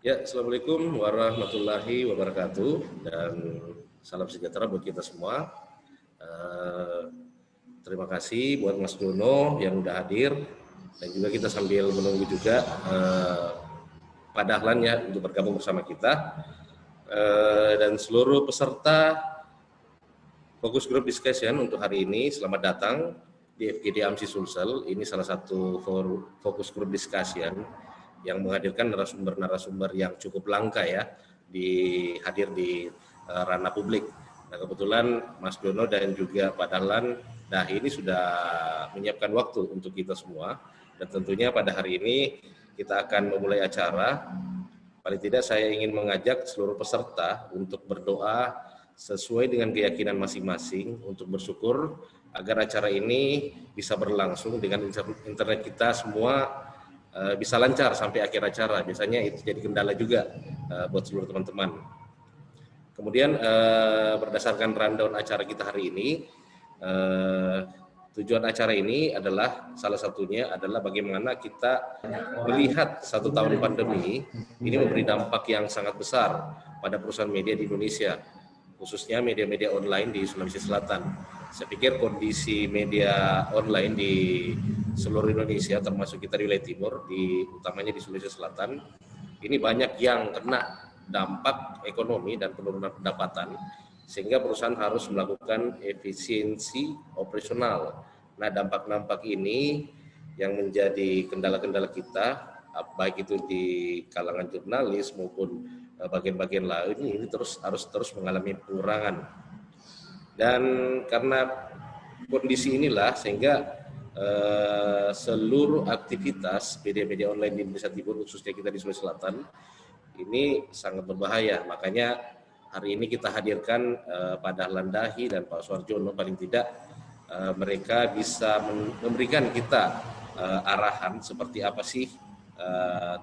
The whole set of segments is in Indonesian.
Ya, Assalamualaikum warahmatullahi wabarakatuh dan salam sejahtera buat kita semua. Terima kasih buat Mas Dono yang udah hadir dan juga kita sambil menunggu juga Pak Dahlan ya untuk bergabung bersama kita dan seluruh peserta Fokus Group Discussion untuk hari ini. Selamat datang di FGD AMSI Sulsel. Ini salah satu Fokus Group Discussion yang menghadirkan narasumber-narasumber yang cukup langka ya hadir di ranah publik. Nah, kebetulan Mas Dono dan juga Pak Dahlan ini sudah menyiapkan waktu untuk kita semua, dan tentunya pada hari ini kita akan memulai acara. Paling tidak saya ingin mengajak seluruh peserta untuk berdoa sesuai dengan keyakinan masing-masing untuk bersyukur agar acara ini bisa berlangsung dengan internet kita semua bisa lancar sampai akhir acara. Biasanya itu jadi kendala juga buat seluruh teman-teman. Kemudian berdasarkan rundown acara kita hari ini, tujuan acara ini adalah salah satunya adalah bagaimana kita melihat 1 tahun pandemi ini memberi dampak yang sangat besar pada perusahaan media di Indonesia, khususnya media-media online di Sulawesi Selatan. Saya pikir kondisi media online di seluruh Indonesia, termasuk kita di wilayah timur, utamanya di Sulawesi Selatan, ini banyak yang kena dampak ekonomi dan penurunan pendapatan, sehingga perusahaan harus melakukan efisiensi operasional. Nah, dampak-dampak ini yang menjadi kendala-kendala kita, baik itu di kalangan jurnalis maupun bagian-bagian lain, ini harus terus mengalami pengurangan. Dan karena kondisi inilah sehingga seluruh aktivitas media-media online di Indonesia Timur, khususnya kita di Sulawesi Selatan, ini sangat berbahaya. Makanya hari ini kita hadirkan Pak Dahlan Dahi dan Pak Suarjono, paling tidak mereka bisa memberikan kita arahan seperti apa sih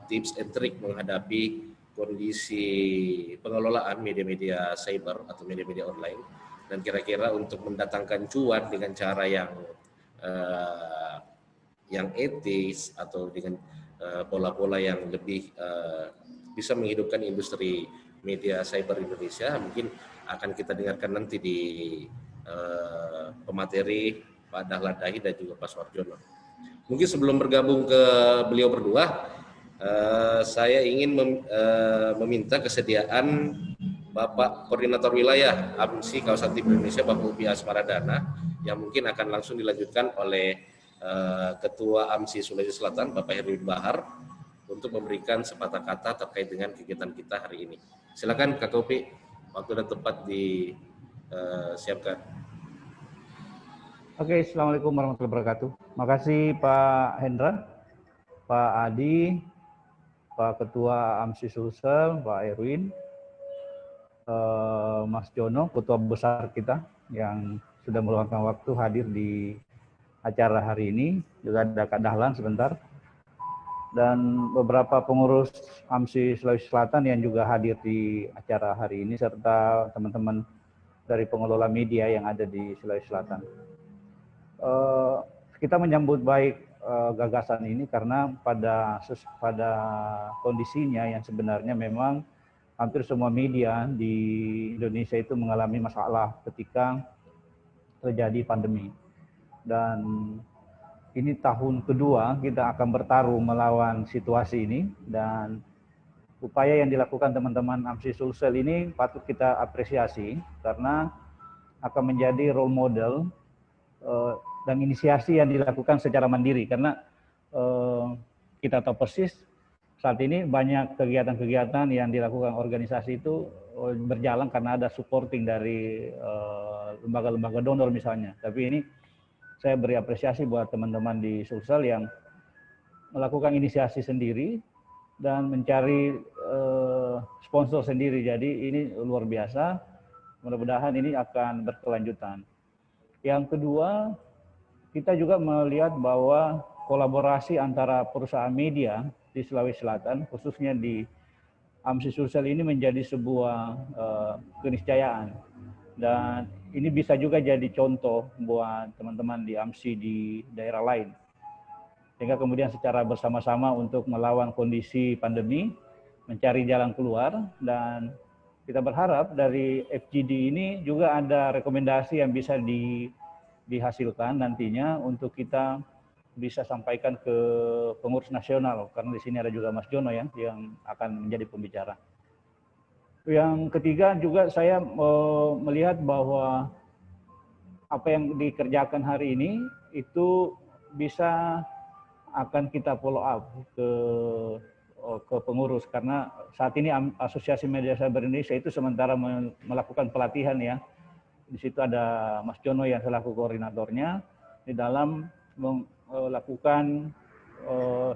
tips and trick menghadapi kondisi pengelolaan media-media cyber atau media-media online, dan kira-kira untuk mendatangkan cuan dengan cara yang etis atau dengan pola-pola yang lebih bisa menghidupkan industri media cyber Indonesia, mungkin akan kita dengarkan nanti di pemateri Pak Dahlan Dahi dan juga Pak Suarjono. Mungkin sebelum bergabung ke beliau berdua, saya ingin meminta kesediaan Bapak Koordinator Wilayah AMSI Kawasan Timur Indonesia, Bapak Upi Asmaradana, yang mungkin akan langsung dilanjutkan oleh Ketua AMSI Sulawesi Selatan, Bapak Herwin Bahar, untuk memberikan sepatah kata terkait dengan kegiatan kita hari ini. Silakan Kak Upi, waktu dan tempat disiapkan. Oke, Assalamualaikum warahmatullahi wabarakatuh. Makasih Pak Hendra, Pak Adi, Pak Ketua AMSI Sulsel, Pak Erwin, Mas Jono, Ketua Besar kita yang sudah meluangkan waktu hadir di acara hari ini. Juga ada Kak Dahlan sebentar. Dan beberapa pengurus AMSI Sulawesi Selatan yang juga hadir di acara hari ini, serta teman-teman dari pengelola media yang ada di Sulawesi Selatan. Kita menyambut baik gagasan ini karena pada kondisinya yang sebenarnya memang hampir semua media di Indonesia itu mengalami masalah ketika terjadi pandemi. Dan ini tahun kedua kita akan bertarung melawan situasi ini, dan upaya yang dilakukan teman-teman AMSI Sulsel ini patut kita apresiasi karena akan menjadi role model dan inisiasi yang dilakukan secara mandiri, karena kita tahu persis saat ini banyak kegiatan-kegiatan yang dilakukan organisasi itu berjalan karena ada supporting dari lembaga-lembaga donor misalnya. Tapi ini saya beri apresiasi buat teman-teman di Sulsel yang melakukan inisiasi sendiri dan mencari sponsor sendiri. Jadi ini luar biasa. Mudah-mudahan ini akan berkelanjutan. Yang kedua, kita juga melihat bahwa kolaborasi antara perusahaan media di Sulawesi Selatan, khususnya di AMSI Sulsel ini menjadi sebuah keniscayaan. Dan ini bisa juga jadi contoh buat teman-teman di AMSI di daerah lain. Sehingga kemudian secara bersama-sama untuk melawan kondisi pandemi, mencari jalan keluar, dan kita berharap dari FGD ini juga ada rekomendasi yang bisa dihasilkan nantinya untuk kita bisa sampaikan ke pengurus nasional, karena di sini ada juga Mas Jono ya yang akan menjadi pembicara. Yang ketiga juga saya melihat bahwa apa yang dikerjakan hari ini itu bisa akan kita follow up ke pengurus, karena saat ini Asosiasi Media Cyber Indonesia itu sementara melakukan pelatihan ya. Di situ ada Mas Jono yang selaku koordinatornya di dalam melakukan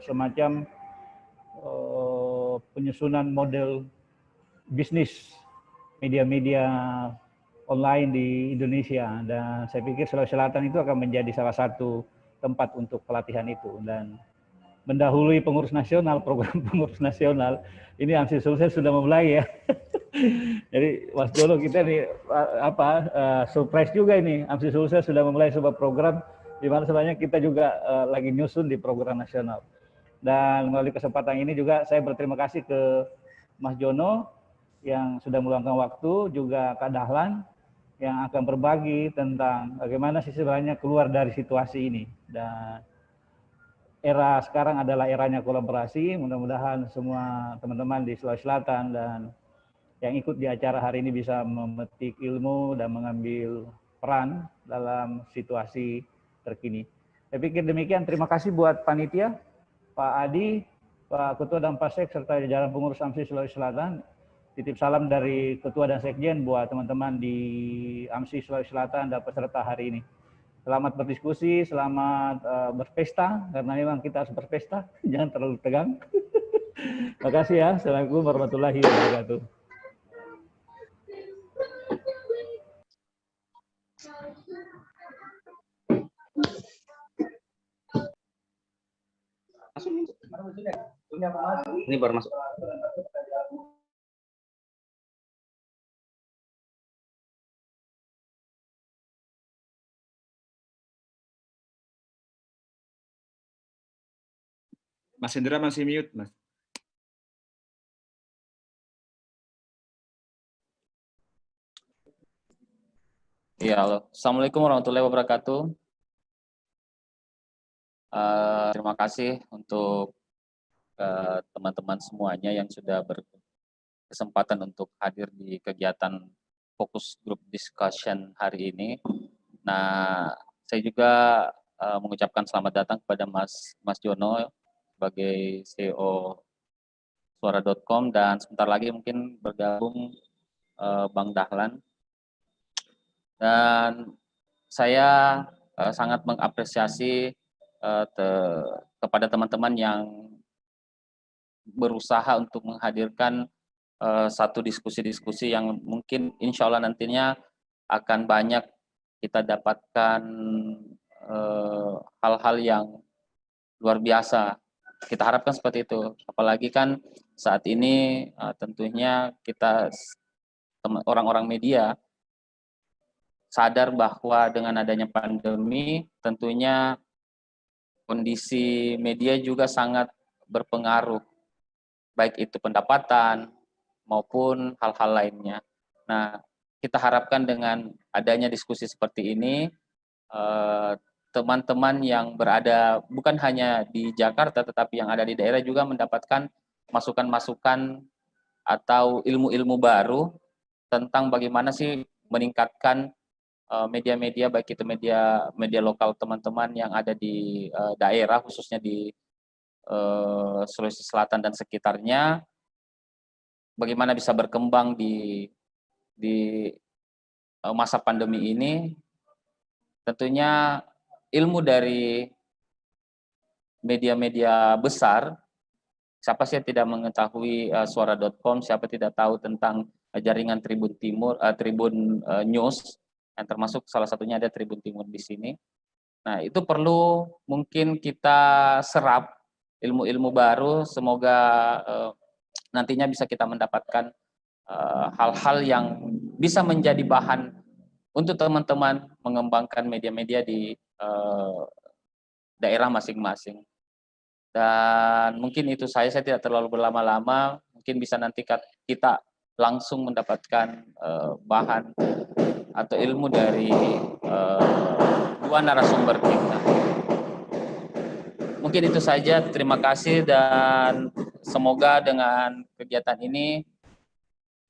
semacam penyusunan model bisnis media-media online di Indonesia, dan saya pikir Sulawesi Selatan itu akan menjadi salah satu tempat untuk pelatihan itu, dan mendahului pengurus nasional, program pengurus nasional ini AMSI Sulsel sudah memulai ya. Jadi Mas Jono kita nih surprise juga ini, AMSI Sulsel sudah memulai sebuah program di mana sebenarnya kita juga lagi nyusun di program nasional. Dan melalui kesempatan ini juga saya berterima kasih ke Mas Jono yang sudah meluangkan waktu, juga Kak Dahlan yang akan berbagi tentang bagaimana sih sebenarnya keluar dari situasi ini. Dan era sekarang adalah eranya kolaborasi. Mudah-mudahan semua teman-teman di Sulawesi Selatan dan yang ikut di acara hari ini bisa memetik ilmu dan mengambil peran dalam situasi terkini. Saya pikir demikian. Terima kasih buat panitia, Pak Adi, Pak Ketua dan Pak Sek, serta jajaran pengurus AMSI Sulawesi Selatan. Titip salam dari Ketua dan Sekjen buat teman-teman di AMSI Sulawesi Selatan dan peserta hari ini. Selamat berdiskusi, selamat berpesta, karena memang kita harus berpesta, jangan terlalu tegang. Terima kasih ya. Assalamualaikum warahmatullahi wabarakatuh. Ini baru masuk. Mas Indra masih mute, Mas. Ya, halo. Assalamualaikum warahmatullahi wabarakatuh. Terima kasih untuk teman-teman semuanya yang sudah berkesempatan untuk hadir di kegiatan fokus group discussion hari ini. Nah, saya juga mengucapkan selamat datang kepada Mas Jono sebagai CEO Suara.com, dan sebentar lagi mungkin bergabung Bang Dahlan. Dan saya sangat mengapresiasi kepada teman-teman yang berusaha untuk menghadirkan satu diskusi-diskusi yang mungkin insya Allah nantinya akan banyak kita dapatkan hal-hal yang luar biasa. Kita harapkan seperti itu. Apalagi kan saat ini tentunya kita orang-orang media sadar bahwa dengan adanya pandemi tentunya kondisi media juga sangat berpengaruh, baik itu pendapatan maupun hal-hal lainnya. Nah, kita harapkan dengan adanya diskusi seperti ini, teman-teman yang berada bukan hanya di Jakarta, tetapi yang ada di daerah juga mendapatkan masukan-masukan atau ilmu-ilmu baru tentang bagaimana sih meningkatkan media-media, baik itu media lokal teman-teman yang ada di daerah, khususnya di Sulawesi Selatan dan sekitarnya, bagaimana bisa berkembang di masa pandemi ini. Tentunya ilmu dari media-media besar, siapa sih yang tidak mengetahui Suara.com, siapa tidak tahu tentang jaringan Tribun Timur, Tribun News, yang termasuk salah satunya ada Tribun Timur di sini. Nah, itu perlu mungkin kita serap ilmu-ilmu baru, semoga nantinya bisa kita mendapatkan hal-hal yang bisa menjadi bahan untuk teman-teman mengembangkan media-media di daerah masing-masing. Dan mungkin itu saya tidak terlalu berlama-lama, mungkin bisa nanti kita langsung mendapatkan bahan atau ilmu dari dua narasumber kita. Mungkin itu saja, terima kasih, dan semoga dengan kegiatan ini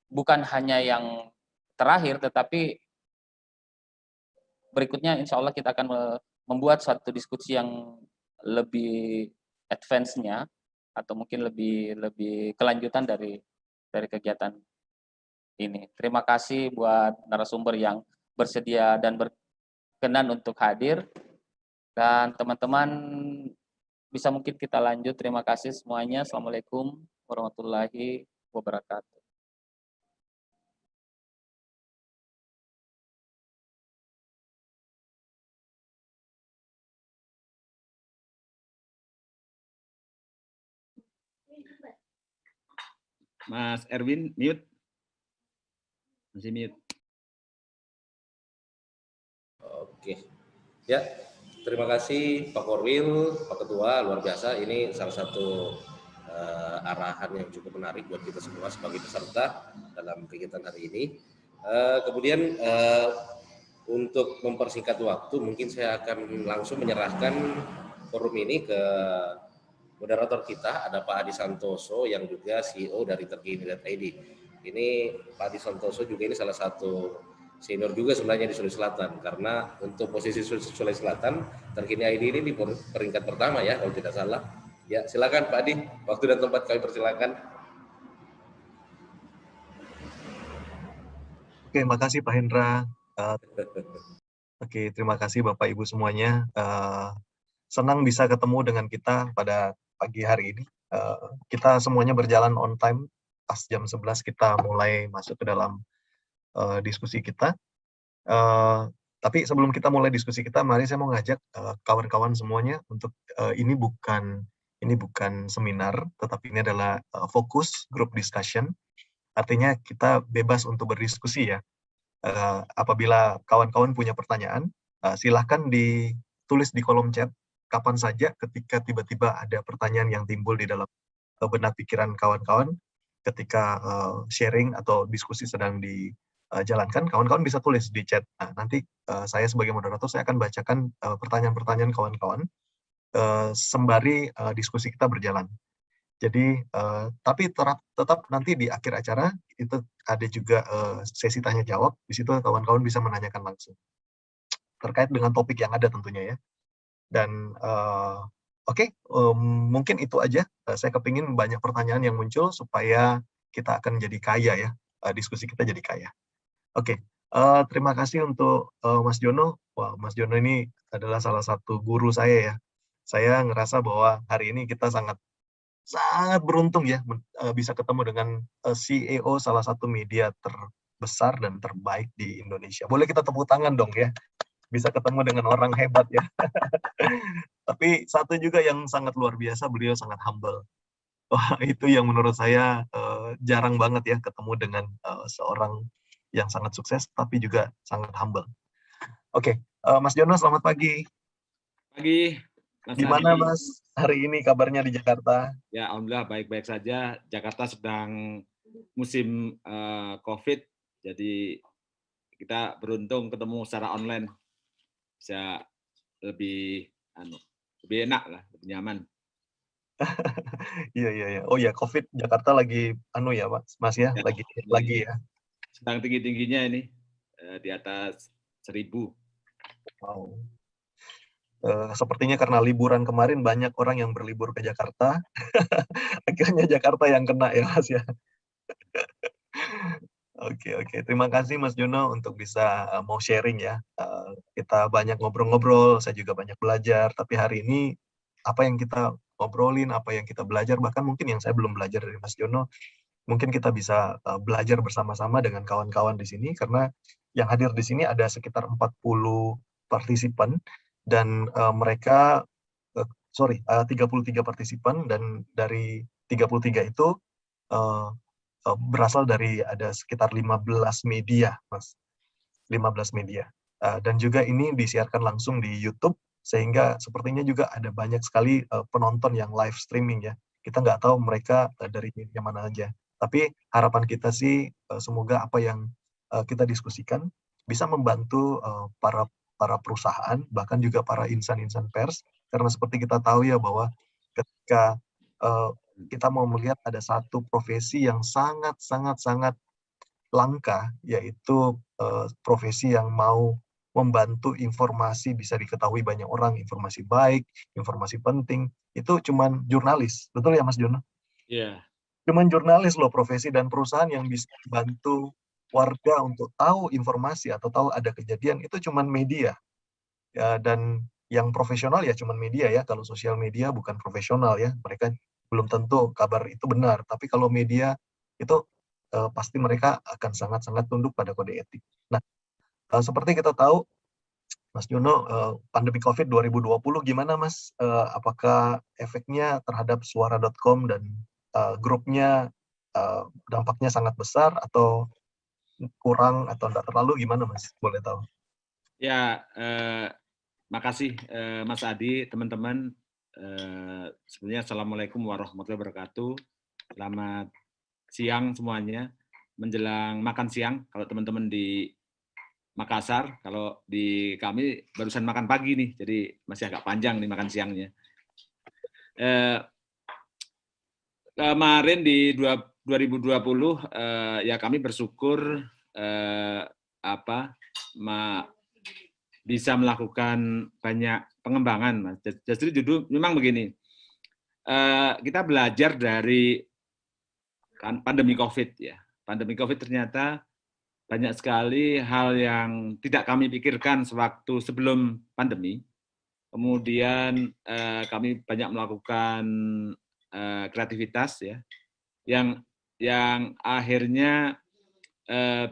bukan hanya yang terakhir, tetapi berikutnya insya Allah kita akan membuat suatu diskusi yang lebih advance-nya, atau mungkin lebih kelanjutan dari kegiatan ini. Terima kasih buat narasumber yang bersedia dan berkenan untuk hadir, dan teman-teman bisa mungkin kita lanjut. Terima kasih semuanya. Assalamualaikum warahmatullahi wabarakatuh. Mas Erwin, mute. Masih mute. Oke. Ya, terima kasih Pak Korwil, Pak Ketua, luar biasa. Ini salah satu arahan yang cukup menarik buat kita semua sebagai peserta dalam kegiatan hari ini. Kemudian untuk mempersingkat waktu, mungkin saya akan langsung menyerahkan forum ini ke moderator kita, ada Pak Adi Santoso yang juga CEO dari Terkini.id. Ini Pak Adi Santoso juga ini salah satu senior juga sebenarnya di Sulawesi Selatan, karena untuk posisi Sulawesi Selatan Terkini.id ini di peringkat pertama ya kalau tidak salah. Ya, silakan Pak Adi, waktu dan tempat kami persilakan. Oke, makasih Pak Hendra. Oke, terima kasih Bapak Ibu semuanya. Senang bisa ketemu dengan kita pada pagi hari ini. Kita semuanya berjalan on time. Pas jam 11 kita mulai masuk ke dalam diskusi kita. Tapi sebelum kita mulai diskusi kita, mari saya mau ngajak kawan-kawan semuanya untuk ini bukan seminar, tetapi ini adalah fokus group discussion. Artinya kita bebas untuk berdiskusi ya. Apabila kawan-kawan punya pertanyaan, silahkan ditulis di kolom chat kapan saja ketika tiba-tiba ada pertanyaan yang timbul di dalam benak pikiran kawan-kawan ketika sharing atau diskusi sedang dijalankan, kawan-kawan bisa tulis di chat. Nah, nanti saya sebagai moderator saya akan bacakan pertanyaan-pertanyaan kawan-kawan sembari diskusi kita berjalan. Jadi, tapi tetap nanti di akhir acara itu ada juga sesi tanya jawab. Di situ kawan-kawan bisa menanyakan langsung terkait dengan topik yang ada tentunya ya. Dan mungkin itu aja. Saya kepingin banyak pertanyaan yang muncul supaya kita akan jadi kaya ya, diskusi kita jadi kaya. Oke, terima kasih untuk Mas Jono. Wah, Mas Jono ini adalah salah satu guru saya ya. Saya ngerasa bahwa hari ini kita sangat beruntung ya bisa ketemu dengan CEO salah satu media terbesar dan terbaik di Indonesia. Boleh kita tepuk tangan dong ya, bisa ketemu dengan orang hebat ya. Tapi satu juga yang sangat luar biasa, beliau sangat humble. Wah, itu yang menurut saya jarang banget ya ketemu dengan seorang yang sangat sukses tapi juga sangat humble. Oke, Mas Jono, selamat pagi. Pagi. Mas Gimana Adi? Mas hari ini kabarnya di Jakarta? Ya, alhamdulillah baik-baik saja. Jakarta sedang musim COVID, jadi kita beruntung ketemu secara online, bisa lebih enak lah, lebih nyaman. Iya. Oh ya, COVID Jakarta lagi ya Mas ya, lagi ya. Sedang tinggi-tingginya ini di atas 1000. Wow. Sepertinya karena liburan kemarin banyak orang yang berlibur ke Jakarta, akhirnya Jakarta yang kena ya Mas ya. Oke. Terima kasih Mas Jono untuk bisa mau sharing ya. Kita banyak ngobrol-ngobrol, saya juga banyak belajar, tapi hari ini apa yang kita ngobrolin, apa yang kita belajar, bahkan mungkin yang saya belum belajar dari Mas Jono, mungkin kita bisa belajar bersama-sama dengan kawan-kawan di sini, karena yang hadir di sini ada sekitar 40 partisipan, dan mereka 33 partisipan, dan dari 33 itu berasal dari ada sekitar 15 media, Mas. 15 media. Dan juga ini disiarkan langsung di YouTube, sehingga sepertinya juga ada banyak sekali penonton yang live streaming ya. Kita nggak tahu mereka dari media mana aja. Tapi harapan kita sih semoga apa yang kita diskusikan bisa membantu para perusahaan, bahkan juga para insan-insan pers, karena seperti kita tahu ya bahwa ketika kita mau melihat ada satu profesi yang sangat langka, yaitu profesi yang mau membantu informasi bisa diketahui banyak orang, informasi baik, informasi penting, itu cuman jurnalis. Betul ya Mas Jono? Iya. Cuman jurnalis loh profesi dan perusahaan yang bisa bantu warga untuk tahu informasi atau tahu ada kejadian, itu cuman media. Ya, dan yang profesional ya cuman media ya, kalau sosial media bukan profesional ya, mereka belum tentu kabar itu benar, tapi kalau media itu pasti mereka akan sangat-sangat tunduk pada kode etik. Nah, seperti kita tahu, Mas Jono, pandemi COVID 2020 gimana Mas? Apakah efeknya terhadap suara.com dan grupnya dampaknya sangat besar atau kurang atau enggak terlalu, gimana Mas? Boleh tahu? Ya, makasih Mas Adi, teman-teman. Sebenarnya Assalamualaikum warahmatullahi wabarakatuh. Selamat siang semuanya, menjelang makan siang kalau teman-teman di Makassar, kalau di kami barusan makan pagi nih, jadi masih agak panjang nih makan siangnya. Kemarin di 2020 ya kami bersyukur bisa melakukan banyak pengembangan, Mas. Jadi memang begini, kita belajar dari pandemi COVID ya. Pandemi COVID ternyata banyak sekali hal yang tidak kami pikirkan sewaktu sebelum pandemi. Kemudian kami banyak melakukan kreativitas ya, yang akhirnya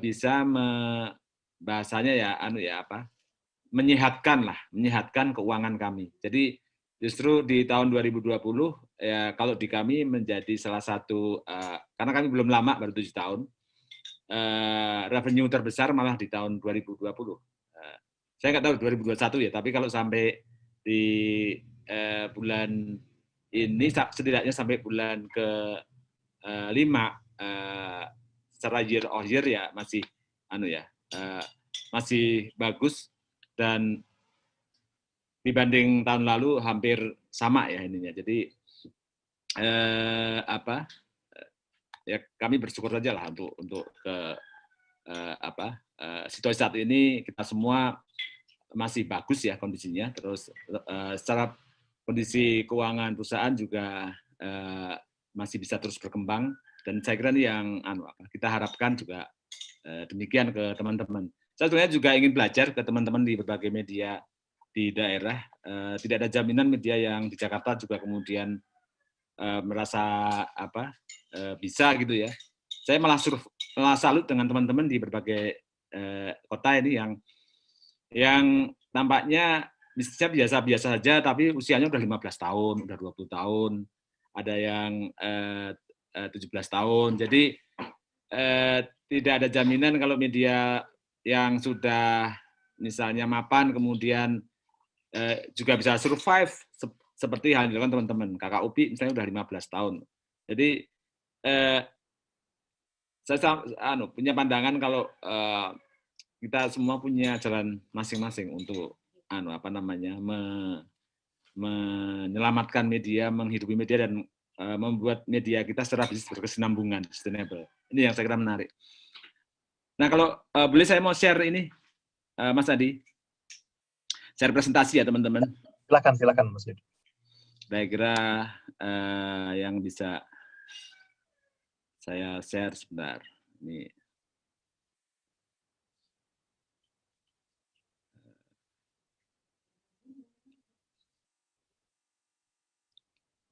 bisa bahasanya ya menyehatkan keuangan kami. Jadi justru di tahun 2020 ya kalau di kami menjadi salah satu karena kami belum lama baru 7 tahun, revenue terbesar malah di tahun 2020. Saya nggak tahu 2021 ya, tapi kalau sampai di bulan ini setidaknya sampai bulan ke-5 secara year on year ya masih masih bagus, dan dibanding tahun lalu hampir sama ya ininya. Jadi ya kami bersyukur saja lah untuk situasi saat ini kita semua masih bagus ya kondisinya. Terus secara kondisi keuangan perusahaan juga masih bisa terus berkembang, dan saya kira ini yang kita harapkan juga demikian ke teman-teman. Saya sebenarnya juga ingin belajar ke teman-teman di berbagai media di daerah. Tidak ada jaminan media yang di Jakarta juga kemudian merasa bisa gitu ya. Saya malah salut dengan teman-teman di berbagai kota ini yang tampaknya bisa biasa-biasa saja, tapi usianya udah 15 tahun, udah 20 tahun, ada yang 17 tahun. Jadi tidak ada jaminan kalau media yang sudah misalnya mapan kemudian juga bisa survive seperti hal yang dilakukan teman-teman. Kakak Upi misalnya udah 15 tahun. Jadi saya punya pandangan kalau kita semua punya jalan masing-masing untuk menyelamatkan media, menghidupi media, dan membuat media kita secara bisnis berkesinambungan, sustainable. Ini yang saya kira menarik. Nah, kalau boleh saya mau share ini, Mas Adi, share presentasi ya teman-teman. Silakan Mas Yudi. Saya kira yang bisa saya share sebentar. Ini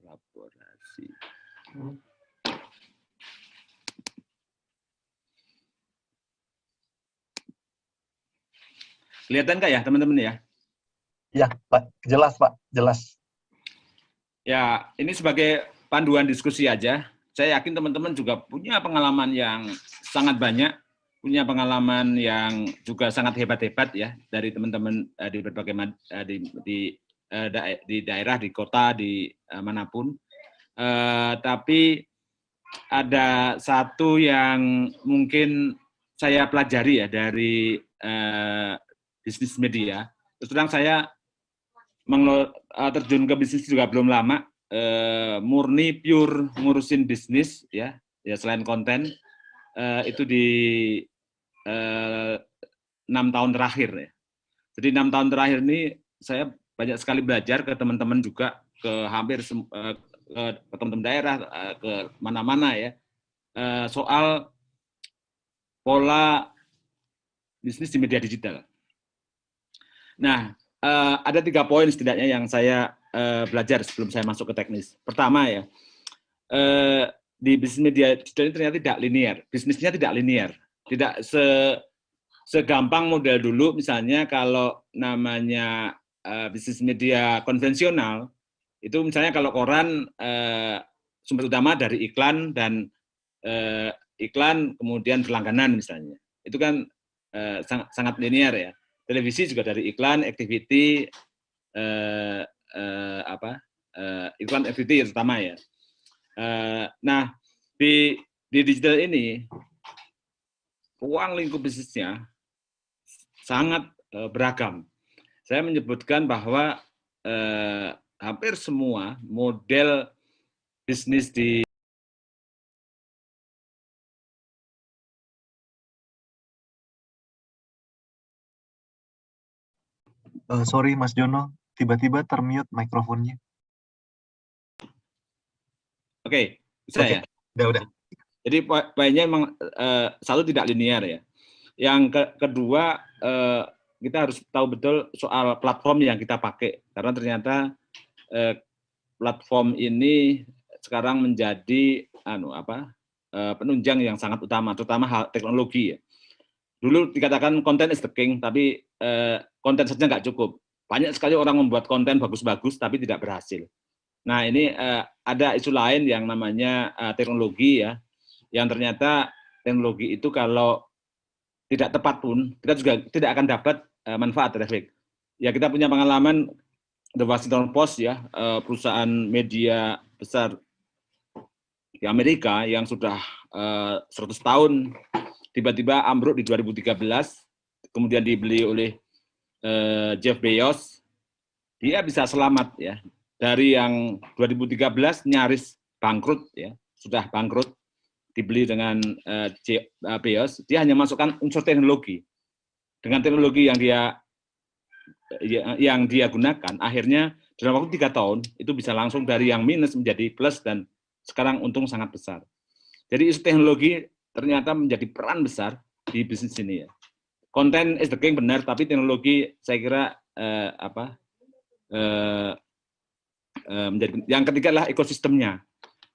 laborasi. Kelihatan nggak ya teman-teman ya? Ya Pak, jelas Pak, jelas. Ya, ini sebagai panduan diskusi aja. Saya yakin teman-teman juga punya pengalaman yang sangat banyak, punya pengalaman yang juga sangat hebat-hebat ya dari teman-teman di berbagai di daerah, di kota, di manapun. Tapi ada satu yang mungkin saya pelajari ya dari bisnis media. Terus terang saya terjun ke bisnis juga belum lama, murni pure ngurusin bisnis ya selain konten itu di 6 tahun terakhir ya. Jadi 6 tahun terakhir ini saya banyak sekali belajar ke teman-teman juga, ke hampir ke teman-teman daerah, ke mana-mana ya, soal pola bisnis di media digital. Nah, ada 3 poin setidaknya yang saya belajar sebelum saya masuk ke teknis. Pertama ya, di bisnis media digital ini ternyata tidak linear. Bisnisnya tidak linear. Tidak segampang model dulu, misalnya kalau namanya bisnis media konvensional, itu misalnya kalau koran sumber utama dari iklan dan iklan kemudian berlangganan misalnya. Itu kan sangat linear ya. Televisi juga dari iklan, activity, iklan activity terutama ya. Nah, di digital ini ruang lingkup bisnisnya sangat beragam. Saya menyebutkan bahwa hampir semua model bisnis di Sorry Mas Jono, tiba-tiba termute mikrofonnya. Oke, bisa ya? Udah. Jadi poinnya memang satu tidak linear ya. Yang kedua, kita harus tahu betul soal platform yang kita pakai, karena ternyata platform ini sekarang menjadi penunjang yang sangat utama, terutama hal teknologi ya. Dulu dikatakan konten is the king, tapi konten saja nggak cukup. Banyak sekali orang membuat konten bagus-bagus, tapi tidak berhasil. Nah, ini ada isu lain yang namanya teknologi ya, yang ternyata teknologi itu kalau tidak tepat pun, kita juga tidak akan dapat manfaat traffic. Ya, kita punya pengalaman The Washington Post ya, perusahaan media besar di Amerika yang sudah 100 tahun, tiba-tiba ambruk di 2013, kemudian dibeli oleh Jeff Bezos. Dia bisa selamat ya, dari yang 2013 nyaris bangkrut ya, sudah bangkrut, dibeli dengan Bezos. Dia hanya masukkan unsur teknologi. Dengan teknologi yang dia gunakan, akhirnya dalam waktu 3 tahun itu bisa langsung dari yang minus menjadi plus, dan sekarang untung sangat besar. Jadi isu teknologi ternyata menjadi peran besar di bisnis ini ya. Konten is the king benar, tapi teknologi saya kira menjadi. Yang ketiga adalah ekosistemnya.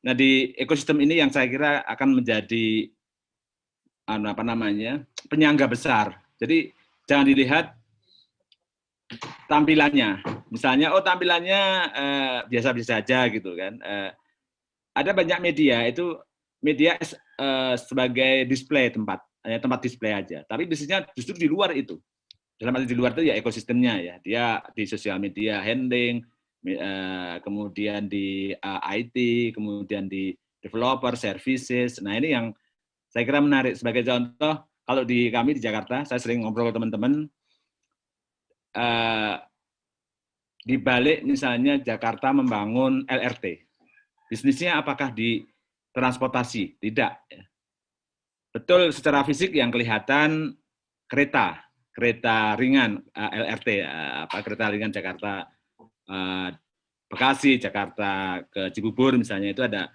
Nah, di ekosistem ini yang saya kira akan menjadi penyangga besar. Jadi jangan dilihat tampilannya. Misalnya, tampilannya biasa-biasa saja gitu kan. Ada banyak media itu sebagai display tempat display aja. Tapi bisnisnya justru di luar itu. Dalam arti di luar itu ya ekosistemnya ya. Dia di sosial media handling, kemudian di IT, kemudian di developer, services. Nah, ini yang saya kira menarik. Sebagai contoh, kalau di kami di Jakarta, saya sering ngobrol ke teman-teman, di balik misalnya Jakarta membangun LRT. Bisnisnya apakah di transportasi? Tidak. Betul, secara fisik yang kelihatan kereta ringan LRT, kereta ringan Jakarta Bekasi, Jakarta ke Cibubur misalnya, itu ada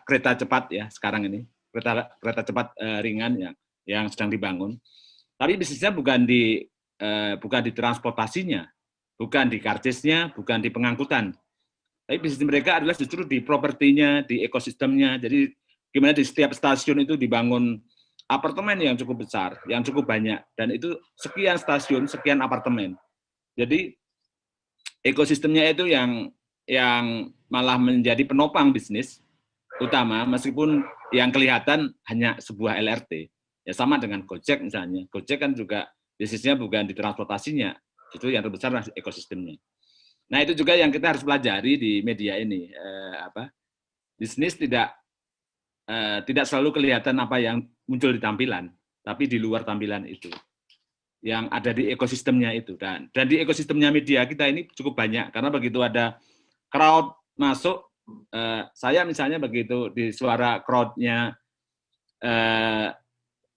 kereta cepat ya sekarang ini, kereta cepat ringan yang sedang dibangun. Tapi bisnisnya bukan di transportasinya, bukan di karcisnya, bukan di pengangkutan. Tapi bisnis mereka adalah justru di propertinya, di ekosistemnya. Jadi gimana di setiap stasiun itu dibangun apartemen yang cukup besar, yang cukup banyak, dan itu sekian stasiun, sekian apartemen. Jadi ekosistemnya itu yang malah menjadi penopang bisnis utama, meskipun yang kelihatan hanya sebuah LRT. Ya sama dengan Gojek misalnya. Gojek kan juga bisnisnya bukan di transportasinya, itu yang terbesar ekosistemnya. Nah, itu juga yang kita harus pelajari di media ini, bisnis tidak selalu kelihatan apa yang muncul di tampilan, tapi di luar tampilan itu, yang ada di ekosistemnya itu. Dan di ekosistemnya media kita ini cukup banyak, karena begitu ada crowd masuk, saya misalnya begitu di suara crowd-nya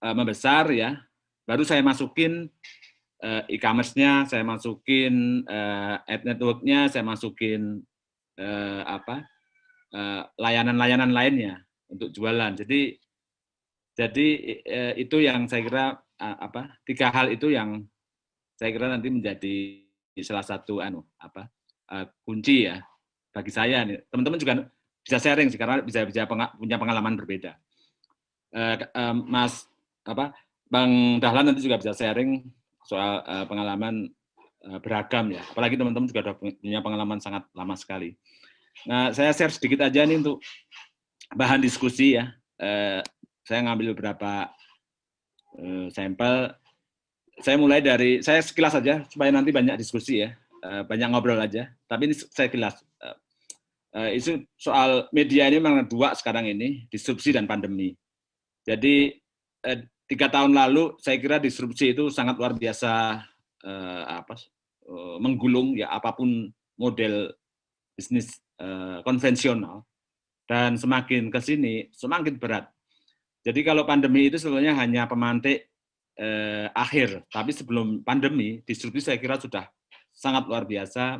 membesar ya, baru saya masukin e-commerce-nya, saya masukin ad network-nya, saya masukin layanan-layanan lainnya untuk jualan. Jadi itu yang saya kira 3 hal itu yang saya kira nanti menjadi salah satu kunci ya bagi saya nih. Teman-teman juga bisa sharing sih, karena bisa punya pengalaman berbeda. Bang Dahlan nanti juga bisa sharing soal pengalaman beragam ya. Apalagi teman-teman juga sudah punya pengalaman sangat lama sekali. Nah, saya share sedikit aja nih untuk bahan diskusi ya. Saya ngambil beberapa sampel. Saya mulai dari, saya sekilas saja supaya nanti banyak diskusi ya, banyak ngobrol aja. Tapi ini saya kilas. Isu soal media ini memang 2 sekarang ini, disrupsi dan pandemi. Jadi 3 tahun lalu saya kira disrupsi itu sangat luar biasa, menggulung ya apapun model bisnis konvensional, dan semakin ke sini semakin berat. Jadi kalau pandemi itu sebenarnya hanya pemantik akhir, tapi sebelum pandemi disrupsi saya kira sudah sangat luar biasa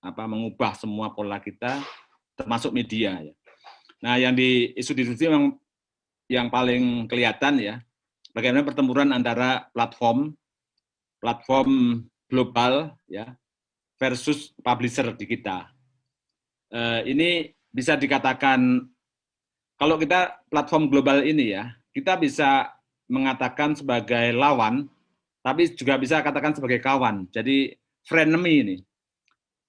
mengubah semua pola kita, termasuk media ya. Nah, yang di isu disrupsi memang yang paling kelihatan ya, bagaimana pertempuran antara platform global ya versus publisher di kita. Ini bisa dikatakan, kalau kita platform global ini ya, kita bisa mengatakan sebagai lawan, tapi juga bisa katakan sebagai kawan. Jadi frenemy ini,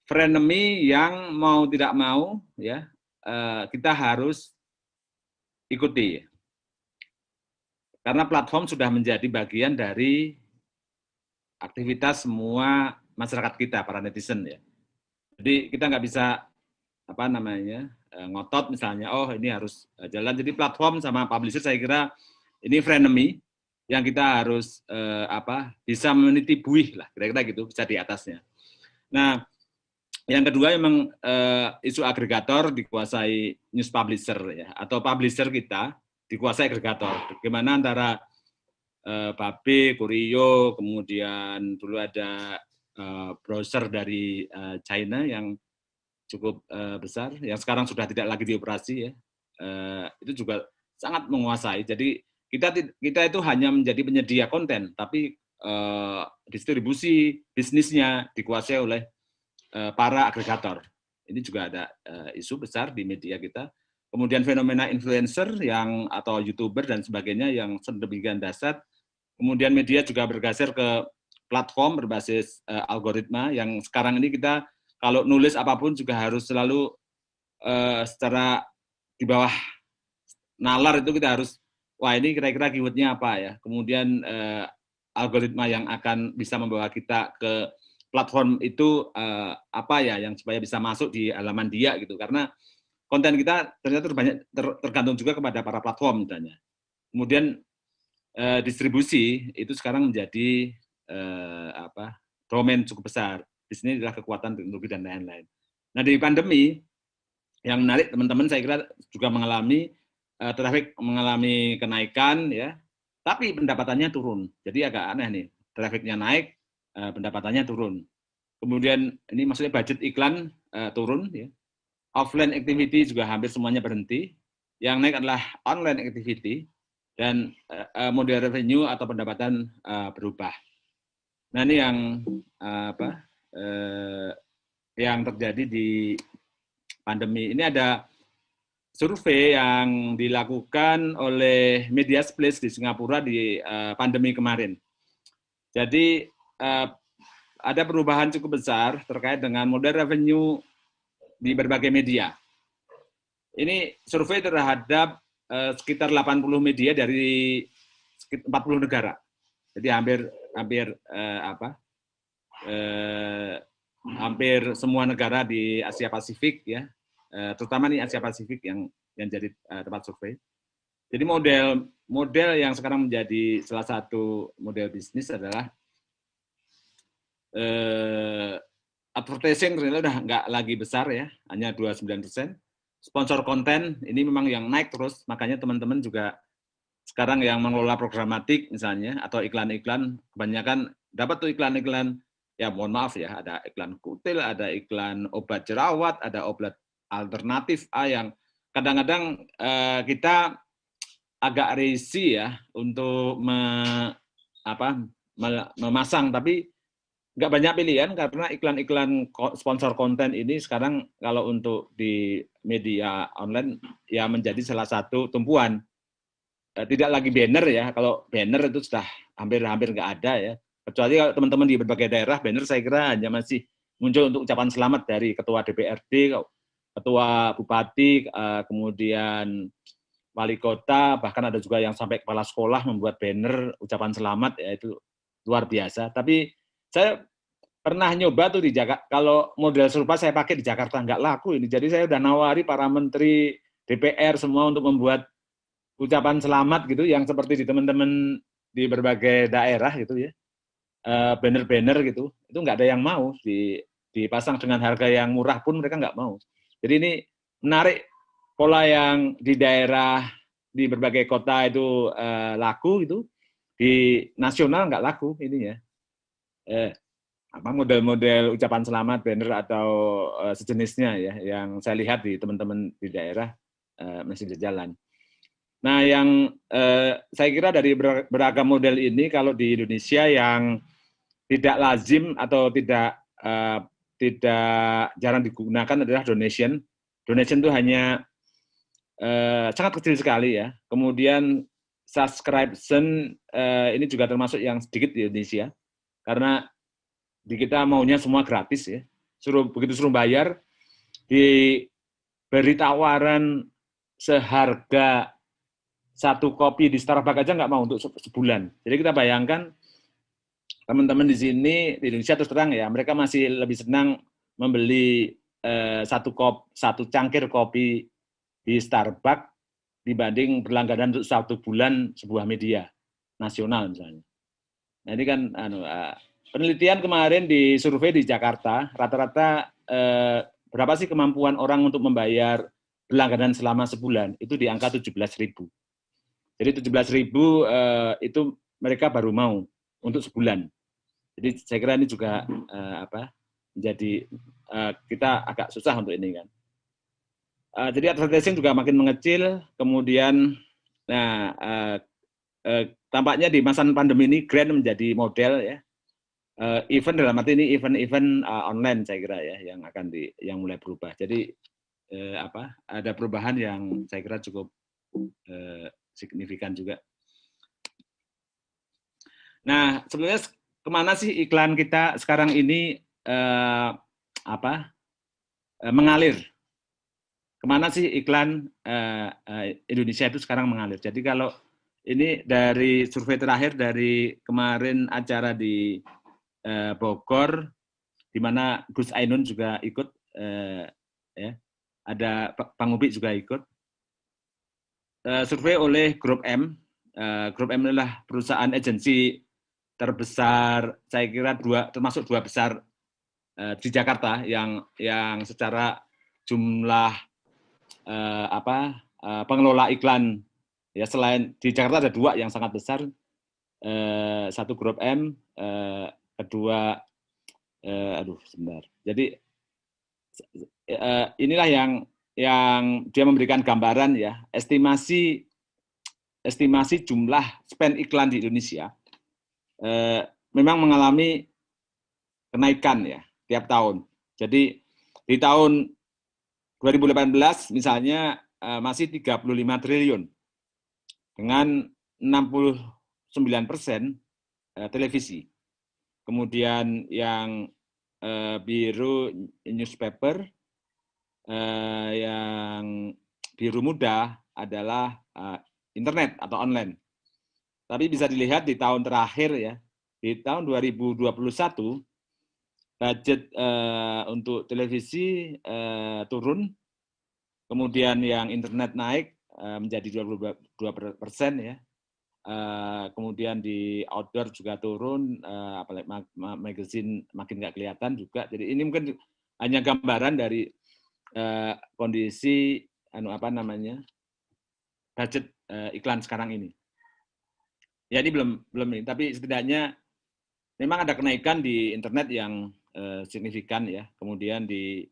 frenemy yang mau tidak mau ya kita harus ikuti. Karena platform sudah menjadi bagian dari aktivitas semua masyarakat kita, para netizen ya. Jadi kita nggak bisa ngotot misalnya, oh ini harus jalan. Jadi platform sama publisher saya kira ini frenemy yang kita harus bisa meniti buih lah, kira-kira gitu, bisa di atasnya. Nah, yang kedua memang isu agregator dikuasai news publisher ya, atau publisher kita dikuasai agregator. Bagaimana antara Babe, Kurio, kemudian dulu ada browser dari China yang cukup besar, yang sekarang sudah tidak lagi dioperasi ya, itu juga sangat menguasai. Jadi kita itu hanya menjadi penyedia konten, tapi distribusi bisnisnya dikuasai oleh para agregator. Ini juga ada isu besar di media kita. Kemudian fenomena influencer atau YouTuber dan sebagainya yang sedemikian dahsyat. Kemudian media juga bergeser ke platform berbasis algoritma yang sekarang ini kita kalau nulis apapun juga harus selalu secara di bawah nalar itu kita harus, wah ini kira-kira keyword-nya apa ya. Kemudian algoritma yang akan bisa membawa kita ke platform itu apa ya yang supaya bisa masuk di halaman dia gitu. Karena konten kita ternyata tergantung juga kepada para platform misalnya. Kemudian distribusi itu sekarang menjadi domain cukup besar. Di sini adalah kekuatan teknologi dan lain-lain. Nah, di pandemi yang menarik teman-teman saya kira juga mengalami traffic mengalami kenaikan ya, tapi pendapatannya turun. Jadi agak aneh nih, trafficnya naik, pendapatannya turun. Kemudian ini maksudnya budget iklan turun ya. Offline activity juga hampir semuanya berhenti. Yang naik adalah online activity dan model revenue atau pendapatan berubah. Nah, ini yang terjadi di pandemi. Ini ada survei yang dilakukan oleh Mediasplace di Singapura di pandemi kemarin. Jadi ada perubahan cukup besar terkait dengan model revenue di berbagai media. Ini survei terhadap sekitar 80 media dari 40 negara. Jadi hampir semua negara di Asia Pasifik ya, terutama nih Asia Pasifik yang jadi tempat survei. Jadi model yang sekarang menjadi salah satu model bisnis adalah advertising ternyata udah nggak lagi besar ya, hanya 29%. Sponsor konten ini memang yang naik terus, makanya teman-teman juga sekarang yang mengelola programatik misalnya atau iklan-iklan kebanyakan dapat tuh iklan-iklan, ya mohon maaf ya, ada iklan kutil, ada iklan obat jerawat, ada obat alternatif A yang kadang-kadang kita agak risih ya untuk memasang, tapi nggak banyak pilihan karena iklan-iklan sponsor konten ini sekarang kalau untuk di media online ya menjadi salah satu tumpuan. Tidak lagi banner ya, kalau banner itu sudah hampir nggak ada ya. Kecuali kalau teman-teman di berbagai daerah, banner saya kira hanya masih muncul untuk ucapan selamat dari ketua DPRD, ketua bupati, kemudian wali kota, bahkan ada juga yang sampai kepala sekolah membuat banner ucapan selamat, ya itu luar biasa. Tapi saya pernah nyoba tuh di Jakarta, kalau model serupa saya pakai di Jakarta, nggak laku ini. Jadi saya udah nawari para menteri DPR semua untuk membuat ucapan selamat gitu, yang seperti di teman-teman di berbagai daerah gitu ya, banner-banner gitu, itu nggak ada yang mau dipasang dengan harga yang murah pun mereka nggak mau. Jadi ini menarik, pola yang di daerah di berbagai kota itu laku gitu, di nasional nggak laku ininya. Model-model ucapan selamat, banner atau sejenisnya ya, yang saya lihat di teman-teman di daerah masih berjalan. Nah, yang saya kira dari beragam model ini, kalau di Indonesia yang tidak lazim atau tidak jarang digunakan adalah donation. Donation itu hanya sangat kecil sekali ya. Kemudian subscription ini juga termasuk yang sedikit di Indonesia, karena di kita maunya semua gratis ya. Begitu suruh bayar, diberi tawaran seharga satu kopi di Starbucks aja nggak mau untuk sebulan. Jadi kita bayangkan teman-teman di sini di Indonesia terus terang ya, mereka masih lebih senang membeli satu cangkir kopi di Starbucks dibanding berlangganan untuk 1 bulan sebuah media nasional misalnya. Nah ini kan penelitian kemarin di survei di Jakarta, rata-rata berapa sih kemampuan orang untuk membayar berlangganan selama sebulan? Itu di angka 17.000. Jadi 17.000 itu mereka baru mau untuk sebulan. Jadi saya kira ini juga menjadi kita agak susah untuk ini kan. Jadi advertising juga makin mengecil. Kemudian, tampaknya di masa pandemi ini Grand menjadi model ya. Event dalam arti ini event online saya kira ya yang mulai berubah. Jadi ada perubahan yang saya kira cukup signifikan juga. Nah, sebenarnya kemana sih iklan kita sekarang ini mengalir? Kemana sih iklan Indonesia itu sekarang mengalir? Jadi kalau ini dari survei terakhir dari kemarin acara di Bogor, di mana Gus Ainun juga ikut, ya, ada Bang Ubi juga ikut. Survei oleh Grup M. Grup M adalah perusahaan agensi terbesar, saya kira termasuk 2 besar di Jakarta yang secara jumlah pengelola iklan ya, selain di Jakarta ada 2 yang sangat besar, satu Grup M, kedua sebentar. Jadi inilah yang dia memberikan gambaran ya, estimasi jumlah spend iklan di Indonesia memang mengalami kenaikan ya tiap tahun. Jadi di tahun 2018 misalnya masih 35 triliun dengan 69% televisi. Kemudian yang biru newspaper, yang biru muda adalah internet atau online. Tapi bisa dilihat di tahun terakhir ya, di tahun 2021 budget untuk televisi turun Kemudian yang internet naik menjadi 22% ya. Kemudian di outdoor juga turun, apalagi magazine makin nggak kelihatan juga. Jadi ini mungkin hanya gambaran dari kondisi budget iklan sekarang ini. Ya ini belum ini, tapi setidaknya memang ada kenaikan di internet yang signifikan ya. Kemudian di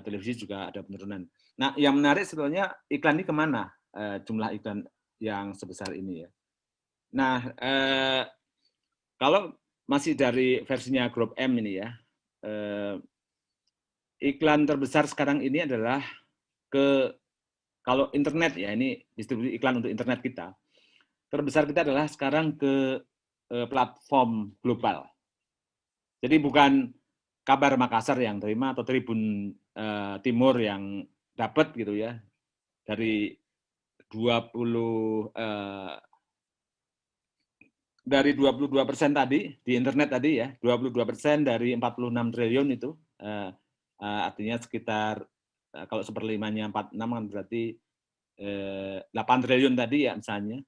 televisi juga ada penurunan. Nah, yang menarik sebetulnya iklan ini kemana jumlah iklan yang sebesar ini ya. Nah, kalau masih dari versinya Grup M ini ya, iklan terbesar sekarang ini adalah kalau internet ya, ini distribusi iklan untuk internet kita, terbesar kita adalah sekarang ke platform global. Jadi bukan Kabar Makassar yang terima atau Tribun Timur yang dapat gitu ya, dari 22% tadi di internet tadi ya, 22% dari 46 triliun itu, artinya sekitar kalau seperlimanya 46 kan berarti 8 triliun tadi ya misalnya.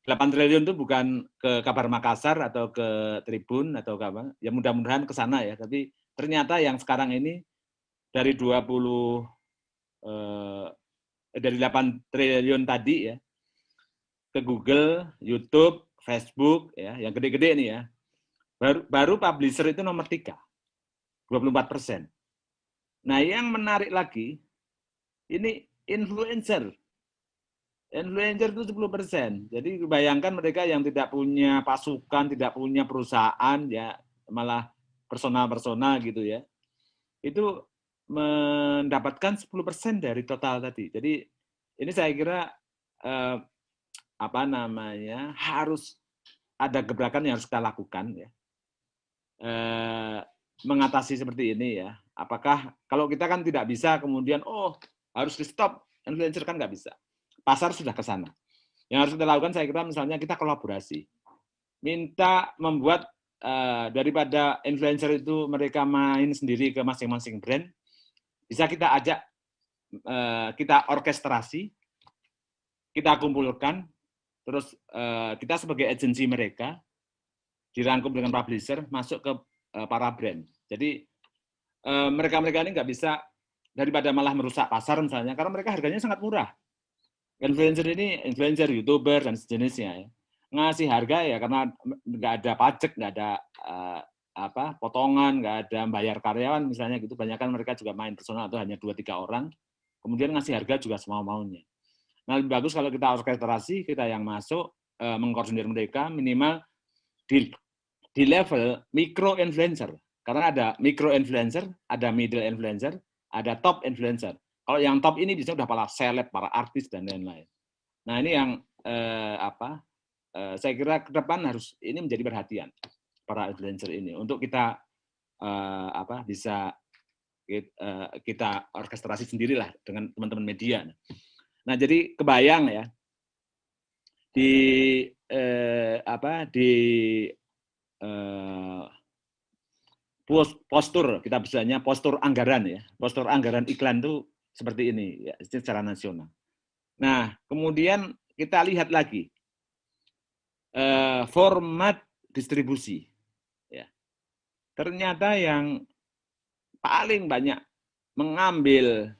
8 triliun itu bukan ke Kabar Makassar atau ke Tribun atau ke apa, ya mudah-mudahan ke sana ya, tapi ternyata yang sekarang ini dari 8 triliun tadi ya, ke Google, YouTube, Facebook, ya, yang gede-gede nih ya, baru publisher itu nomor 3, 24%. Nah, yang menarik lagi, ini influencer. Influencer itu 10%. Jadi bayangkan mereka yang tidak punya pasukan, tidak punya perusahaan, ya malah personal-personal gitu ya, itu mendapatkan 10% dari total tadi. Jadi ini saya kira harus ada gebrakan yang harus kita lakukan ya, mengatasi seperti ini ya. Apakah kalau kita kan tidak bisa kemudian harus di stop influencer, kan nggak bisa. Pasar sudah ke sana. Yang harus kita lakukan saya kira misalnya kita kolaborasi, minta membuat daripada influencer itu mereka main sendiri ke masing-masing brand, bisa kita ajak, kita orkestrasi, kita kumpulkan, terus kita sebagai agensi mereka dirangkum dengan publisher masuk ke para brand. Jadi mereka-mereka ini nggak bisa, daripada malah merusak pasar misalnya, karena mereka harganya sangat murah. Influencer ini, influencer, YouTuber dan sejenisnya ya, ngasih harga ya karena nggak ada pajak, nggak ada potongan, nggak ada bayar karyawan misalnya gitu. Banyak kan mereka juga main personal atau hanya 2-3 orang, kemudian ngasih harga juga semau-maunya. Nah, lebih bagus kalau kita orkestrasi, kita yang masuk mengkoordinir mereka minimal di level micro influencer, karena ada micro influencer, ada middle influencer, ada top influencer. Kalau yang top ini bisa udah para seleb, para artis dan lain-lain. Nah, ini yang saya kira ke depan harus ini menjadi perhatian para influencer ini untuk kita bisa kita orkestrasi sendirilah dengan teman-teman media. Nah, jadi kebayang ya di postur, kita bisanya postur anggaran ya, postur anggaran iklan itu seperti ini ya, secara nasional. Nah, kemudian kita lihat lagi format distribusi ya. Ternyata yang paling banyak mengambil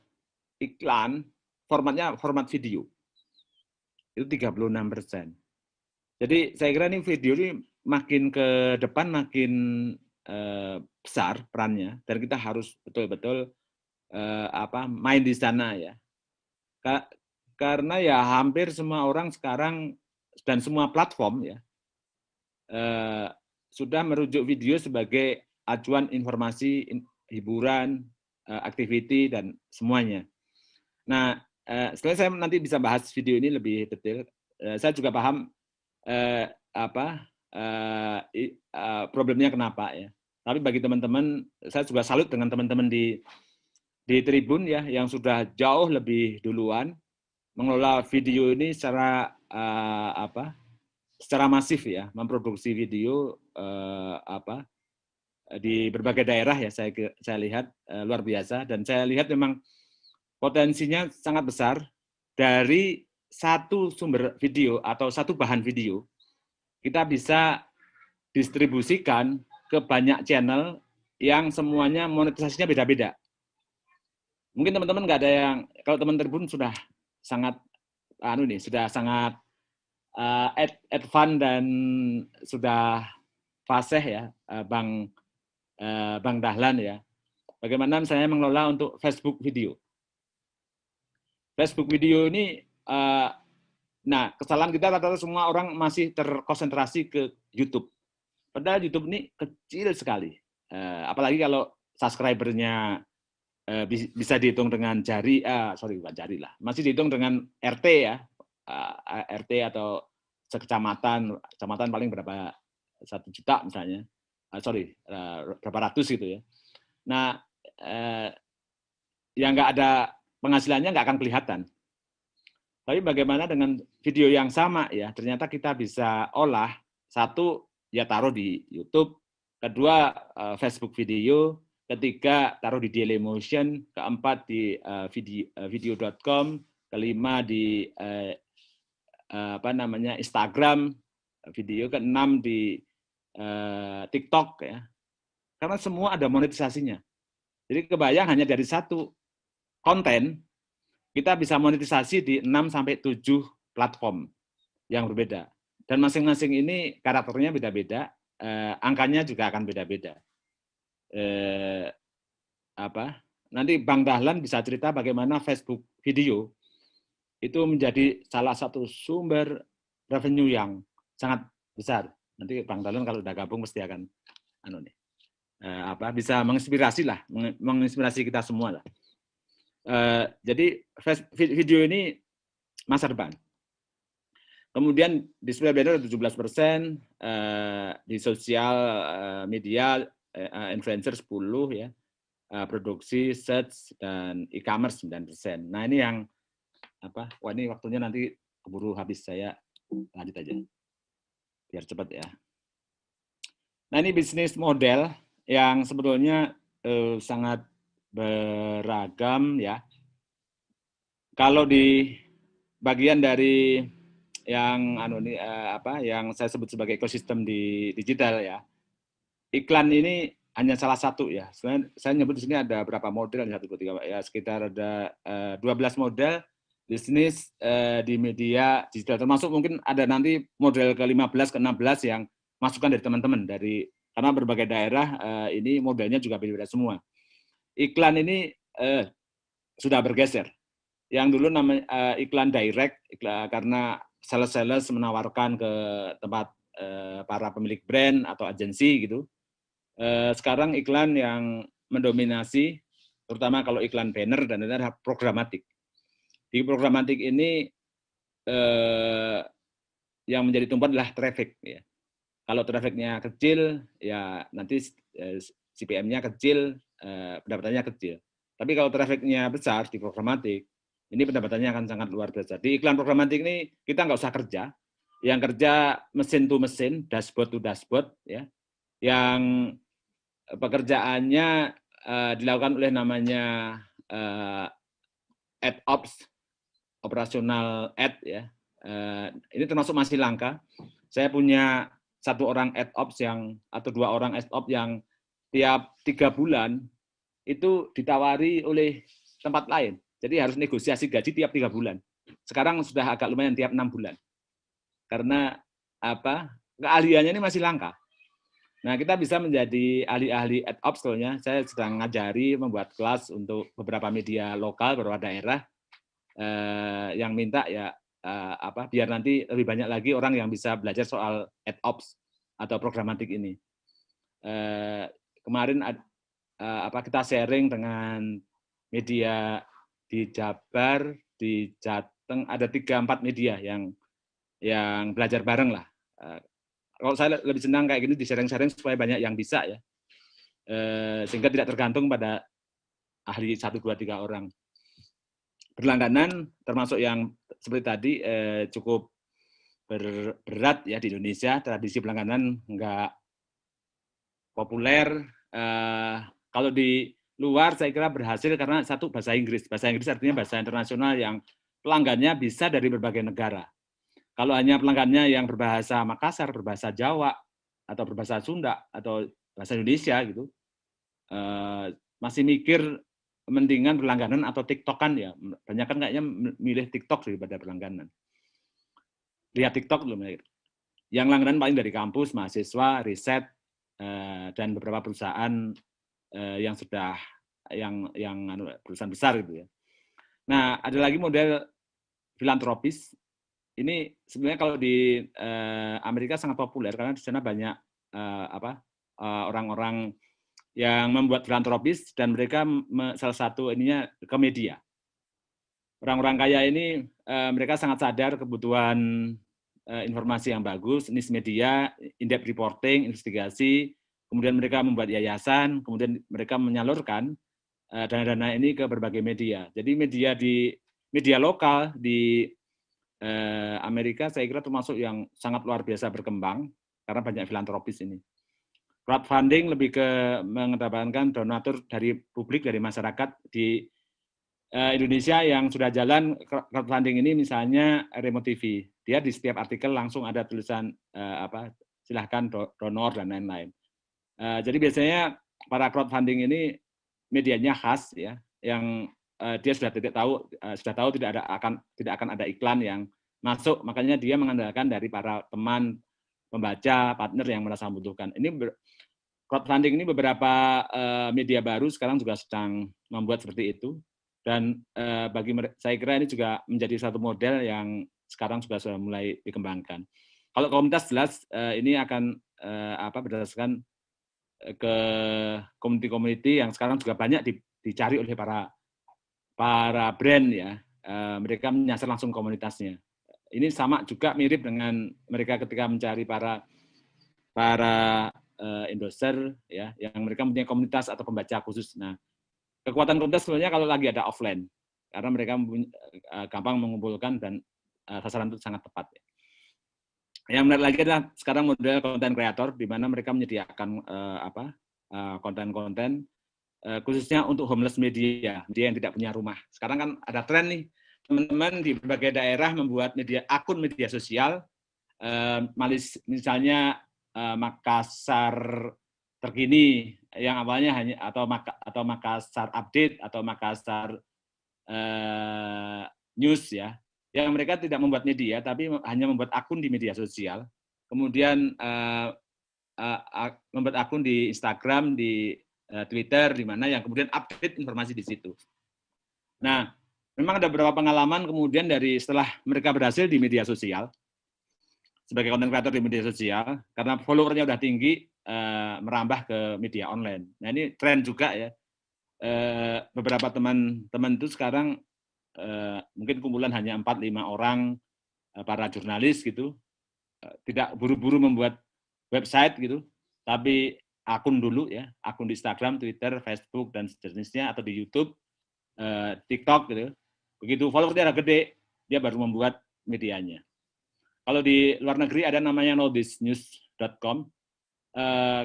iklan formatnya format video. Itu 36%. Jadi saya kira ini video ini makin ke depan makin besar perannya, dan kita harus betul-betul main di sana ya. Karena ya hampir semua orang sekarang dan semua platform ya sudah merujuk video sebagai acuan informasi, hiburan, activity dan semuanya. Nah, setelah saya nanti bisa bahas video ini lebih detail, saya juga paham problemnya kenapa ya. Tapi bagi teman-teman, saya juga salut dengan teman-teman di Tribun ya, yang sudah jauh lebih duluan mengelola video ini secara secara masif ya, memproduksi video di berbagai daerah ya. Saya lihat luar biasa, dan saya lihat memang potensinya sangat besar. Dari satu sumber video atau satu bahan video, kita bisa distribusikan ke banyak channel yang semuanya monetisasinya beda-beda. Mungkin teman-teman nggak ada yang, kalau teman Tribun sudah sangat, sudah sangat advance dan sudah fasih ya, Bang Dahlan ya. Bagaimana misalnya mengelola untuk Facebook video. Facebook video ini, nah kesalahan kita rata-rata semua orang masih terkonsentrasi ke YouTube. Padahal YouTube ini kecil sekali. Apalagi kalau subscribernya bisa dihitung dengan jari, bukan jari lah, masih dihitung dengan RT ya, RT atau kecamatan paling berapa, 1 juta misalnya, berapa ratus gitu ya. Nah, yang nggak ada penghasilannya nggak akan kelihatan. Tapi bagaimana dengan video yang sama ya, ternyata kita bisa olah, satu ya taruh di YouTube, kedua Facebook video, ketiga taruh di Dailymotion, keempat di video.com, kelima di Instagram video, keenam di TikTok ya. Karena semua ada monetisasinya. Jadi kebayang hanya dari satu konten kita bisa monetisasi di 6 sampai 7 platform yang berbeda. Dan masing-masing ini karakternya beda-beda, angkanya juga akan beda-beda. Nanti Bang Dahlan bisa cerita bagaimana Facebook video itu menjadi salah satu sumber revenue yang sangat besar. Nanti Bang Dahlan kalau udah gabung pasti akan bisa menginspirasi kita semua lah. Jadi video ini masa depan. Kemudian display banner 17%, di sosial media influencer 10 ya, produksi, search dan e-commerce 9%. Nah, ini yang wah ini waktunya nanti keburu habis, saya lanjut aja. Biar cepat ya. Nah, ini bisnis model yang sebetulnya sangat beragam ya. Kalau di bagian dari yang yang saya sebut sebagai ekosistem di digital ya, iklan ini hanya salah satu ya. Sebenarnya saya nyebut di sini ada berapa model, 1, 2, 3 ya, sekitar ada 12 model bisnis di media digital, termasuk mungkin ada nanti model ke-15 ke-16 yang masukan dari teman-teman, karena berbagai daerah ini modelnya juga beda-beda semua. Iklan ini sudah bergeser. Yang dulu namanya iklan direct, karena sales menawarkan ke tempat para pemilik brand atau agensi gitu. Sekarang iklan yang mendominasi, terutama kalau iklan banner dan lain-lain, programatik. Di programatik ini yang menjadi tumpuan adalah traffic. Ya. Kalau trafficnya kecil, ya nanti CPM-nya kecil, pendapatannya kecil. Tapi kalau trafficnya besar di programatik, ini pendapatannya akan sangat luar biasa. Di iklan programatik ini kita nggak usah kerja, yang kerja mesin to mesin, dashboard to dashboard, ya, yang pekerjaannya dilakukan oleh namanya ad ops, operasional ad, ya. Ini termasuk masih langka. Saya punya 1 orang ad ops atau 2 orang ad ops yang tiap 3 bulan itu ditawari oleh tempat lain. Jadi harus negosiasi gaji tiap 3 bulan. Sekarang sudah agak lumayan tiap 6 bulan. Karena keahliannya ini masih langka. Nah, kita bisa menjadi ahli-ahli ad ops soalnya. Saya sedang ngajari membuat kelas untuk beberapa media lokal, beberapa daerah yang minta ya biar nanti lebih banyak lagi orang yang bisa belajar soal ad ops atau programatik ini. Kemarin kita sharing dengan media di Jabar, di Jateng, ada 3-4 media yang belajar bareng lah. Kalau saya lebih senang kayak gini di sharing-sharing supaya banyak yang bisa ya, sehingga tidak tergantung pada ahli 1, 2, 3 orang. Berlangganan termasuk yang seperti tadi cukup berat ya di Indonesia, tradisi berlangganan nggak populer. Kalau di luar saya kira berhasil karena satu bahasa Inggris. Bahasa Inggris artinya bahasa internasional yang pelanggannya bisa dari berbagai negara. Kalau hanya pelanggannya yang berbahasa Makassar, berbahasa Jawa, atau berbahasa Sunda, atau bahasa Indonesia gitu, masih mikir mendingan berlangganan atau TikTokan ya. Banyak kan kayaknya milih TikTok daripada berlangganan. Lihat TikTok belum? Yang langganan paling dari kampus, mahasiswa, riset, dan beberapa perusahaan yang sudah yang perusahaan besar gitu ya. Nah, ada lagi model filantropis. Ini sebenarnya kalau di Amerika sangat populer karena di sana banyak orang-orang yang membuat filantropis dan mereka salah satu ininya ke media. Orang-orang kaya ini mereka sangat sadar kebutuhan informasi yang bagus, news media, in-depth reporting, investigasi, kemudian mereka membuat yayasan, kemudian mereka menyalurkan dana-dana ini ke berbagai media. Jadi media lokal di Amerika saya kira termasuk yang sangat luar biasa berkembang karena banyak filantropis ini. Crowdfunding lebih ke mengedepankan donatur dari publik, dari masyarakat. Di Indonesia yang sudah jalan crowdfunding ini misalnya Remo TV. Dia di setiap artikel langsung ada tulisan silahkan donor dan lain-lain. Jadi biasanya para crowdfunding ini medianya khas ya, yang dia sudah tahu tidak akan ada iklan yang masuk, makanya dia mengandalkan dari para teman, pembaca, partner yang merasa membutuhkan. Ini crowdfunding ini beberapa media baru sekarang juga sedang membuat seperti itu, dan saya kira ini juga menjadi satu model yang sekarang sudah mulai dikembangkan. Kalau komunitas jelas ini akan berdasarkan ke community-community yang sekarang juga banyak dicari oleh para brand ya. Mereka menyasar langsung komunitasnya. Ini sama juga mirip dengan mereka ketika mencari para endorser ya, yang mereka mempunyai komunitas atau pembaca khusus. Nah, kekuatan komunitas sebenarnya kalau lagi ada offline, karena mereka gampang mengumpulkan dan sasaran itu sangat tepat. Yang menarik lagi adalah sekarang model konten kreator, di mana mereka menyediakan konten-konten khususnya untuk homeless media yang tidak punya rumah. Sekarang kan ada tren nih, teman-teman di berbagai daerah membuat akun media sosial, misalnya Makassar terkini yang awalnya hanya atau Makassar update atau Makassar news ya, yang mereka tidak membuat media tapi hanya membuat akun di media sosial, kemudian membuat akun di Instagram, di Twitter, di mana yang kemudian update informasi di situ. Nah, memang ada beberapa pengalaman kemudian setelah mereka berhasil di media sosial sebagai content creator di media sosial, karena followernya udah tinggi, merambah ke media online. Nah, ini tren juga ya. Beberapa teman-teman itu sekarang mungkin kumpulan hanya 4-5 orang para jurnalis gitu, tidak buru-buru membuat website gitu, tapi akun dulu ya, akun di Instagram, Twitter, Facebook dan sejenisnya, atau di YouTube, TikTok gitu. Begitu followernya udah gede, dia baru membuat medianya. Kalau di luar negeri ada namanya knowthisnews.com.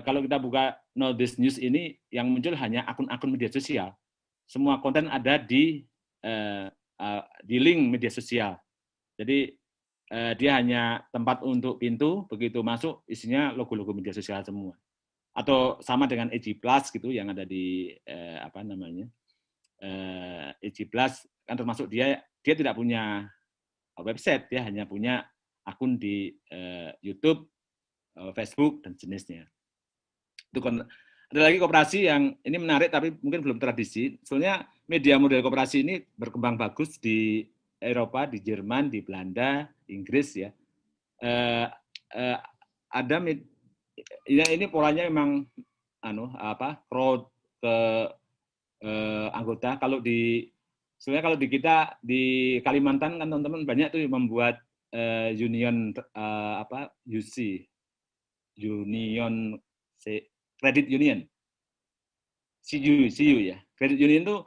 Kalau kita buka Know This News ini, yang muncul hanya akun-akun media sosial. Semua konten ada di link media sosial. Jadi dia hanya tempat untuk pintu, begitu masuk isinya logo-logo media sosial semua. Atau sama dengan EG Plus gitu yang ada di EG Plus kan termasuk dia tidak punya website, dia hanya punya akun di YouTube, Facebook dan jenisnya. Itu ada lagi koperasi yang ini menarik tapi mungkin belum tradisi. Soalnya media model koperasi ini berkembang bagus di Eropa, di Jerman, di Belanda, Inggris ya. Ada ini polanya memang crowd ke anggota. Sebenarnya kalau di kita di Kalimantan kan teman-teman banyak tuh membuat union UC, union credit union, CU ya. Credit union itu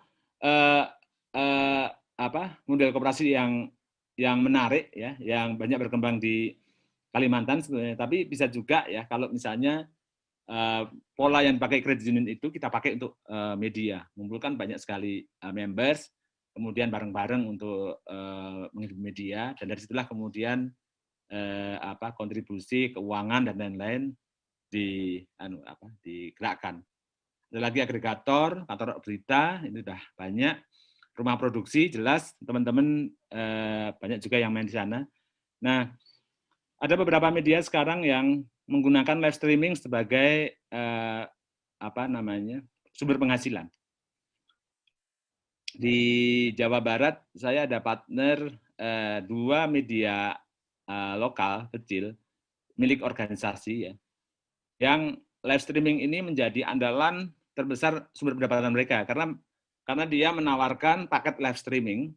model koperasi yang menarik ya, yang banyak berkembang di Kalimantan sebenarnya. Tapi bisa juga ya kalau misalnya pola yang dipakai credit union itu kita pakai untuk media, mengumpulkan banyak sekali members, kemudian bareng-bareng untuk menghidupi media, dan dari situlah kemudian kontribusi keuangan dan lain-lain digerakkan. Ada lagi agregator, kantor berita, ini sudah banyak. Rumah produksi, jelas teman-teman banyak juga yang main di sana. Nah, ada beberapa media sekarang yang menggunakan live streaming sebagai sumber penghasilan. Di Jawa Barat, saya ada partner 2 media lokal kecil milik organisasi ya, yang live streaming ini menjadi andalan terbesar sumber pendapatan mereka karena dia menawarkan paket live streaming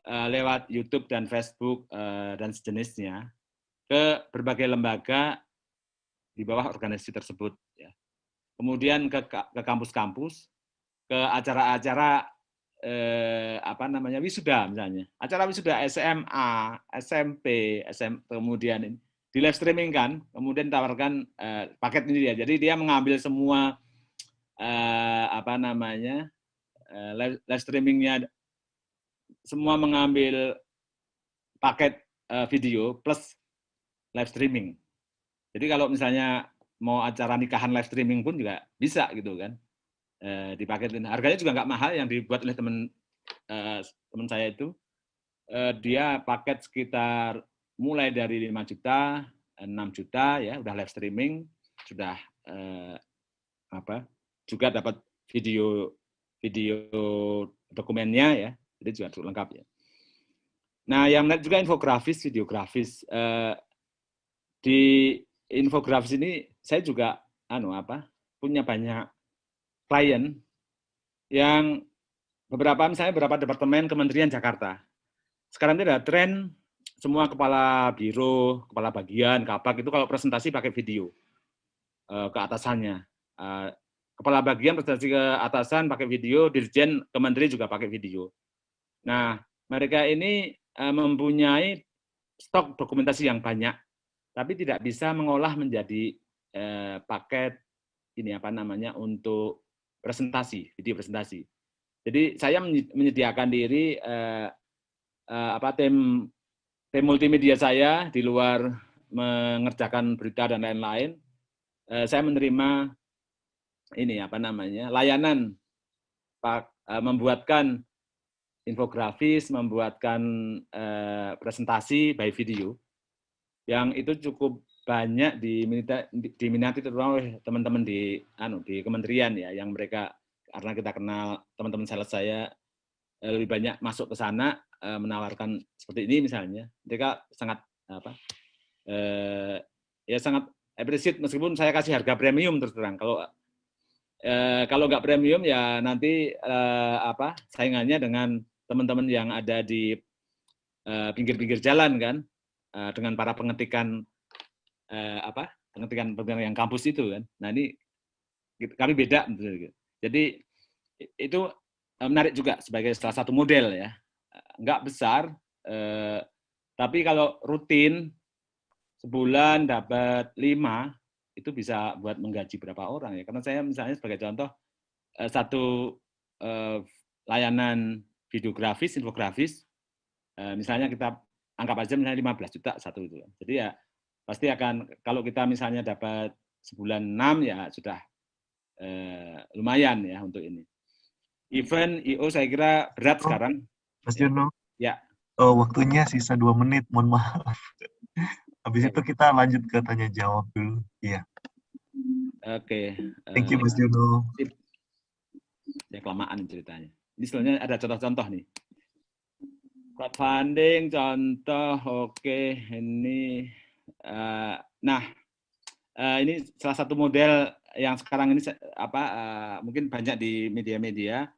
lewat YouTube dan Facebook dan sejenisnya ke berbagai lembaga di bawah organisasi tersebut ya. Kemudian ke kampus-kampus, ke acara-acara wisuda misalnya. Acara wisuda SMA, SMP, kemudian ini di live streaming kan, kemudian tawarkan paket ini dia. Jadi dia mengambil semua live streamingnya, semua mengambil paket video plus live streaming. Jadi kalau misalnya mau acara nikahan live streaming pun juga bisa gitu kan, dipaketin. Harganya juga nggak mahal yang dibuat oleh teman saya itu. Dia paket sekitar mulai dari 5 juta, 6 juta ya, udah live streaming, sudah juga dapat video dokumennya ya, jadi juga cukup lengkap ya. Nah, yang menarik juga infografis, videografis. Di infografis ini saya juga punya banyak klien yang beberapa departemen Kementerian Jakarta. Sekarang ini ada tren semua kepala biro, kepala bagian, kabag itu kalau presentasi pakai video ke atasannya. Kepala bagian presentasi ke atasan pakai video, dirjen kementerian juga pakai video. Nah, mereka ini mempunyai stok dokumentasi yang banyak, tapi tidak bisa mengolah menjadi paket untuk presentasi, video presentasi. Jadi saya menyediakan diri tim multimedia saya di luar mengerjakan berita dan lain-lain. Saya menerima layanan membuatkan infografis, membuatkan presentasi by video, yang itu cukup banyak diminati terutama oleh teman-teman di kementerian ya, yang mereka karena kita kenal teman-teman sales saya lebih banyak masuk ke sana menawarkan seperti ini misalnya, mereka sangat sangat appreciate meskipun saya kasih harga premium terus terang. Kalau nggak premium ya nanti saingannya dengan teman-teman yang ada di pinggir-pinggir jalan kan, dengan para pengetikan yang kampus itu kan. Nah ini kami beda, jadi itu menarik juga sebagai salah satu model ya. Nggak besar, tapi kalau rutin sebulan dapat 5 itu bisa buat menggaji berapa orang ya. Karena saya misalnya sebagai contoh satu layanan videografis, infografis, misalnya kita anggap aja misalnya 15 juta satu itu. Jadi ya pasti akan, kalau kita misalnya dapat sebulan 6 ya sudah lumayan ya untuk ini. Event IO saya kira berat sekarang. Mas Juno. Ya. Waktunya sisa 2 menit, mohon maaf. Habis itu kita lanjut ke tanya jawab dulu. Iya. Oke. Thank you Mas Juno. Ya kelamaan ceritanya. Ini sebenarnya ada contoh-contoh nih. Crowdfunding contoh, oke. Ini ini salah satu model yang sekarang ini mungkin banyak di media-media.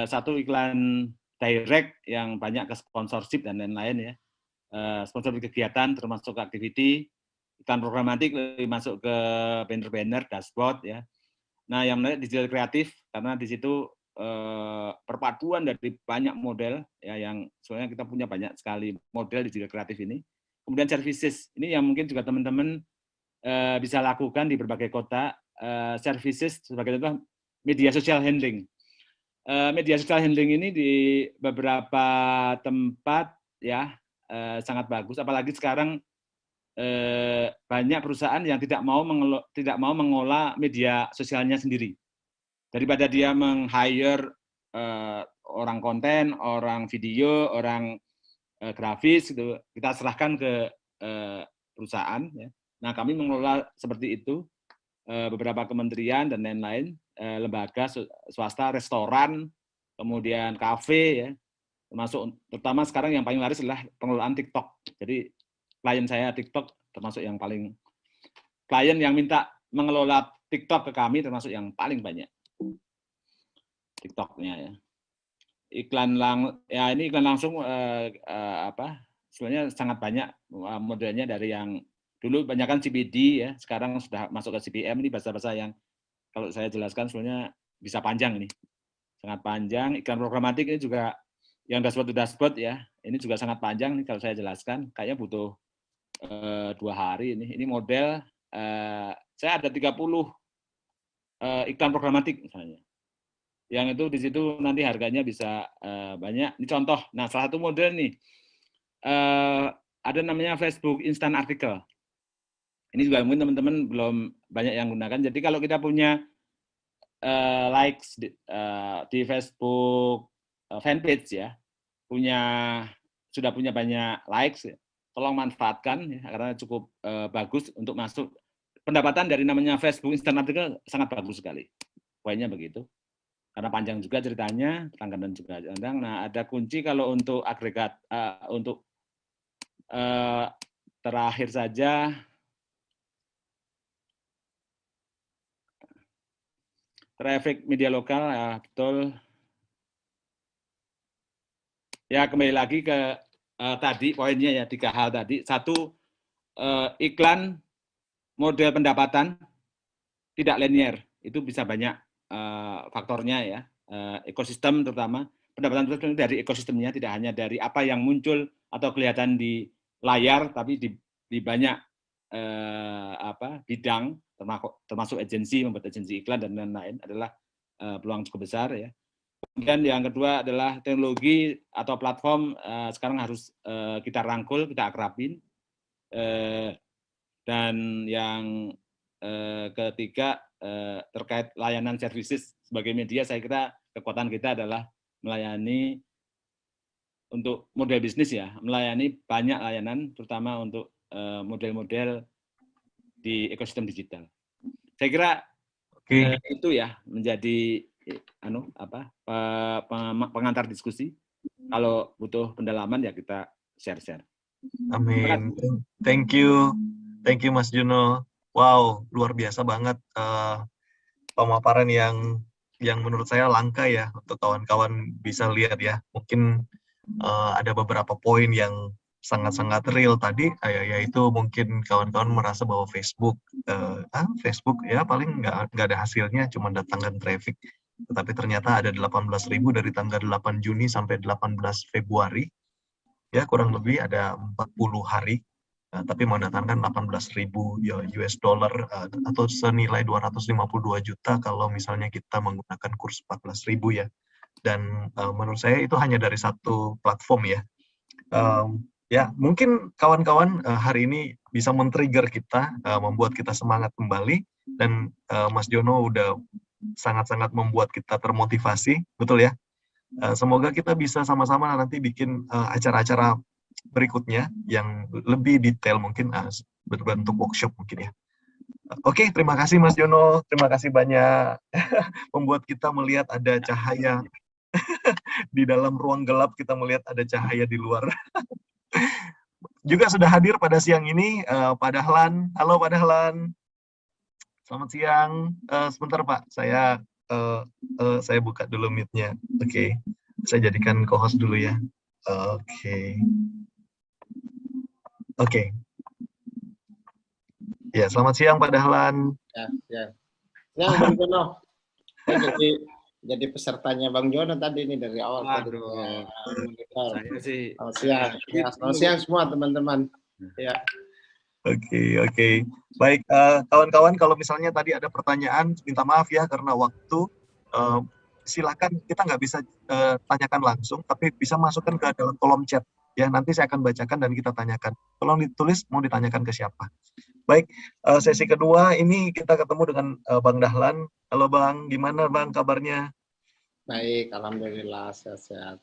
Satu iklan direct yang banyak ke sponsorship dan lain-lain ya. Sponsor kegiatan termasuk activity, iklan programatik masuk ke banner-banner, dashboard ya. Nah, yang menarik digital kreatif karena di situ perpaduan dari banyak model ya, yang sebenarnya kita punya banyak sekali model digital kreatif ini. Kemudian services ini yang mungkin juga teman-teman bisa lakukan di berbagai kota, services sebagai contoh media social handling. Media social handling ini di beberapa tempat ya sangat bagus, apalagi sekarang banyak perusahaan yang tidak mau mengolah media sosialnya sendiri. Daripada dia meng-hire orang konten, orang video, orang grafis, gitu, kita serahkan ke perusahaan. Ya. Nah, kami mengelola seperti itu, beberapa kementerian dan lain-lain, lembaga swasta, restoran, kemudian kafe, ya, terutama sekarang yang paling laris adalah pengelolaan TikTok. Jadi klien saya TikTok termasuk yang paling, klien yang minta mengelola TikTok ke kami termasuk yang paling banyak TikToknya ya. Iklan langsung sebenarnya sangat banyak modelnya, dari yang dulu banyak kan CPD ya, sekarang sudah masuk ke CPM. Ini bahasa-bahasa yang kalau saya jelaskan sebenarnya bisa panjang ini, sangat panjang. Iklan programatik ini juga yang dashboard ya, ini juga sangat panjang nih kalau saya jelaskan, kayaknya butuh 2 hari ini. Ini model saya ada 30 iklan programatik misalnya. Yang itu di situ nanti harganya bisa banyak. Ini contoh. Nah, salah satu model nih ada namanya Facebook Instant Article. Ini juga mungkin teman-teman belum banyak yang gunakan. Jadi kalau kita punya likes di Facebook fanpage ya, sudah punya banyak likes, tolong manfaatkan ya, karena cukup bagus untuk masuk. Pendapatan dari namanya Facebook Instant Article sangat bagus sekali. Poinnya begitu. Karena panjang juga ceritanya, langganan juga panjang. Nah, ada kunci kalau untuk agregat, untuk terakhir saja, traffic media lokal, ya, betul. Ya, kembali lagi ke tadi poinnya ya, 3 hal tadi. 1, iklan model pendapatan tidak linear, itu bisa banyak faktornya ya, ekosistem terutama. Pendapatan dari ekosistemnya, tidak hanya dari apa yang muncul atau kelihatan di layar, tapi di banyak bidang, termasuk agensi, membuat agensi iklan dan lain-lain, adalah peluang cukup besar ya. Kemudian yang kedua adalah teknologi atau platform sekarang harus kita rangkul, kita akrabin. Dan yang ketiga terkait layanan services sebagai media, saya kira kekuatan kita adalah melayani untuk model bisnis ya, melayani banyak layanan, terutama untuk model-model di ekosistem digital. Saya kira itu ya menjadi pengantar diskusi. Kalau butuh pendalaman ya kita share-share. Amin. Thank you Mas Juno. Wow, luar biasa banget pemaparan yang menurut saya langka ya, untuk kawan-kawan bisa lihat ya. Mungkin ada beberapa poin yang sangat-sangat real tadi, yaitu mungkin kawan-kawan merasa bahwa Facebook ya paling nggak ada hasilnya, cuma datangkan traffic. Tetapi ternyata ada 18.000 dari tanggal 8 Juni sampai 18 Februari. Ya, kurang lebih ada 40 hari. Tapi mendatangkan 18.000 US dollar atau senilai 252 juta kalau misalnya kita menggunakan kurs 14.000 ya. Dan menurut saya itu hanya dari satu platform ya. Ya, mungkin kawan-kawan hari ini bisa men-trigger kita, membuat kita semangat kembali, dan Mas Jono udah sangat-sangat membuat kita termotivasi, betul ya? Semoga kita bisa sama-sama nanti bikin acara-acara berikutnya yang lebih detail, mungkin berbentuk workshop mungkin ya. Oke, terima kasih Mas Jono, terima kasih banyak membuat kita melihat ada cahaya di dalam ruang gelap, kita melihat ada cahaya di luar. Juga sudah hadir pada siang ini Pak Dahlan. Halo Pak Dahlan. Selamat siang. Sebentar Pak, saya buka dulu mic-nya. Oke. Saya jadikan co-host dulu ya. Oke. Ya, selamat siang Pak Dahlan. Ya, Bang Jono. Saya jadi pesertanya Bang Jono tadi nih dari awal. Saya sih. Selamat siang semua teman-teman. Ya. Oke, oke. Baik, kawan-kawan, kalau misalnya tadi ada pertanyaan, minta maaf ya karena waktu. Eh, Silakan, kita nggak bisa tanyakan langsung, tapi bisa masukkan ke dalam kolom chat. Ya, nanti saya akan bacakan dan kita tanyakan. Tolong ditulis mau ditanyakan ke siapa. Baik, sesi kedua ini kita ketemu dengan Bang Dahlan. Halo Bang, gimana Bang kabarnya? Baik, alhamdulillah sehat-sehat.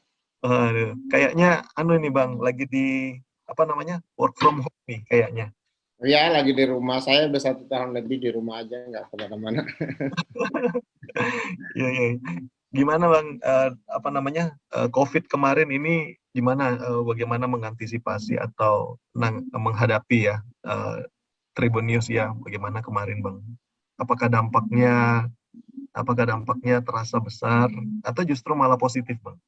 Kayaknya ini Bang, lagi di apa namanya work from home nih kayaknya. Ya, lagi di rumah. Saya udah 1 tahun lebih di rumah aja, nggak kemana-mana. Iya, iya. Gimana Bang, apa namanya COVID kemarin ini gimana, bagaimana mengantisipasi atau menghadapi ya Tribun News ya, bagaimana kemarin Bang? Apakah dampaknya terasa besar atau justru malah positif Bang?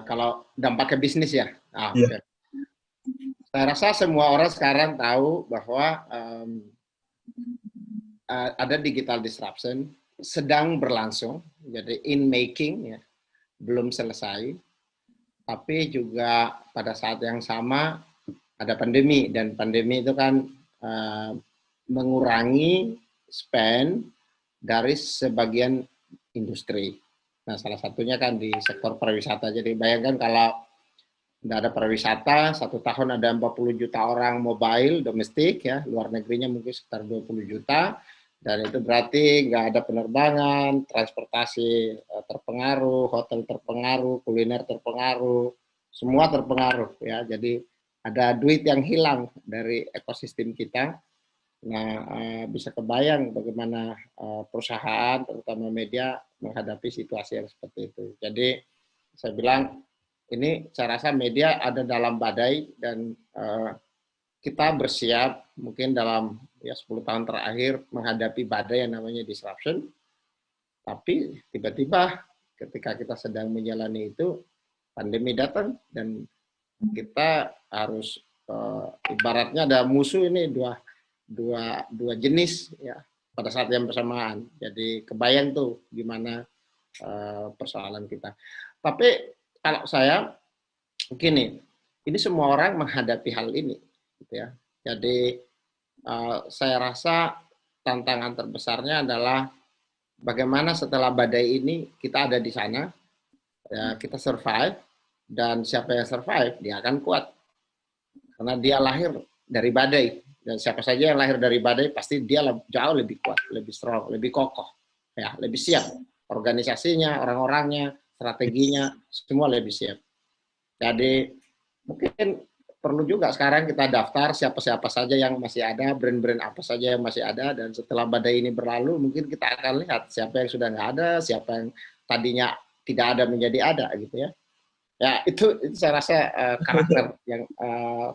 Kalau dampaknya bisnis ya, Iya. oke. Saya rasa semua orang sekarang tahu bahwa ada digital disruption sedang berlangsung, jadi in making ya, belum selesai. Tapi juga pada saat yang sama ada pandemi, dan pandemi itu kan mengurangi spend dari sebagian industri. Nah, salah satunya kan di sektor pariwisata. Jadi bayangkan kalau tidak ada pariwisata, 1 tahun ada 40 juta orang mobile domestik, ya, luar negerinya mungkin sekitar 20 juta, dan itu berarti nggak ada penerbangan, transportasi terpengaruh, hotel terpengaruh, kuliner terpengaruh, semua terpengaruh, ya. Jadi ada duit yang hilang dari ekosistem kita. Nah, bisa kebayang bagaimana perusahaan, terutama media, menghadapi situasi yang seperti itu. Jadi, saya bilang, ini saya rasa media ada dalam badai, dan kita bersiap mungkin dalam 10 tahun terakhir menghadapi badai yang namanya disruption. Tapi tiba-tiba ketika kita sedang menjalani itu, pandemi datang, dan kita harus ibaratnya ada musuh ini dua jenis ya pada saat yang bersamaan. Jadi kebayang tuh gimana persoalan kita. Tapi kalau saya begini, ini semua orang menghadapi hal ini, gitu ya. Jadi saya rasa tantangan terbesarnya adalah bagaimana setelah badai ini kita ada di sana, ya, kita survive, dan siapa yang survive dia akan kuat karena dia lahir dari badai, dan siapa saja yang lahir dari badai pasti dia jauh lebih kuat, lebih strong, lebih kokoh, ya, lebih siap organisasinya, orang-orangnya, strateginya, semua lebih siap. Jadi mungkin perlu juga sekarang kita daftar siapa-siapa saja yang masih ada, brand-brand apa saja yang masih ada, dan setelah badai ini berlalu mungkin kita akan lihat siapa yang sudah nggak ada, siapa yang tadinya tidak ada menjadi ada, gitu ya. Ya, itu saya rasa karakter yang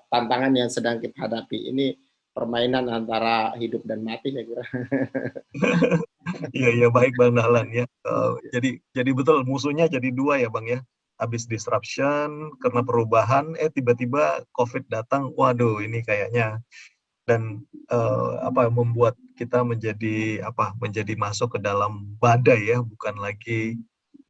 tantangan yang sedang kita hadapi. Ini permainan antara hidup dan mati, saya kira. Iya, iya, baik Bang Dahlan ya. Jadi betul musuhnya jadi dua ya Bang ya. Habis disruption karena perubahan, tiba-tiba COVID datang. Waduh, ini kayaknya dan membuat kita menjadi masuk ke dalam badai ya, bukan lagi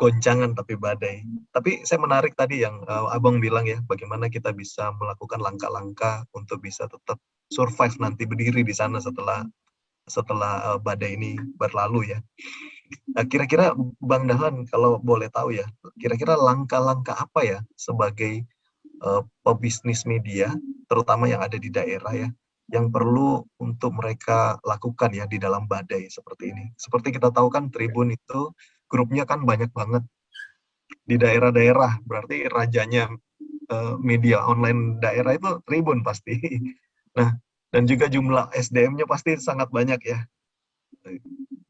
goncangan tapi badai. Tapi saya menarik tadi yang Abang bilang ya, bagaimana kita bisa melakukan langkah-langkah untuk bisa tetap survive nanti, berdiri di sana setelah badai ini berlalu ya. Nah, kira-kira Bang Dahlan kalau boleh tahu ya, kira-kira langkah-langkah apa ya sebagai pebisnis media, terutama yang ada di daerah ya, yang perlu untuk mereka lakukan ya di dalam badai seperti ini. Seperti kita tahu kan Tribun itu grupnya kan banyak banget di daerah-daerah, berarti rajanya media online daerah itu Tribun pasti. Nah, dan juga jumlah SDM-nya pasti sangat banyak ya.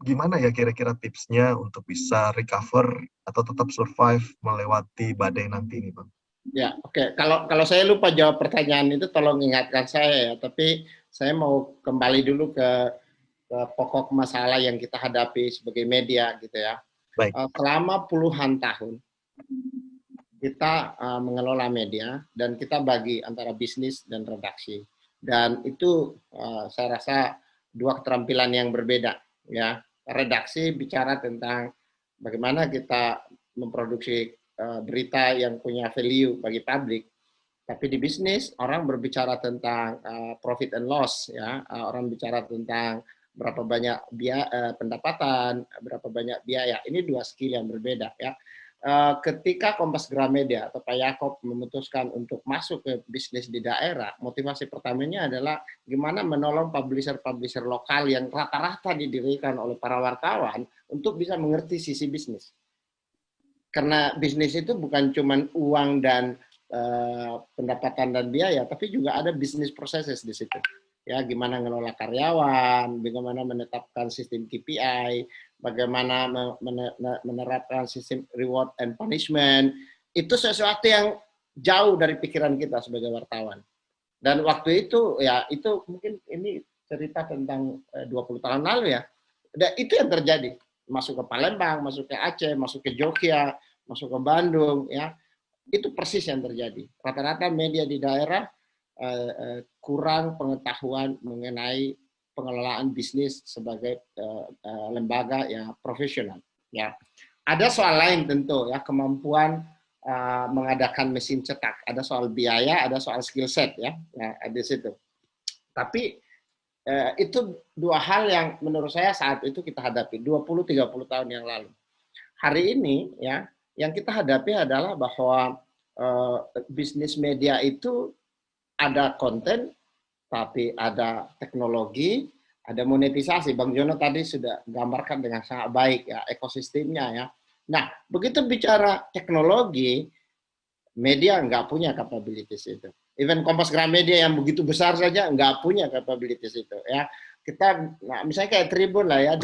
Gimana ya kira-kira tipsnya untuk bisa recover atau tetap survive melewati badai nanti ini, Bang? Ya, oke. Kalau saya lupa jawab pertanyaan itu, tolong ingatkan saya ya. Tapi saya mau kembali dulu ke pokok masalah yang kita hadapi sebagai media, gitu ya. Baik. Selama puluhan tahun kita mengelola media, dan kita bagi antara bisnis dan redaksi. Dan itu saya rasa dua keterampilan yang berbeda, ya. Redaksi bicara tentang bagaimana kita memproduksi berita yang punya value bagi publik, Tapi di bisnis orang berbicara tentang profit and loss, ya, orang bicara tentang berapa banyak biaya pendapatan, berapa banyak biaya. Ini dua skill yang berbeda, ya. Ketika Kompas Gramedia atau Pak Yaakob memutuskan untuk masuk ke bisnis di daerah, motivasi pertamanya adalah gimana menolong publisher-publisher lokal yang rata-rata didirikan oleh para wartawan untuk bisa mengerti sisi bisnis. Karena bisnis itu bukan cuma uang dan pendapatan dan biaya, tapi juga ada bisnis proses di situ. Ya, gimana ngelola karyawan, bagaimana menetapkan sistem KPI, bagaimana menerapkan sistem reward and punishment. Itu sesuatu yang jauh dari pikiran kita sebagai wartawan. Dan waktu itu, ya itu mungkin ini cerita tentang 20 tahun lalu ya. Dan itu yang terjadi. Masuk ke Palembang, masuk ke Aceh, masuk ke Jogja, masuk ke Bandung, ya. Itu persis yang terjadi. Rata-rata media di daerah kurang pengetahuan mengenai pengelolaan bisnis sebagai lembaga yang profesional. Ya, ada soal lain tentu ya, kemampuan mengadakan mesin cetak. Ada soal biaya, ada soal skill set ya, di situ. Tapi itu dua hal yang menurut saya saat itu kita hadapi 20-30 tahun yang lalu. Hari ini ya, yang kita hadapi adalah bahwa bisnis media itu ada konten, tapi ada teknologi, ada monetisasi. Bang Jono tadi sudah gambarkan dengan sangat baik ya ekosistemnya ya. Nah, begitu bicara teknologi, media nggak punya capabilities itu. Even Kompas Gramedia yang begitu besar saja nggak punya capabilities itu ya. Kita, nah, misalnya kayak Tribun lah ya,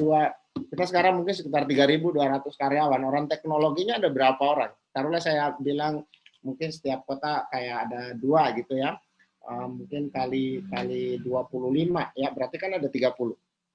kita sekarang mungkin sekitar 3.200 karyawan. Orang teknologinya ada berapa orang? Taruhlah saya bilang mungkin setiap kota kayak ada 2 gitu ya. Mungkin kali 25 ya, berarti kan ada 30.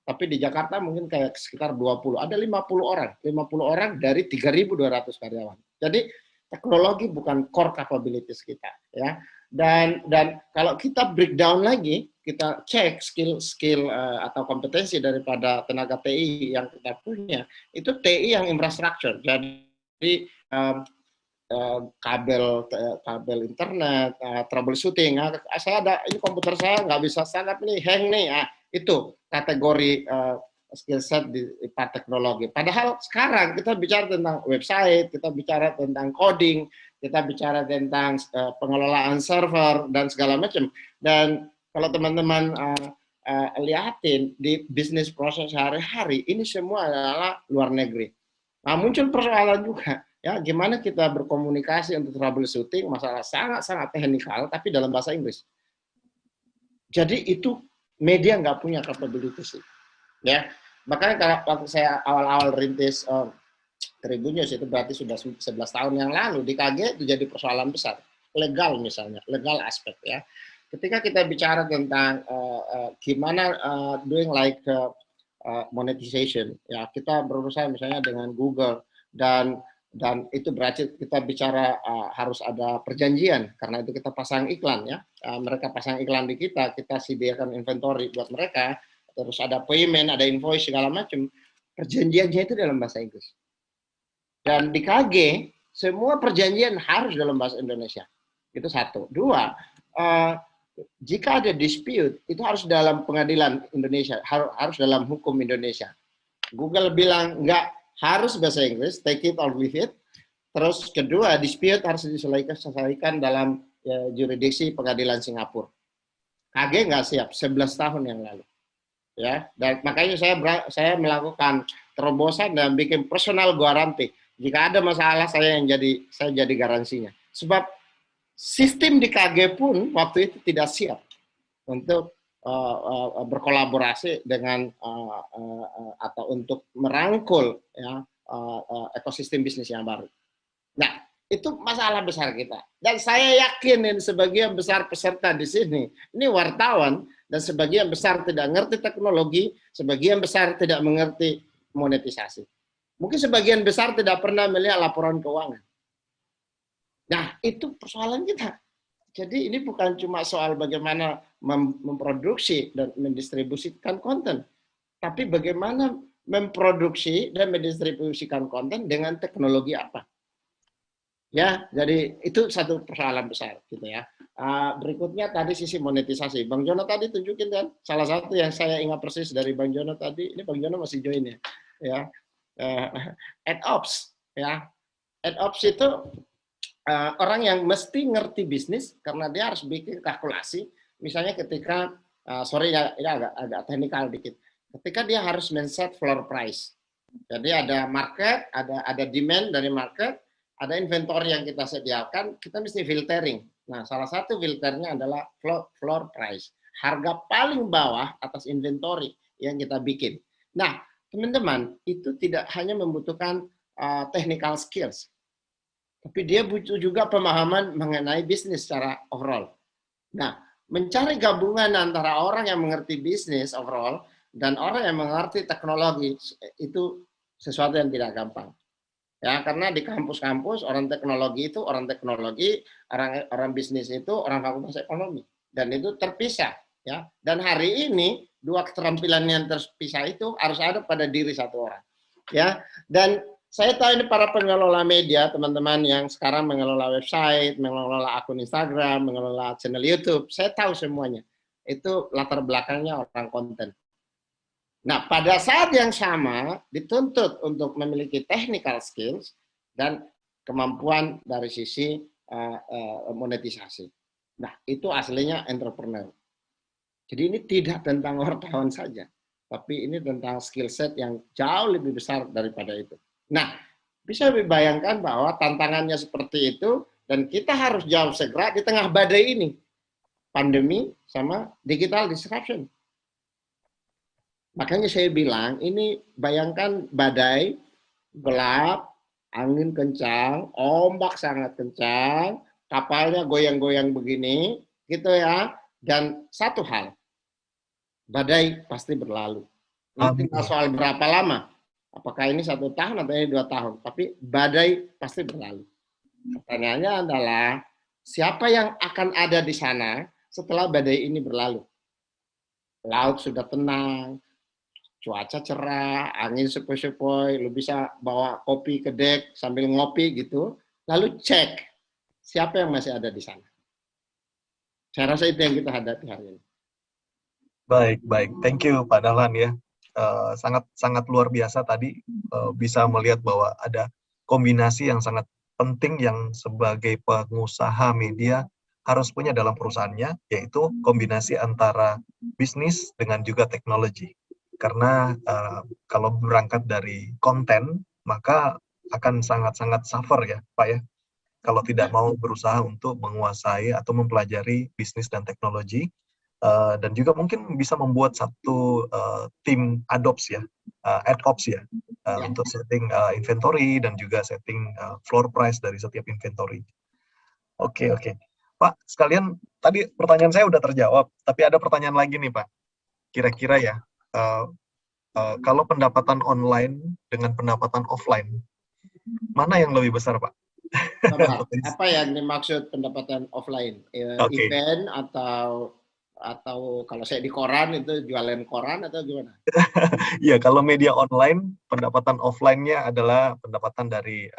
Tapi di Jakarta mungkin kayak sekitar 20. Ada 50 orang. 50 orang dari 3.200 karyawan. Jadi teknologi bukan core capabilities kita ya. Dan kalau kita breakdown lagi, kita cek skill atau kompetensi daripada tenaga TI yang kita punya, itu TI yang infrastructure. Jadi kabel internet, troubleshooting. Saya ada ini komputer saya nggak bisa startup nih, hang nih. Itu kategori skill set di part teknologi. Padahal sekarang kita bicara tentang website, kita bicara tentang coding, kita bicara tentang pengelolaan server dan segala macam. Dan kalau teman-teman lihatin di bisnis proses sehari-hari, ini semua adalah luar negeri. Nah, muncul persoalan juga. Ya, gimana kita berkomunikasi untuk troubleshooting masalah sangat-sangat teknikal, tapi dalam bahasa Inggris. Jadi itu media nggak punya capabilities. Ya, makanya kalau waktu saya awal-awal rintis Tribun News itu berarti sudah 11 tahun yang lalu, di KG itu jadi persoalan besar. Legal misalnya, legal aspek ya. Ketika kita bicara tentang gimana doing like monetization, ya kita berurusan misalnya dengan Google dan itu berarti kita bicara harus ada perjanjian karena itu kita pasang iklan ya, mereka pasang iklan di kita sediakan inventory buat mereka, terus ada payment, ada invoice segala macam, perjanjiannya itu dalam bahasa Inggris. Dan di KG semua perjanjian harus dalam bahasa Indonesia. Itu satu. 2, jika ada dispute itu harus dalam pengadilan Indonesia, harus dalam hukum Indonesia. Google bilang enggak, harus bahasa Inggris, take it or leave it. Terus kedua, dispute harus diselesaikan dalam jurisdiksi pengadilan Singapura. KG nggak siap, 11 tahun yang lalu. Ya, dan makanya saya melakukan terobosan dan bikin personal guarantee. Jika ada masalah saya jadi garansinya. Sebab sistem di KG pun waktu itu tidak siap untuk berkolaborasi dengan atau untuk merangkul ya, ekosistem bisnis yang baru. Nah, itu masalah besar kita. Dan saya yakin sebagian besar peserta di sini, ini wartawan, dan sebagian besar tidak mengerti teknologi, sebagian besar tidak mengerti monetisasi. Mungkin sebagian besar tidak pernah melihat laporan keuangan. Nah, itu persoalan kita. Jadi ini bukan cuma soal bagaimana memproduksi dan mendistribusikan konten, tapi bagaimana memproduksi dan mendistribusikan konten dengan teknologi apa. Ya, jadi itu satu persoalan besar gitu ya. Berikutnya tadi sisi monetisasi. Bang Jono tadi tunjukin kan, salah satu yang saya ingat persis dari Bang Jono tadi, ini Bang Jono masih join ya. AdOps ya. AdOps itu orang yang mesti ngerti bisnis karena dia harus bikin kalkulasi. Misalnya ketika sorry ya, ini agak teknikal dikit. Ketika dia harus men-set floor price. Jadi ada market, ada demand dari market, ada inventory yang kita sediakan, kita mesti filtering. Nah, salah satu filternya adalah floor price. Harga paling bawah atas inventory yang kita bikin. Nah, teman-teman, itu tidak hanya membutuhkan technical skills, tapi dia butuh juga pemahaman mengenai bisnis secara overall. Nah, mencari gabungan antara orang yang mengerti bisnis overall dan orang yang mengerti teknologi itu sesuatu yang tidak gampang. Ya, karena di kampus-kampus orang teknologi, orang bisnis itu orang fakultas ekonomi, dan itu terpisah. Ya, dan hari ini dua keterampilan yang terpisah itu harus ada pada diri satu orang. Ya, dan saya tahu ini para pengelola media, teman-teman yang sekarang mengelola website, mengelola akun Instagram, mengelola channel YouTube, saya tahu semuanya. Itu latar belakangnya orang konten. Nah, pada saat yang sama dituntut untuk memiliki technical skills dan kemampuan dari sisi monetisasi. Nah, itu aslinya entrepreneur. Jadi ini tidak tentang wartawan saja, tapi ini tentang skill set yang jauh lebih besar daripada itu. Nah, bisa dibayangkan bahwa tantangannya seperti itu dan kita harus jawab segera di tengah badai ini. Pandemi sama digital disruption. Makanya saya bilang, ini bayangkan badai, gelap, angin kencang, ombak sangat kencang, kapalnya goyang-goyang begini, gitu ya. Dan satu hal, badai pasti berlalu. Nanti soal berapa lama, apakah ini 1 tahun atau ini 2 tahun, tapi badai pasti berlalu. Pertanyaannya adalah, siapa yang akan ada di sana setelah badai ini berlalu? Laut sudah tenang, cuaca cerah, angin sepoi-sepoi, lu bisa bawa kopi ke dek sambil ngopi gitu, lalu cek siapa yang masih ada di sana. Saya rasa itu yang kita hadapi hari ini. Baik. Thank you Pak Dahlan ya. Sangat luar biasa tadi bisa melihat bahwa ada kombinasi yang sangat penting yang sebagai pengusaha media harus punya dalam perusahaannya, yaitu kombinasi antara bisnis dengan juga teknologi. Karena kalau berangkat dari konten, maka akan sangat-sangat suffer ya, Pak ya. Kalau tidak mau berusaha untuk menguasai atau mempelajari bisnis dan teknologi, dan juga mungkin bisa membuat satu tim AdOps ya, untuk setting inventory dan juga setting floor price dari setiap inventory. Oke. Pak, sekalian tadi pertanyaan saya udah terjawab, tapi ada pertanyaan lagi nih Pak. Kira-kira ya, kalau pendapatan online dengan pendapatan offline, mana yang lebih besar, Pak? Apa yang dimaksud pendapatan offline? Event atau kalau saya di koran itu jualan koran atau gimana? Iya, kalau media online, pendapatan offline-nya adalah pendapatan dari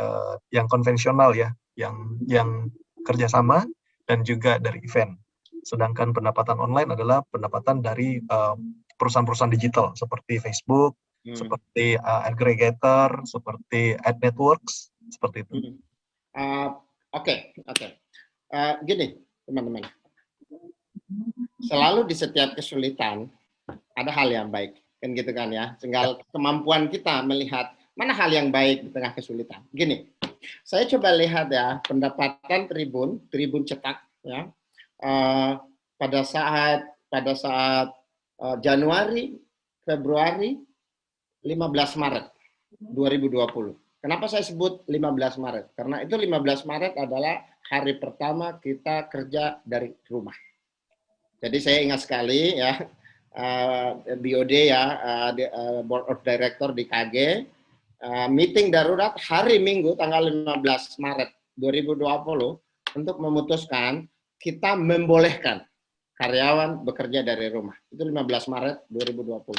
yang konvensional ya, yang kerjasama dan juga dari event. Sedangkan pendapatan online adalah pendapatan dari perusahaan-perusahaan digital seperti Facebook, seperti aggregator, seperti ad networks, seperti itu. Oke. Gini, teman-teman. Selalu di setiap kesulitan ada hal yang baik, kan gitu kan ya. Tinggal kemampuan kita melihat mana hal yang baik di tengah kesulitan. Gini, saya coba lihat ya pendapatan Tribun cetak ya pada saat Januari, Februari, 15 Maret 2020. Kenapa saya sebut 15 Maret? Karena itu 15 Maret adalah hari pertama kita kerja dari rumah. Jadi saya ingat sekali ya, BOD ya, Board of Director di KG, meeting darurat hari Minggu tanggal 15 Maret 2020 untuk memutuskan kita membolehkan karyawan bekerja dari rumah. Itu 15 Maret 2020.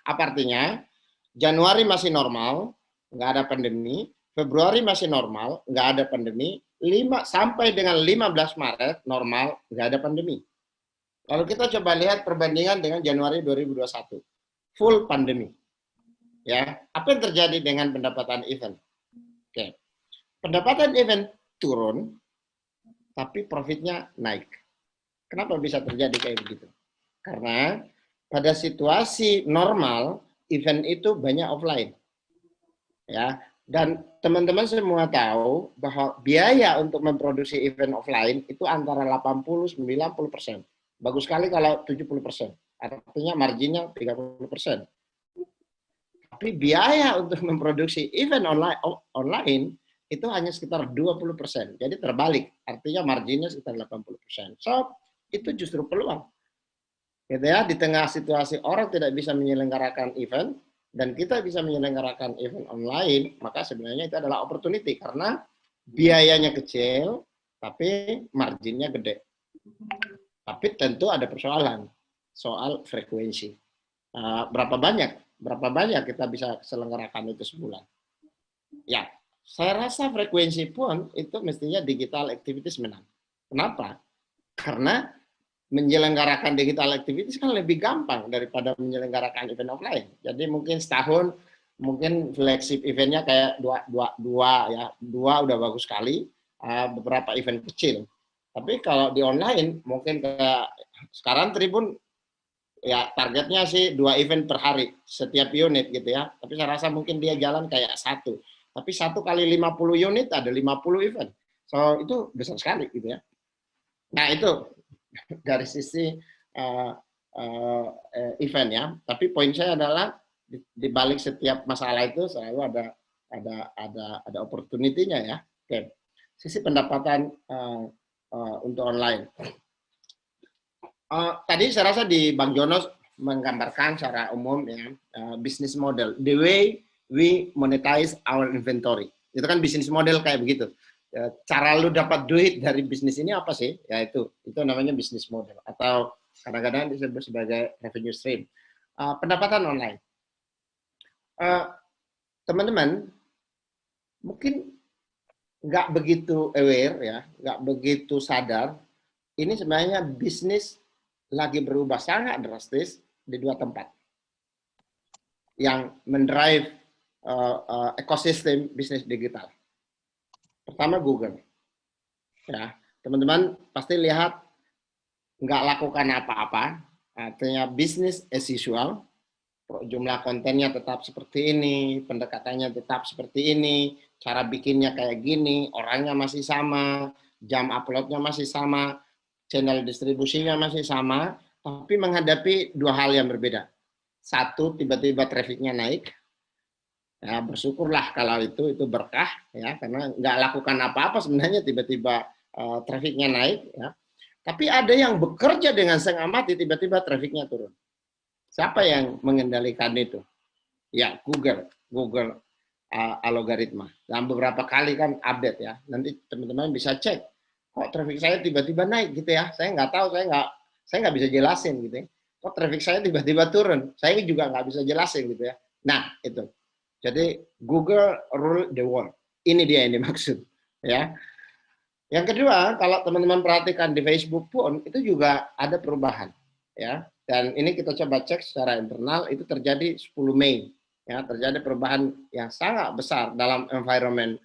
Apa artinya? Januari masih normal, nggak ada pandemi, Februari masih normal, nggak ada pandemi, sampai dengan 15 Maret normal, nggak ada pandemi. Lalu kita coba lihat perbandingan dengan Januari 2021, full pandemi. Ya, apa yang terjadi dengan pendapatan event? Oke, pendapatan event turun, tapi profitnya naik. Kenapa bisa terjadi kayak begitu? Karena pada situasi normal, event itu banyak offline. Ya, dan teman-teman semua tahu bahwa biaya untuk memproduksi event offline itu antara 80-90%. Bagus sekali kalau 70%. Artinya marginnya 30%. Tapi biaya untuk memproduksi event online itu hanya sekitar 20%. Jadi terbalik. Artinya marginnya sekitar 80%. So, itu justru peluang. Gitu ya, di tengah situasi orang tidak bisa menyelenggarakan event, dan kita bisa menyelenggarakan event online, maka sebenarnya itu adalah opportunity karena biayanya kecil, tapi marginnya gede. Tapi tentu ada persoalan soal frekuensi. Berapa banyak kita bisa selenggarakan itu sebulan? Ya, saya rasa frekuensi pun itu mestinya digital activities menang. Kenapa? Karena menyelenggarakan digital activities kan lebih gampang daripada menyelenggarakan event offline. Jadi mungkin setahun, mungkin flagship eventnya kayak dua udah bagus sekali, beberapa event kecil. Tapi kalau di online, mungkin kayak sekarang Tribun, ya targetnya sih 2 event per hari, setiap unit gitu ya. Tapi saya rasa mungkin dia jalan kayak 1. Tapi 1 kali 50 unit ada 50 event. So itu besar sekali gitu ya. Nah itu dari sisi event ya, tapi poin saya adalah di balik setiap masalah itu selalu ada opportunity-nya ya. Oke. Sisi pendapatan untuk online. Tadi saya rasa di Bang Jonos menggambarkan secara umum ya business model, the way we monetize our inventory. Itu kan bisnis model kayak begitu. Cara lu dapat duit dari bisnis ini apa sih? Ya itu namanya bisnis model atau kadang-kadang disebut sebagai revenue stream. Pendapatan online. Teman-teman mungkin nggak begitu aware ya, nggak begitu sadar. Ini sebenarnya bisnis lagi berubah sangat drastis di 2 tempat yang mendrive ekosistem bisnis digital. Pertama Google. Ya, teman-teman pasti lihat nggak lakukan apa-apa, artinya bisnis as usual, jumlah kontennya tetap seperti ini, pendekatannya tetap seperti ini, cara bikinnya kayak gini, orangnya masih sama, jam uploadnya masih sama, channel distribusinya masih sama, tapi menghadapi 2 hal yang berbeda. Satu, tiba-tiba trafficnya naik. Ya, bersyukurlah kalau itu berkah ya, karena nggak lakukan apa-apa sebenarnya tiba-tiba trafficnya naik ya. Tapi ada yang bekerja dengan setengah mati tiba-tiba trafficnya turun. Siapa yang mengendalikan itu? Ya Google algoritma. Dan beberapa kali kan update ya. Nanti teman-teman bisa cek. Kok traffic saya tiba-tiba naik gitu ya? Saya nggak tahu, saya nggak bisa jelasin gitu ya. Kok traffic saya tiba-tiba turun? Saya juga nggak bisa jelasin gitu ya. Nah itu. Jadi Google rule the world. Ini dia yang dimaksud, ya. Yang kedua, kalau teman-teman perhatikan di Facebook pun itu juga ada perubahan, ya. Dan ini kita coba cek secara internal itu terjadi 10 Mei, ya, terjadi perubahan yang sangat besar dalam environment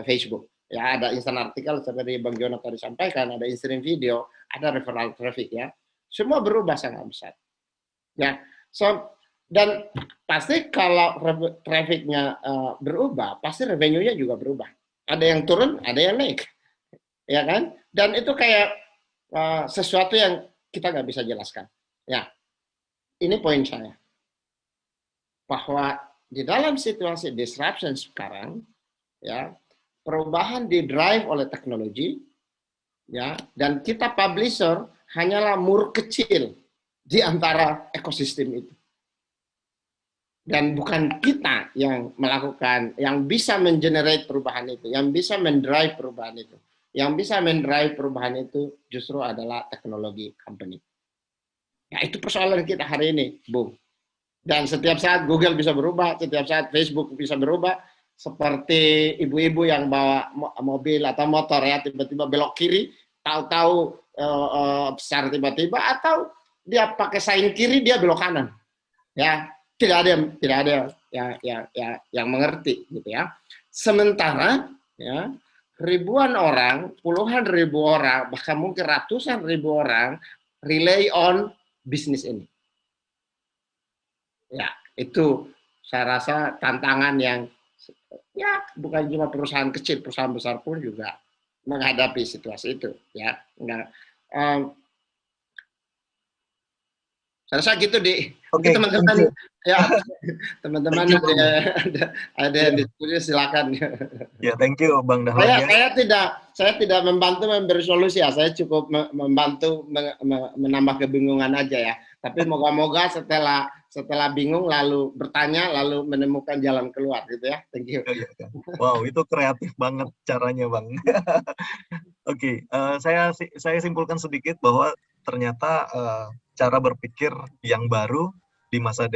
Facebook. Ya, ada instant artikel seperti Bang Jono tadi sampaikan, ada instant video, ada referral traffic ya. Semua berubah sangat besar. Ya. So dan pasti kalau trafficnya berubah, pasti revenue-nya juga berubah. Ada yang turun, ada yang naik, ya kan? Dan itu kayak sesuatu yang kita nggak bisa jelaskan. Ya, ini poin saya. Bahwa di dalam situasi disruption sekarang, ya perubahan didrive oleh teknologi, ya, dan kita publisher hanyalah mur kecil di antara ekosistem itu. Dan bukan kita yang melakukan, yang bisa mengenerate perubahan itu, yang bisa mendrive perubahan itu. Yang bisa mendrive perubahan itu justru adalah teknologi company. Ya itu persoalan kita hari ini, Bung. Dan setiap saat Google bisa berubah, setiap saat Facebook bisa berubah, seperti ibu-ibu yang bawa mobil atau motor ya, tiba-tiba belok kiri, tahu-tahu besar tiba-tiba, atau dia pakai saing kiri, dia belok kanan. Ya, tidak ada yang mengerti gitu ya. Sementara ya, ribuan orang, puluhan ribu orang, bahkan mungkin ratusan ribu orang rely on bisnis ini. Ya, itu saya rasa tantangan yang ya bukan cuma perusahaan kecil, perusahaan besar pun juga menghadapi situasi itu. Ya, enggak. Saya rasa gitu di teman-teman ya, teman-teman ada yang diskusi silakan. Ya, thank you Bang Dahlan. Saya tidak membantu memberi solusi ya, saya cukup membantu menambah kebingungan aja ya. Tapi moga-moga setelah bingung lalu bertanya lalu menemukan jalan keluar gitu ya. Thank you. Wow, itu kreatif banget caranya Bang. Oke, saya simpulkan sedikit bahwa ternyata cara berpikir yang baru di masa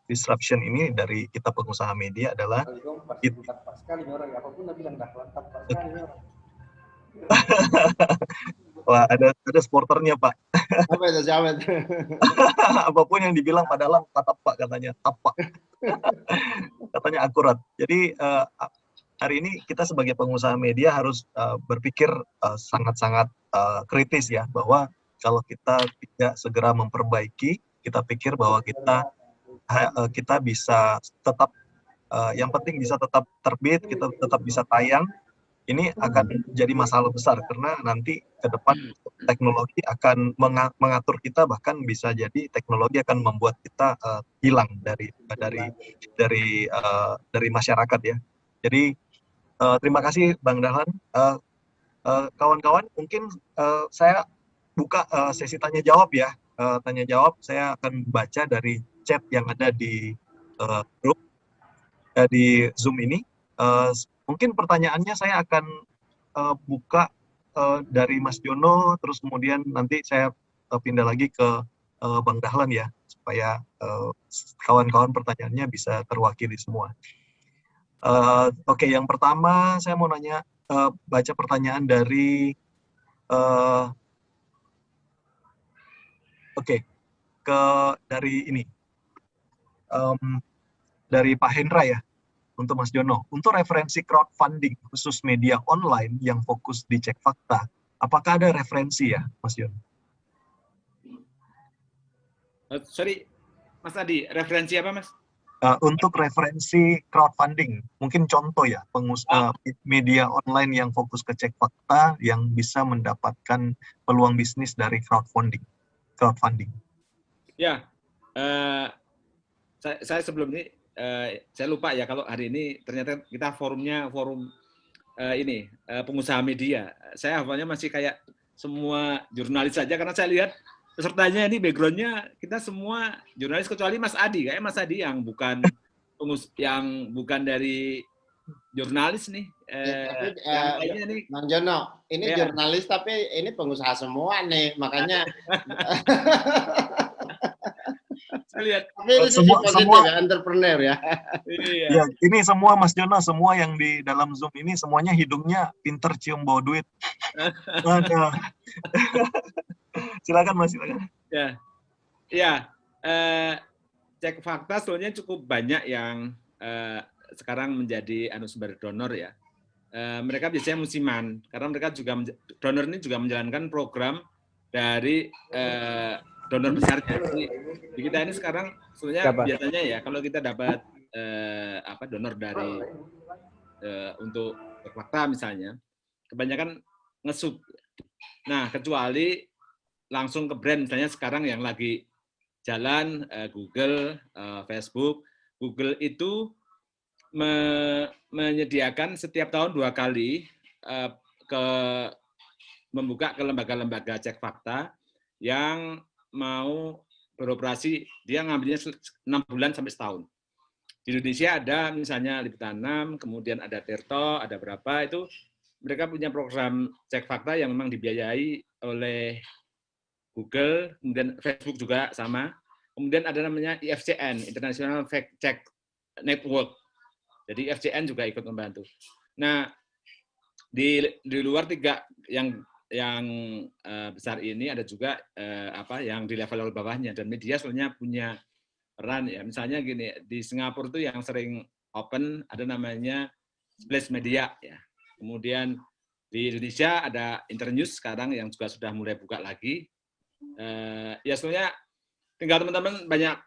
disruption ini dari kita pengusaha media adalah wah, ada supporternya Pak. Apa itu? Apapun yang dibilang padahal kata Pak katanya tapak. Katanya akurat. Jadi hari ini kita sebagai pengusaha media harus berpikir sangat-sangat kritis ya, bahwa kalau kita tidak segera memperbaiki, kita pikir bahwa kita bisa tetap yang penting bisa tetap terbit, kita tetap bisa tayang. Ini akan jadi masalah besar karena nanti ke depan teknologi akan mengatur kita, bahkan bisa jadi teknologi akan membuat kita hilang dari masyarakat ya. Jadi terima kasih Bang Dahlan. Kawan-kawan, mungkin saya buka sesi tanya jawab ya. Tanya jawab saya akan baca dari chat yang ada di grup di Zoom ini. Mungkin pertanyaannya saya akan buka dari Mas Jono, terus kemudian nanti saya pindah lagi ke Bang Dahlan ya, supaya kawan-kawan pertanyaannya bisa terwakili semua. Oke, yang pertama saya mau nanya, baca pertanyaan dari dari ini, dari Pak Hendra ya. Untuk Mas Jono, untuk referensi crowdfunding khusus media online yang fokus di cek fakta, apakah ada referensi ya, Mas Jono? Sorry, Mas Adi, referensi apa, Mas? Untuk referensi crowdfunding, mungkin contoh ya, media online yang fokus ke cek fakta yang bisa mendapatkan peluang bisnis dari crowdfunding. Ya, saya sebelum ini saya lupa ya kalau hari ini ternyata kita forum pengusaha media. Saya hafalnya masih kayak semua jurnalis saja karena saya lihat pesertanya ini backgroundnya kita semua jurnalis kecuali Mas Adi. Kayaknya Mas Adi yang bukan dari jurnalis nih. Bang Jono, ini ya. Jurnalis tapi ini pengusaha semua nih, makanya lihat semua ya, entrepreneur ya. Iya. Ya, ini semua Mas Jono, semua yang di dalam Zoom ini semuanya hidungnya pinter cium bau duit. Silakan Mas, silakan. Ya, cek fakta sebetulnya cukup banyak yang sekarang menjadi sumber donor ya. Mereka biasanya musiman karena mereka juga donor ini juga menjalankan program dari donor besarnya. Di kita ini sekarang sebenarnya biasanya ya kalau kita dapat donor dari untuk fakta misalnya, kebanyakan nge-sub. Nah, kecuali langsung ke brand misalnya sekarang yang lagi jalan Google, Facebook. Google itu menyediakan setiap tahun 2 kali membuka ke lembaga-lembaga cek fakta yang mau beroperasi, dia ngambilnya 6 bulan sampai setahun. Di Indonesia ada misalnya Liputanam, kemudian ada Tirto, ada berapa, itu mereka punya program cek fakta yang memang dibiayai oleh Google, kemudian Facebook juga sama. Kemudian ada namanya IFCN, International Fact Check Network. Jadi FCN juga ikut membantu. Nah, di luar 3 yang besar ini ada juga yang di level bawahnya, dan media sebenarnya punya peran ya. Misalnya gini, di Singapura tuh yang sering open ada namanya Splash Media ya. Kemudian di Indonesia ada Internews sekarang yang juga sudah mulai buka lagi. Ya sebenarnya tinggal teman-teman banyak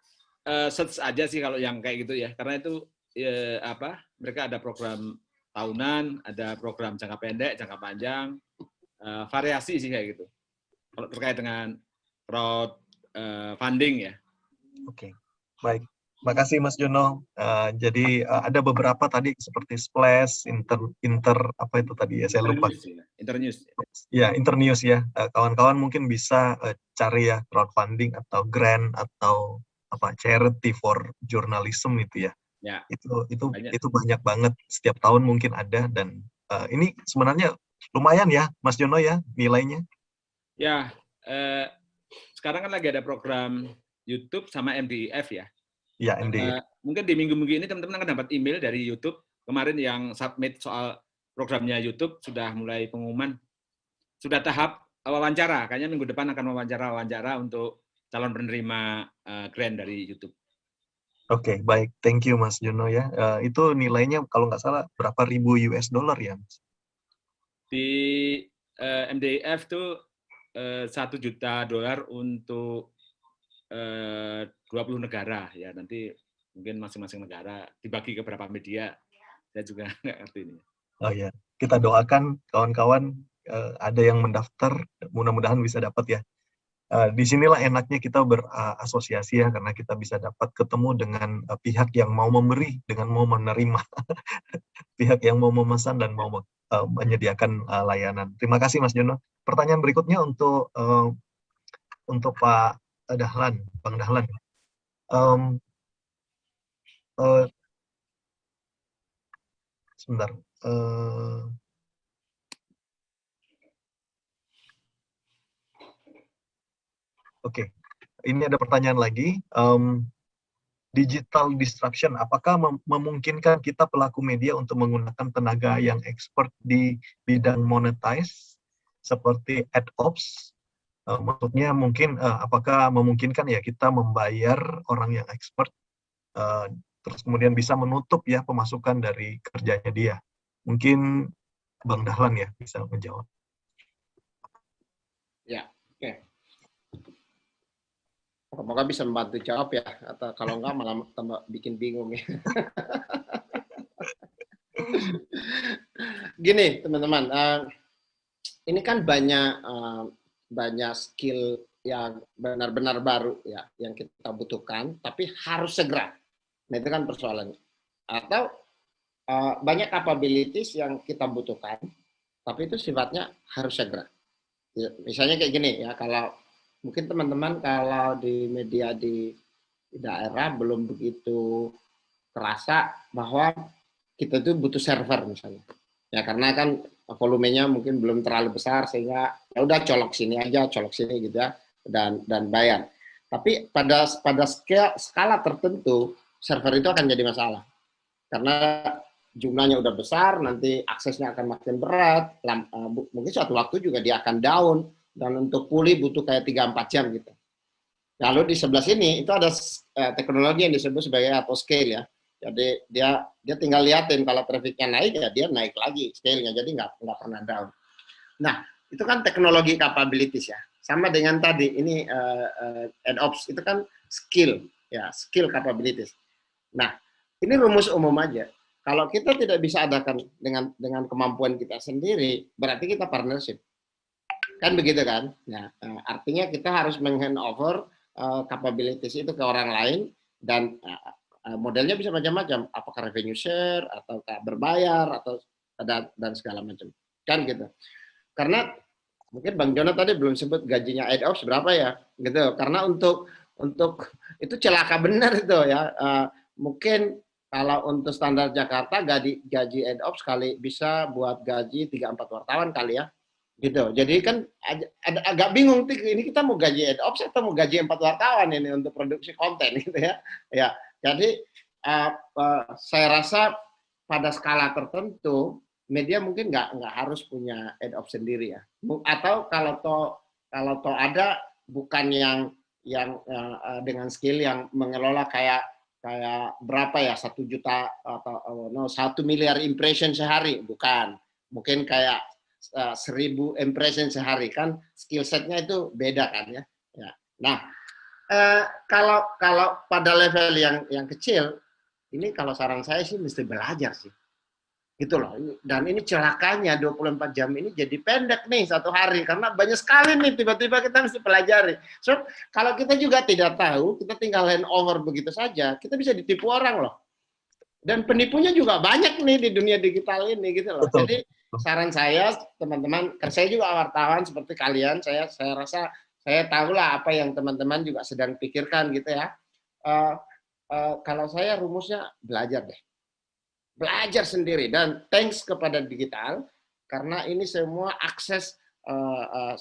search aja sih kalau yang kayak gitu ya. Karena itu mereka ada program tahunan, ada program jangka pendek, jangka panjang, variasi sih kayak gitu. Kalau terkait dengan crowdfunding ya. Oke, baik. Makasih Mas Jono. Jadi ada beberapa tadi seperti Splash, apa itu tadi ya, saya lupa. Internews. Ya, Internews ya. Kawan-kawan mungkin bisa cari ya crowdfunding atau grant atau charity for journalism itu ya. Ya. Itu banyak banget, setiap tahun mungkin ada, dan ini sebenarnya lumayan ya Mas Jono ya nilainya. Ya, sekarang kan lagi ada program YouTube sama MDIF ya. Ya, MDIF. Mungkin di minggu-minggu ini teman-teman akan dapat email dari YouTube. Kemarin yang submit soal programnya YouTube sudah mulai pengumuman. Sudah tahap wawancara. Kayaknya minggu depan akan wawancara untuk calon penerima grant dari YouTube. Oke, baik. Thank you Mas Jono ya. Itu nilainya kalau nggak salah berapa ribu US dollar ya? Di MDIF tuh $1 juta untuk 20 negara ya, nanti mungkin masing-masing negara dibagi ke berapa media, saya juga nggak ngerti ini. Oh ya, kita doakan kawan-kawan ada yang mendaftar, mudah-mudahan bisa dapat ya. Disinilah enaknya kita berasosiasi ya, karena kita bisa dapat ketemu dengan pihak yang mau memberi dengan mau menerima, pihak yang mau memesan dan mau menyediakan layanan. Terima kasih Mas Jono. Pertanyaan berikutnya untuk Pak Dahlan, Bang Dahlan. Sebentar. Oke, ini ada pertanyaan lagi. Digital disruption, apakah memungkinkan kita pelaku media untuk menggunakan tenaga yang expert di bidang monetize seperti AdOps? Maksudnya mungkin apakah memungkinkan ya kita membayar orang yang expert terus kemudian bisa menutup ya pemasukan dari kerjanya dia? Mungkin Bang Dahlan ya bisa menjawab. Ya, oke. Semoga bisa membantu jawab ya, atau kalau enggak malah tambah bikin bingung ya. Gini teman-teman, ini kan banyak skill yang benar-benar baru ya yang kita butuhkan, tapi harus segera. Nah itu kan persoalannya. Atau banyak capabilities yang kita butuhkan, tapi itu sifatnya harus segera. Ya, misalnya kayak gini ya, kalau mungkin teman-teman kalau di media di daerah belum begitu terasa bahwa kita tuh butuh server misalnya. Ya karena kan volumenya mungkin belum terlalu besar sehingga ya udah colok sini aja, colok sini gitu ya dan bayar. Tapi pada skala tertentu server itu akan jadi masalah. Karena jumlahnya udah besar, nanti aksesnya akan makin berat, mungkin suatu waktu juga dia akan down, dan untuk pulih butuh kayak 3-4 jam gitu. Lalu di sebelah sini itu ada teknologi yang disebut sebagai autoscale ya. Jadi dia tinggal liatin kalau trafficnya naik ya dia naik lagi scale-nya, jadi nggak pernah down. Nah itu kan teknologi capabilities ya. Sama dengan tadi ini AdOps itu kan skill ya, skill capabilities. Nah ini rumus umum aja. Kalau kita tidak bisa adakan dengan kemampuan kita sendiri, berarti kita partnership. Kan begitu kan? Nah, artinya kita harus meng-handover capabilities itu ke orang lain, dan modelnya bisa macam-macam, apakah revenue share atau berbayar atau dan segala macam. Kan gitu. Karena mungkin Bang Jono tadi belum sebut gajinya AdOps berapa ya, gitu. Karena untuk itu celaka benar itu ya. Mungkin kalau untuk standar Jakarta gaji AdOps kali bisa buat gaji 3-4 wartawan kali ya. Gitu. Jadi kan agak bingung ini kita mau gaji AdOps atau mau gaji 4 wartawan ini untuk produksi konten gitu ya. Ya. Jadi saya rasa pada skala tertentu media mungkin nggak harus punya ad ops sendiri ya. Atau kalau toh ada bukan yang dengan skill yang mengelola kayak berapa ya 1 juta atau 1 miliar impression sehari, bukan. Mungkin kayak 1000 impression sehari, kan skill setnya itu beda kan ya. Nah, kalau pada level yang kecil ini, kalau saran saya sih mesti belajar sih. Gitu loh. Dan ini celakanya 24 jam ini jadi pendek nih satu hari, karena banyak sekali nih tiba-tiba kita mesti pelajari. So, kalau kita juga tidak tahu, kita tinggal hand over begitu saja, kita bisa ditipu orang loh. Dan penipunya juga banyak nih di dunia digital ini gitu loh. Betul. Jadi saran saya teman-teman, saya juga wartawan seperti kalian, saya rasa saya tahulah apa yang teman-teman juga sedang pikirkan gitu ya. Kalau saya rumusnya belajar deh. Belajar sendiri, dan thanks kepada digital karena ini semua akses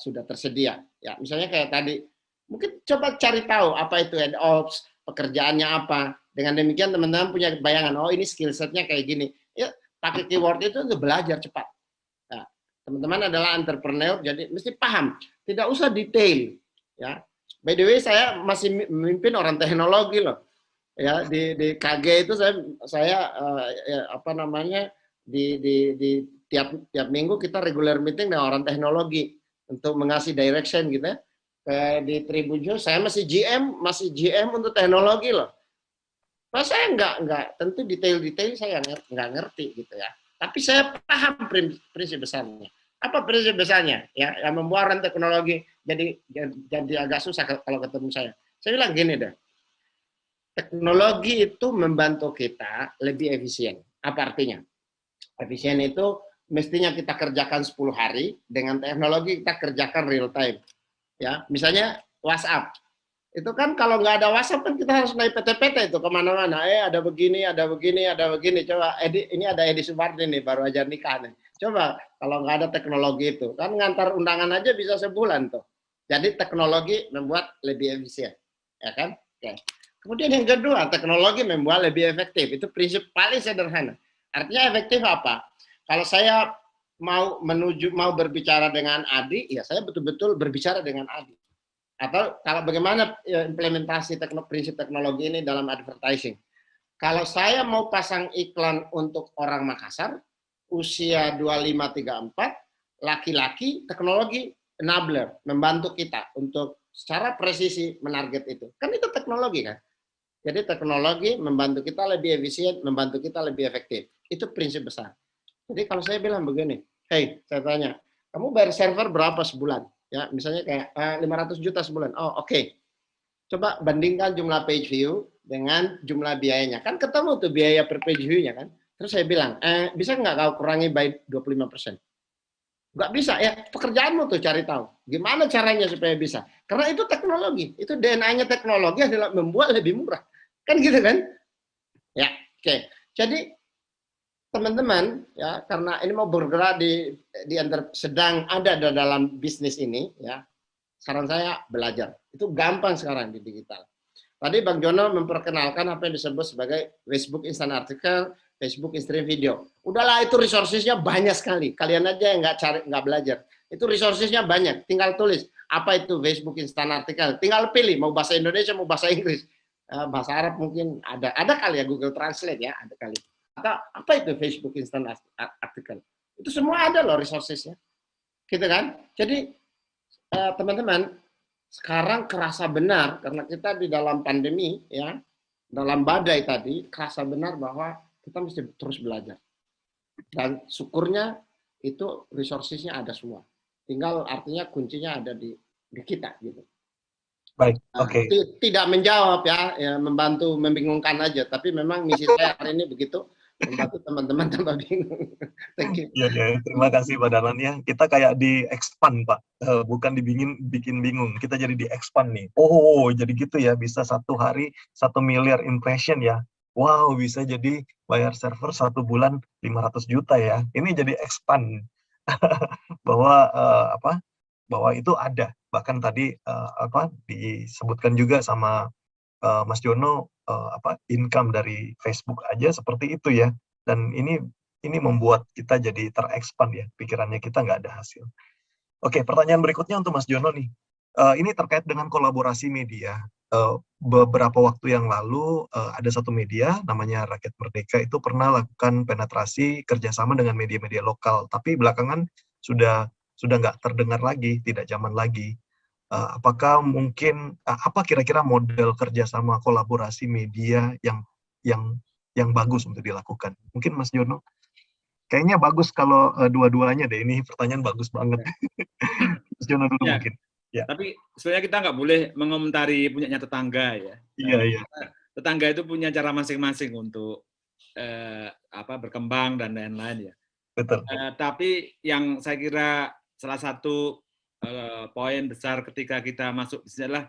sudah tersedia ya. Misalnya kayak tadi, mungkin coba cari tahu apa itu ad ops, pekerjaannya apa. Dengan demikian teman-teman punya bayangan, oh ini skill setnya kayak gini ya, pakai keyword itu untuk belajar cepat. Nah, teman-teman adalah entrepreneur, jadi mesti paham, tidak usah detail ya. By the way, saya masih memimpin orang teknologi loh. Ya, di KG itu saya apa namanya, di tiap minggu kita regular meeting dengan orang teknologi untuk mengasih direction gitu ya. Di Tribun News saya masih GM untuk teknologi loh. Nah, saya nggak tentu detail-detail saya nggak ngerti gitu ya. Tapi saya paham prinsip besarnya. Apa prinsip besarnya ya yang membuat orang teknologi jadi agak susah kalau ketemu saya. Saya bilang gini deh. Teknologi itu membantu kita lebih efisien. Apa artinya? Efisien itu mestinya kita kerjakan 10 hari, dengan teknologi kita kerjakan real time. Ya, misalnya WhatsApp. Itu kan kalau nggak ada WhatsApp kan kita harus naik PT-PT itu kemana-mana. Ada begini, ada begini, ada begini. Coba, ini ada Edi Sumardi nih, baru aja nikah nih. Coba kalau nggak ada teknologi itu, kan ngantar undangan aja bisa sebulan tuh. Jadi teknologi membuat lebih efisien. Ya kan? Oke. Kemudian yang kedua, teknologi membuat lebih efektif. Itu prinsip paling sederhana. Artinya efektif apa? Kalau saya mau berbicara dengan Adi, ya saya betul-betul berbicara dengan Adi. Atau kalau bagaimana implementasi prinsip teknologi ini dalam advertising. Kalau saya mau pasang iklan untuk orang Makassar, usia 25-34, laki-laki, teknologi enabler, membantu kita untuk secara presisi menarget itu. Kan itu teknologi kan? Jadi teknologi membantu kita lebih efisien, membantu kita lebih efektif. Itu prinsip besar. Jadi kalau saya bilang begini, hey, saya tanya, kamu bayar server berapa sebulan? Ya, misalnya kayak 500 juta sebulan. Oh, oke. Coba bandingkan jumlah page view dengan jumlah biayanya. Kan ketemu tuh biaya per page view-nya kan. Terus saya bilang, bisa nggak kau kurangi by 25%? Nggak bisa, ya pekerjaanmu tuh cari tahu. Gimana caranya supaya bisa? Karena itu teknologi. Itu DNA-nya teknologi adalah membuat lebih murah. Kan gitu kan? Ya, oke. Jadi teman-teman ya, karena ini mau bergerak sedang ada dalam bisnis ini ya. Saran saya belajar. Itu gampang sekarang di digital. Tadi Bang Jono memperkenalkan apa yang disebut sebagai Facebook Instant Article, Facebook Instant Video. Udahlah, itu resources-nya banyak sekali. Kalian aja yang nggak belajar. Itu resources-nya banyak. Tinggal tulis apa itu Facebook Instant Article. Tinggal pilih mau bahasa Indonesia mau bahasa Inggris. Bahasa Arab mungkin ada kali ya, Google Translate ya, ada kali. Atau apa itu Facebook Instant Article? Itu semua ada loh resources-nya. Gitu kan? Jadi teman-teman, sekarang kerasa benar karena kita di dalam pandemi ya, dalam badai tadi, kerasa benar bahwa kita mesti terus belajar. Dan syukurnya itu resources-nya ada semua. Tinggal artinya kuncinya ada di kita gitu. Baik, oke. Tidak menjawab ya, membantu membingungkan aja. Tapi memang misi saya hari ini begitu, membantu teman-teman tambah bingung. Thank you. Ya, terima kasih Pak Dahlan ya. Kita kayak di-expand Pak, bukan bikin bingung. Kita jadi di-expand nih. Oh, jadi gitu ya, bisa 1 hari 1 miliar impression ya. Wow, bisa jadi bayar server 1 bulan 500 juta ya. Ini jadi expand bahwa bahwa itu ada. Bahkan tadi disebutkan juga sama Mas Jono income dari Facebook aja seperti itu ya. Dan ini membuat kita jadi terekspand ya, pikirannya kita nggak ada hasil. Oke, pertanyaan berikutnya untuk Mas Jono nih. Ini terkait dengan kolaborasi media. Beberapa waktu yang lalu ada satu media namanya Rakyat Merdeka itu pernah lakukan penetrasi kerjasama dengan media-media lokal, tapi belakangan sudah nggak terdengar lagi, tidak zaman lagi. Apakah mungkin apa kira-kira model kerjasama kolaborasi media yang bagus untuk dilakukan? Mungkin Mas Jono, kayaknya bagus kalau dua-duanya deh. Ini pertanyaan bagus banget. Mas Jono dulu Ya, mungkin. Ya. tapi sebenarnya kita nggak boleh mengomentari punyanya tetangga ya. Iya. Tetangga itu punya cara masing-masing untuk berkembang dan lain-lain ya. Betul. Tapi yang saya kira salah satu poin besar ketika kita masuk di sini adalah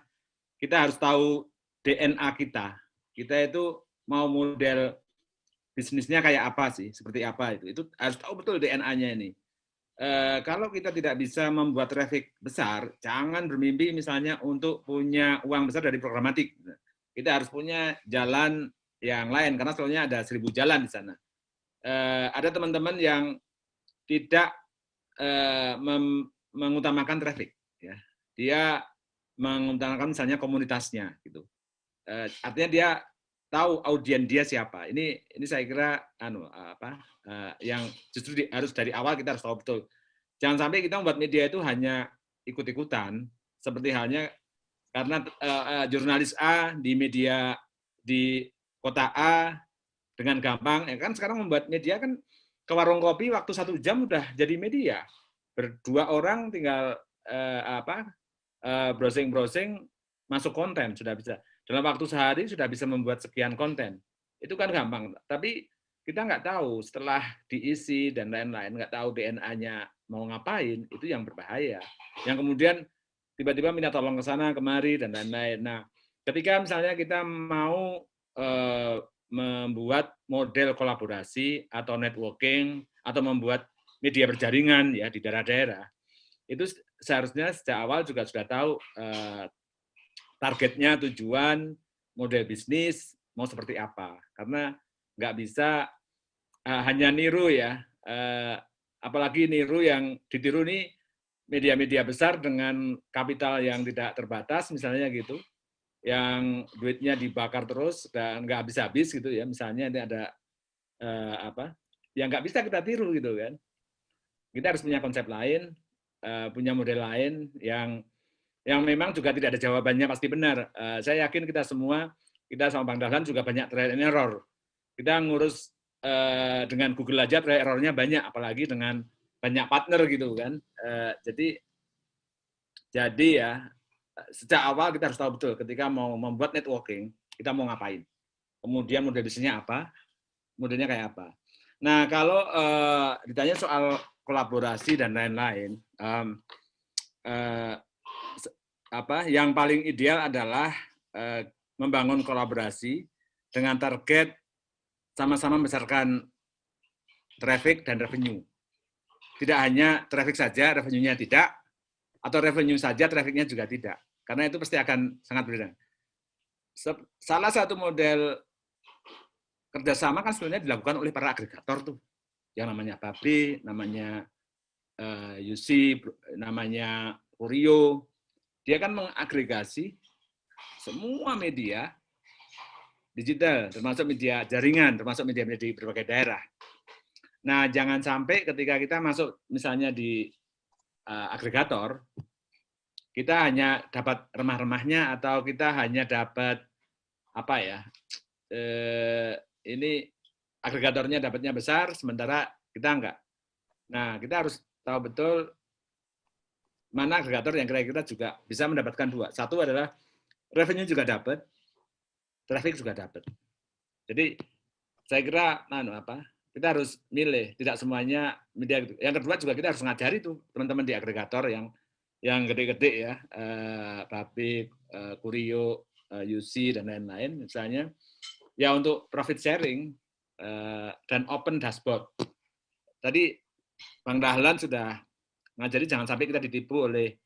kita harus tahu DNA kita. Kita itu mau model bisnisnya kayak apa sih, seperti apa itu. Itu harus tahu betul DNA-nya ini. Kalau kita tidak bisa membuat traffic besar, jangan bermimpi misalnya untuk punya uang besar dari programatik. Kita harus punya jalan yang lain, karena soalnya ada 1000 jalan di sana. Ada teman-teman yang tidak mengutamakan traffic, ya. Dia mengutamakan misalnya komunitasnya, gitu. Artinya dia tahu audien dia siapa. Ini saya kira yang justru harus dari awal kita harus tahu betul. Jangan sampai kita membuat media itu hanya ikut-ikutan, seperti halnya karena jurnalis A di media di kota A dengan gampang, ya kan sekarang membuat media kan ke warung kopi waktu 1 jam udah jadi media. Berdua orang tinggal browsing masuk konten sudah bisa. Dalam waktu sehari sudah bisa membuat sekian konten. Itu kan gampang. Tapi kita nggak tahu setelah diisi dan lain-lain, nggak tahu DNA-nya mau ngapain, itu yang berbahaya. Yang kemudian tiba-tiba minta tolong ke sana, kemari, dan lain-lain. Nah, ketika misalnya kita mau membuat model kolaborasi atau networking, atau membuat media berjaringan ya di daerah-daerah, itu seharusnya sejak awal juga sudah tahu targetnya, tujuan, model bisnis, mau seperti apa. Karena nggak bisa hanya niru ya, apalagi niru yang ditiru nih media-media besar dengan kapital yang tidak terbatas, misalnya gitu, yang duitnya dibakar terus dan nggak habis-habis gitu ya, misalnya ini ada yang nggak bisa kita tiru gitu kan. Kita harus punya konsep lain, punya model lain yang memang juga tidak ada jawabannya pasti benar. Saya yakin kita semua, kita sama Bang Dahlan juga banyak trial and error. Kita ngurus dengan Google aja trial errornya banyak, apalagi dengan banyak partner gitu kan. Jadi ya sejak awal kita harus tahu betul ketika mau membuat networking, kita mau ngapain. Kemudian model bisnisnya apa, modelnya kayak apa. Nah, kalau ditanya soal kolaborasi dan lain-lain, yang paling ideal adalah membangun kolaborasi dengan target sama-sama membesarkan traffic dan revenue. Tidak hanya traffic saja, revenue-nya tidak, atau revenue saja, traffic-nya juga tidak. Karena itu pasti akan sangat berbeda. Salah satu model kerjasama kan sebenarnya dilakukan oleh para agregator tuh, yang namanya Babri, namanya UC, namanya Kurio. Dia kan mengagregasi semua media digital, termasuk media jaringan, termasuk media-media di berbagai daerah. Nah, jangan sampai ketika kita masuk misalnya di agregator, kita hanya dapat remah-remahnya atau kita hanya dapat ini agregatornya dapatnya besar, sementara kita enggak. Nah, kita harus tahu betul mana agregator yang kira-kira juga bisa mendapatkan dua. Satu adalah revenue juga dapat, traffic juga dapat. Jadi saya kira kita harus milih, tidak semuanya media. Yang kedua juga kita harus ngajari tuh teman-teman di agregator yang gede-gede ya, Babik, Kurio, UC dan lain-lain misalnya, ya untuk profit sharing dan open dashboard. Tadi Bang Dahlan sudah ngajari jangan sampai kita ditipu oleh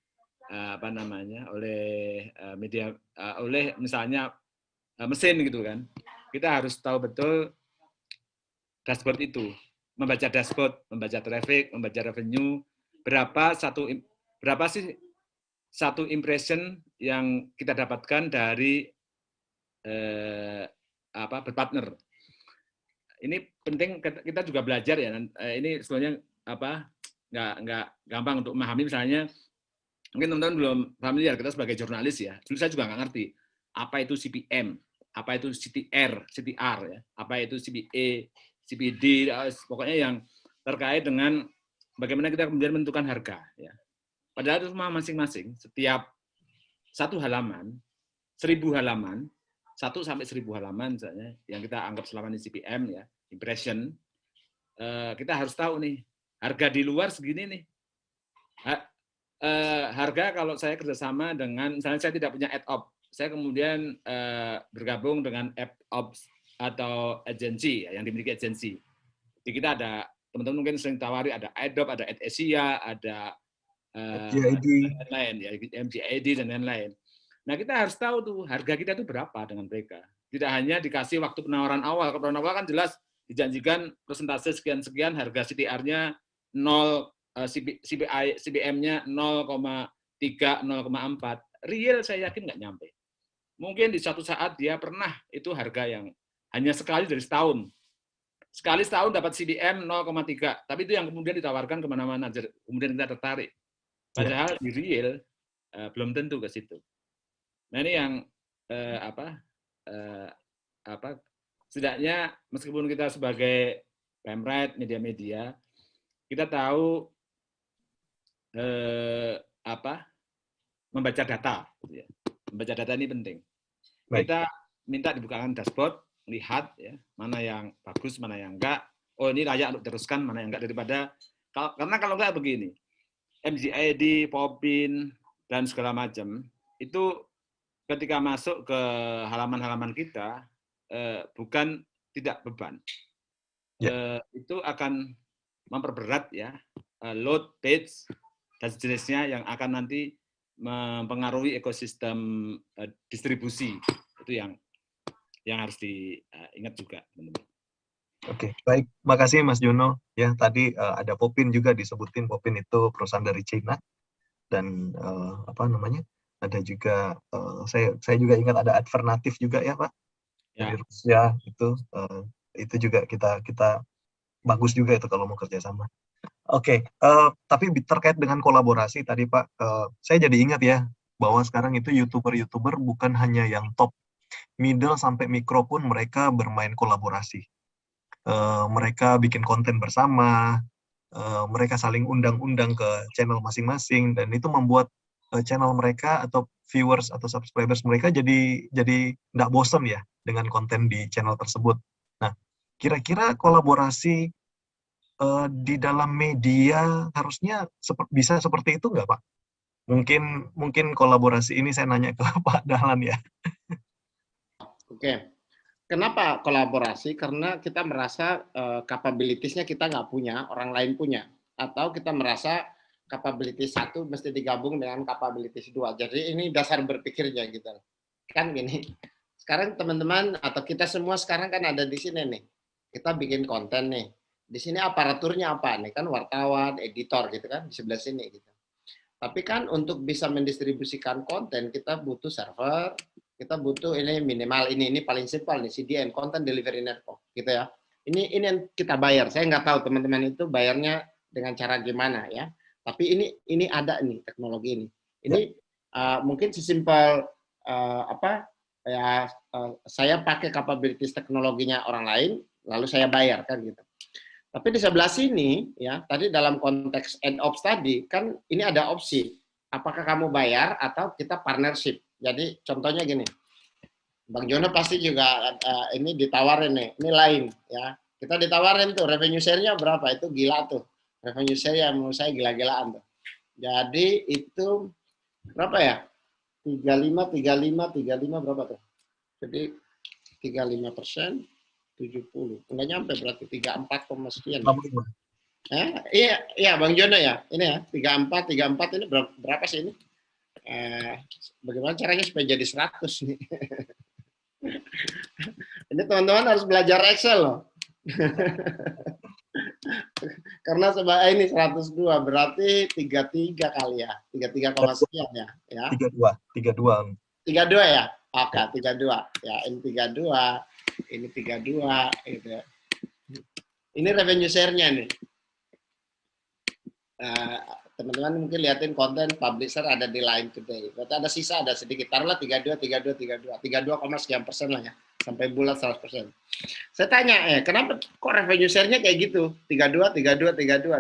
media, oleh misalnya mesin gitu kan. Kita harus tahu betul dashboard itu, membaca dashboard, membaca traffic, membaca revenue, berapa sih satu impression yang kita dapatkan dari berpartner. Ini penting, kita juga belajar ya. Ini sebenarnya nggak gampang untuk memahami. Misalnya mungkin teman-teman belum familiar, kita sebagai jurnalis ya, dulu saya juga nggak ngerti apa itu CPM, apa itu CTR ya, apa itu CPA, CPD, pokoknya yang terkait dengan bagaimana kita kemudian menentukan harga ya. Padahal itu semua masing-masing, setiap satu halaman, 1000 halaman, 1 sampai 1000 halaman misalnya, yang kita anggap selama ini CPM ya, impression, kita harus tahu nih, harga di luar segini nih. Harga kalau saya kerjasama dengan, misalnya saya tidak punya ad-op, saya kemudian bergabung dengan ad-ops atau agensi ya, yang dimiliki agensi. Jadi kita ada, teman-teman mungkin sering tawari, ada ad-op, ada ad-Asia, ada lain-lain ya, MGID dan lain-lain. Nah, kita harus tahu tuh harga kita itu berapa dengan mereka. Tidak hanya dikasih waktu penawaran awal. Kalau penawaran awal kan jelas dijanjikan persentase sekian-sekian, harga CTR-nya 0, CPM-nya 0,3, 0,4. Real saya yakin nggak nyampe. Mungkin di suatu saat dia pernah itu harga yang hanya sekali dari setahun. Sekali setahun dapat CPM 0,3. Tapi itu yang kemudian ditawarkan kemana-mana. Kemudian kita tertarik. Padahal di real belum tentu ke situ. Nah ini yang setidaknya meskipun kita sebagai Pemret, media-media, kita tahu membaca data. Gitu ya. Membaca data ini penting. Baik. Kita minta dibukakan dashboard, lihat ya mana yang bagus, mana yang enggak. Oh ini layak untuk diteruskan, mana yang enggak, daripada karena kalau enggak begini. MGID, Popin, dan segala macam, itu ketika masuk ke halaman-halaman kita, bukan tidak beban. Itu akan memperberat ya, load, page, dan sejenisnya yang akan nanti mempengaruhi ekosistem distribusi. Itu yang harus diingat juga, teman-teman. Oke, baik. Makasih Mas Jono. Ya, tadi ada Popin juga disebutin. Popin itu perusahaan dari China dan ada juga saya juga ingat ada Advernatif juga ya Pak dari Rusia itu juga kita bagus juga itu kalau mau kerjasama. Oke, tapi terkait dengan kolaborasi tadi Pak, saya jadi ingat ya bahwa sekarang itu youtuber bukan hanya yang top, middle sampai mikro pun mereka bermain kolaborasi. Mereka bikin konten bersama, mereka saling undang-undang ke channel masing-masing, dan itu membuat channel mereka atau viewers atau subscribers mereka jadi nggak bosan ya dengan konten di channel tersebut. Nah, kira-kira kolaborasi di dalam media harusnya bisa seperti itu nggak Pak? Mungkin kolaborasi ini saya nanya ke Pak Dahlan ya. Oke. Kenapa kolaborasi? Karena kita merasa capabilities-nya kita nggak punya, orang lain punya. Atau kita merasa capabilities satu mesti digabung dengan capabilities dua. Jadi ini dasar berpikirnya gitu. Kan gini, sekarang teman-teman atau kita semua sekarang kan ada di sini nih. Kita bikin konten nih. Di sini aparaturnya apa nih? Kan wartawan, editor gitu kan, di sebelah sini gitu. Tapi kan untuk bisa mendistribusikan konten kita butuh server, kita butuh ini minimal ini paling simpel nih CDN, Content Delivery Network gitu ya. Ini yang kita bayar. Saya nggak tahu teman-teman itu bayarnya dengan cara gimana ya. Tapi ini ada nih teknologi ini. Ini mungkin sesimpel saya pakai capabilities teknologinya orang lain lalu saya bayar kan gitu. Tapi di sebelah sini ya, tadi dalam konteks ad-ops tadi kan ini ada opsi. Apakah kamu bayar atau kita partnership? Jadi contohnya gini, Bang Jono pasti juga ini ditawarin nih, ini lain ya. Kita ditawarin tuh revenue share-nya berapa, itu gila tuh. Revenue share yang menurut saya gila-gilaan tuh. Jadi itu berapa ya? 35 berapa tuh? Jadi 35%, 70. Enggak nyampe berarti 34, sekian. Iya Bang Jono ya. Ini ya, 34 ini berapa sih ini? Bagaimana caranya supaya jadi 100 nih? Ini teman-teman harus belajar Excel loh. Karena ini 102 berarti 33 kali ya. 33, sekian ya. 32. 32 ya? Oke, 32. Ya, ini 32, ini 32 gitu. Ini revenue share-nya nih. Teman-teman mungkin liatin konten publisher ada di Line Today. Berarti ada sisa, ada sedikit. Taruhlah 32 sekian persen lah ya. Sampai bulat 100%. Saya tanya, kenapa kok revenue share-nya kayak gitu? 32